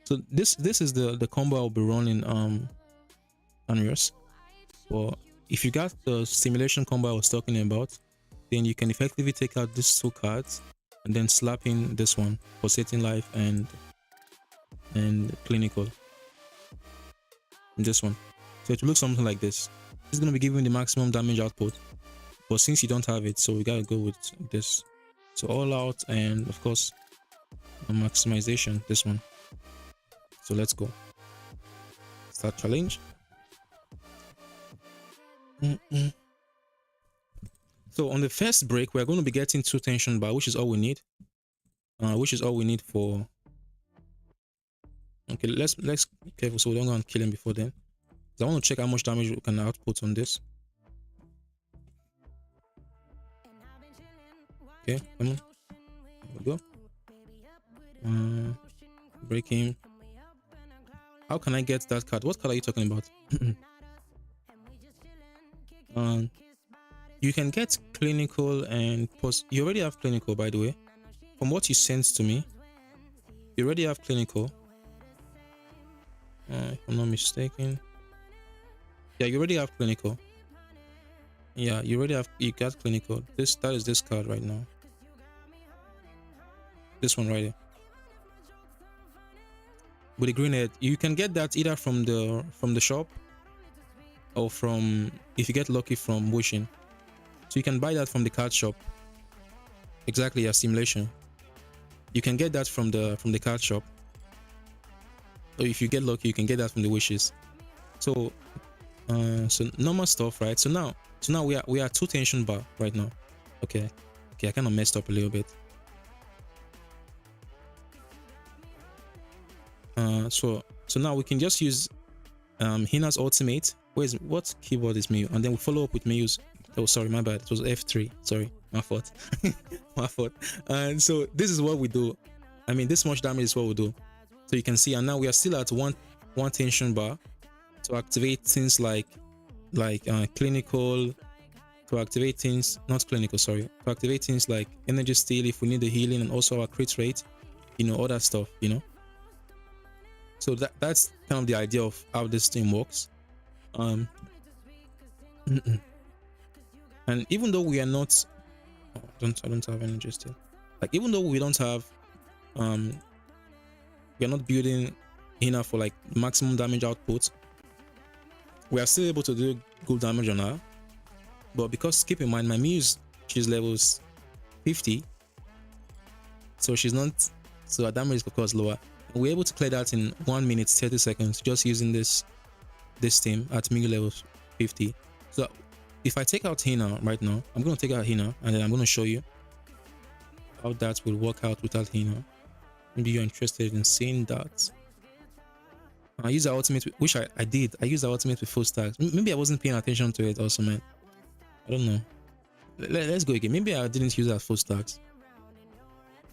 So this is the combo I'll be running on yours. But if you got the stimulation combo I was talking about, then you can effectively take out these two cards and then slap in this one, pulsating life and clinical. And this one. So it will look something like this. This is going to be giving the maximum damage output. But since you don't have it, so we gotta go with this. So all out, and of course maximization, this one. So let's go. Start challenge. So on the first break, we're going to be getting 2 tension bar, which is all we need. For. Okay, let's be careful so we don't go and kill him before then. I want to check how much damage we can output on this. Okay, come on. There we go. Break him. How can I get that card? What card are you talking about? You can get clinical and post. You already have clinical, by the way. From what you sent to me, you already have clinical. If I'm not mistaken. Yeah, you already have clinical. Yeah, you got clinical. That is this card right now. This one right here. With the green head. You can get that either from the shop or from, if you get lucky, from wishing. So you can buy that from the card shop. Exactly, a simulation. You can get that from the card shop. Or if you get lucky, you can get that from the wishes. So normal stuff, right? So now we are 2 tension bar right now. Okay, I kind of messed up a little bit. So now we can just use Hina's ultimate. What keyboard is Miyu? And then we follow up with Miyu's. Oh, sorry, my bad. It was F3. Sorry, my fault. My fault. And so this is what we do. I mean, this much damage is what we do. So you can see, and now we are still at one tension bar to activate things like clinical, to activate things, not clinical, sorry, to activate things like energy steal if we need the healing, and also our crit rate, all that stuff, So that's kind of the idea of how this thing works. And even though we are not, I don't have energy still. Like, even though we don't have, we are not building enough for like maximum damage output, we are still able to do good damage on her. But because keep in mind, my Muse, she's levels 50, so she's not, so her damage is of course lower. We're able to clear that in 1 minute 30 seconds just using this team at Muse level 50. So if I take out Hina right now, I'm going to take out Hina and then I'm going to show you how that will work out without Hina. Maybe you're interested in seeing that. I use the ultimate, which I did. I used the ultimate with full stacks. Maybe I wasn't paying attention to it also, man. I don't know. Let's go again. Maybe I didn't use that full stacks.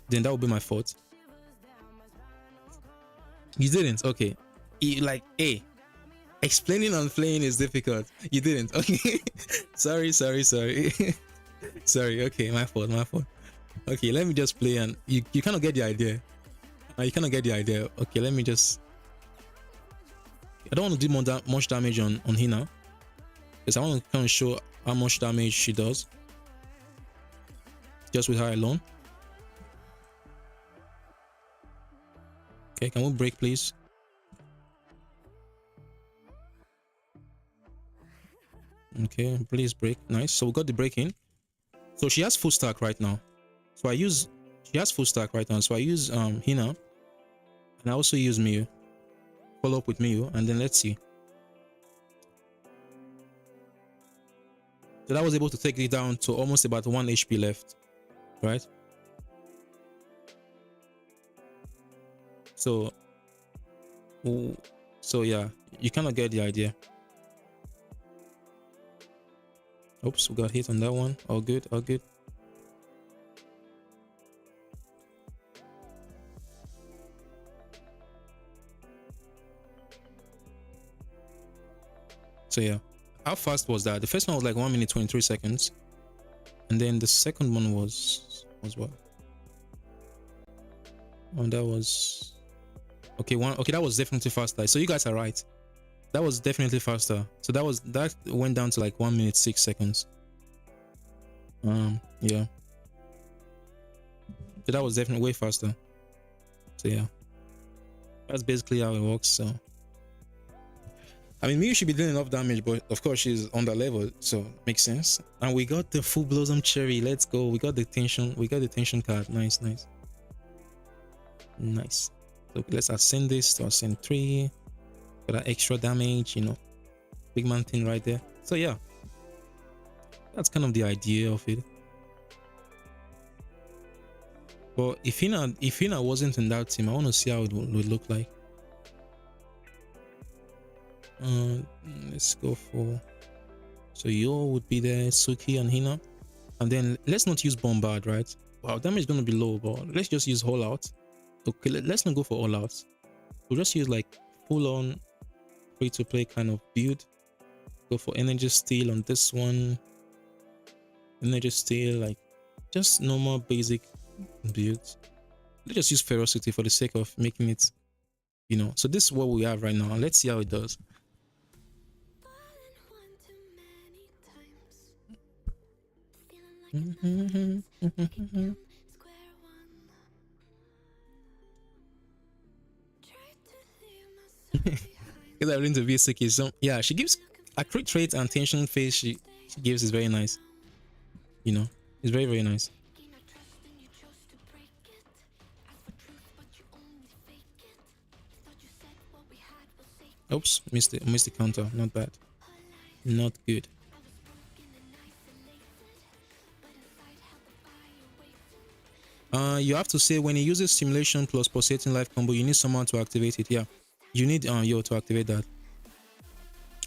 Then that would be my fault. You didn't? Okay. Like, hey, explaining and playing is difficult. You didn't? Okay. sorry. Sorry, okay, my fault. Okay, let me just play and you kind of get the idea. You kind of get the idea. Okay, let me just... I don't want to do much damage on Hina, because I want to kind of show how much damage she does just with her alone. Okay, can we break, please? Okay, please break. Nice. So we got the break in. So she has full stack right now. So she has full stack right now. So I use Hina, and I also use Miyu. Follow up with Miyu, and then let's see. So that was able to take it down to almost about 1 HP left, right? So yeah, you kind of get the idea. Oops, we got hit on that one. All good, all good. So yeah, how fast was that? The first one was like 1 minute 23 seconds, and then the second one was what? Oh, that was okay. That was definitely faster. So you guys are right. That was definitely faster. So that went down to like 1 minute 6 seconds. Yeah. So that was definitely way faster. So yeah, that's basically how it works. So I mean, Miyu should be doing enough damage, but of course she's on that level, so makes sense. And we got the full blossom cherry. Let's go. We got the tension. We got the tension card. Nice. So let's ascend this to ascend 3 for that extra damage. You know, big man thing right there. So yeah, that's kind of the idea of it. But if Hina wasn't in that team, I want to see how it would look like. Let's go for, so Yo would be there, Suki and Hina, and then let's not use Bombard, right? Wow, damage is going to be low, but let's just use All Out. Okay, let's not go for All Out. We'll just use like full on free to play kind of build. Go for Energy Steal on this one. Energy Steal, like just normal basic builds. Let's just use Ferocity for the sake of making it, you know. So this is what we have right now. Let's see how it does. Because I learned to be Suki. So yeah, she gives a crit trait and tension phase she gives is very nice. You know, it's very nice. Oops, missed the counter. Not bad. Not good. You have to say when he uses Stimulation plus Pulsating Life combo, you need someone to activate it. Yeah, you need Yo to activate that.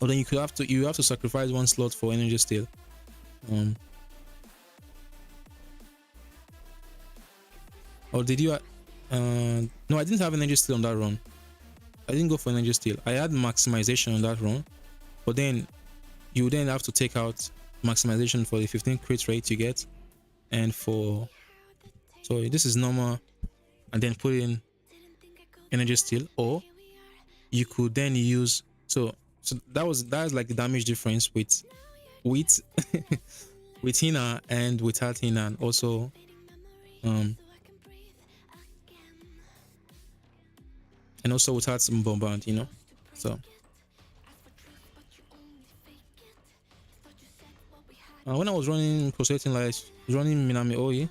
Or then you have to sacrifice 1 slot for Energy Steal. Or did you? No, I didn't have Energy Steal on that run. I didn't go for Energy Steal. I had Maximization on that run, but then you then have to take out Maximization for the 15 crit rate you get, and for, so this is normal, and then put in Energy Steal, or you could then use, so that's like the damage difference with with Hina and without Hina, and also and also without some Bombard, you know. So When I was running pulsating lights, running Minami Oi,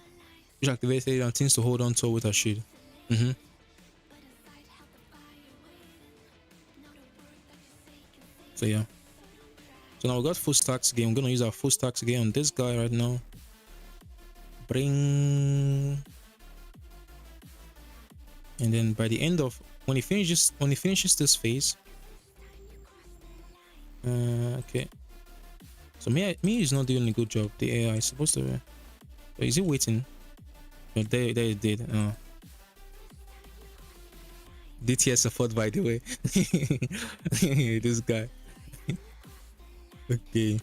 which activated and things to hold on to with her shield. So yeah. So now we got full stacks again. I'm gonna use our full stacks again on this guy right now. Bring, and then by the end of when he finishes this phase, okay. So me is not doing a good job. The AI is supposed to. Is it waiting? No, there it did. DTS support, by the way. This guy. Okay.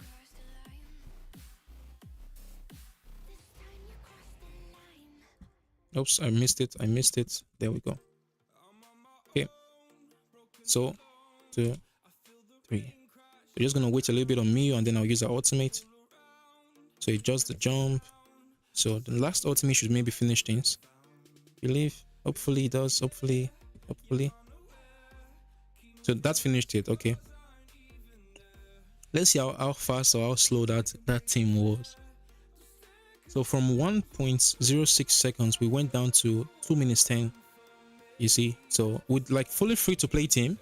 Oops, I missed it. There we go. Okay. So, 2, 3. We're just gonna wait a little bit on me, and then I'll use the ultimate. So it just the jump. So the last ultimate should maybe finish things. Believe. Hopefully it does. Hopefully. So that's finished it. Okay. Let's see how fast or how slow that team was. So from 1.06 seconds, we went down to 2 minutes 10. You see, so with like fully free to play team,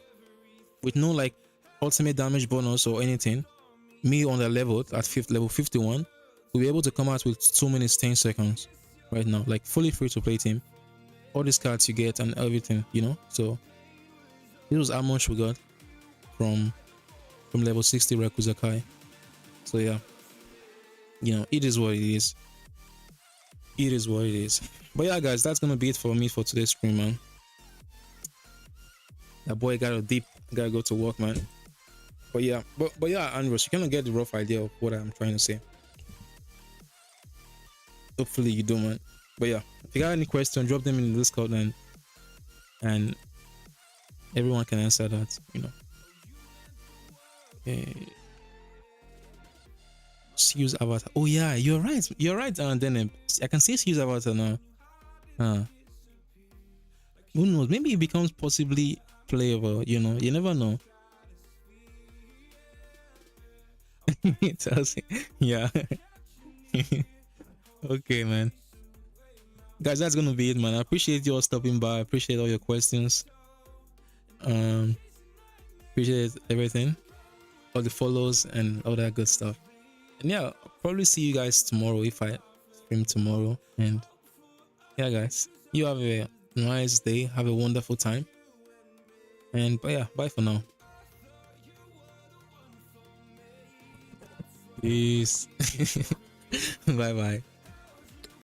with no like ultimate damage bonus or anything, me on the level at level 51, we'll be able to come out with 2 minutes 10 seconds right now, like fully free to play team. All these cards you get and everything, you know. So this was how much we got from level 60 Rekuzakai. So yeah, you know, it is what it is. It is what it is. But yeah, guys, that's gonna be it for me for today's stream, man. That boy gotta go to work, man. But yeah, but yeah, Andros, you kind of get the rough idea of what I'm trying to say. Hopefully you do, man. But yeah, if you got any questions, drop them in the Discord, and everyone can answer that, you know. Okay. Use avatar. Oh yeah, you're right. And then I can see use avatar now. Who knows? Maybe it becomes possibly playable. You know, you never know. Yeah. Okay, man. Guys, that's gonna be it, man. I appreciate you all stopping by. I appreciate all your questions. Appreciate everything, all the follows and all that good stuff. And yeah, I'll probably see you guys tomorrow if I stream tomorrow. And yeah, guys, you have a nice day. Have a wonderful time. And but yeah, bye for now. Peace. Bye bye.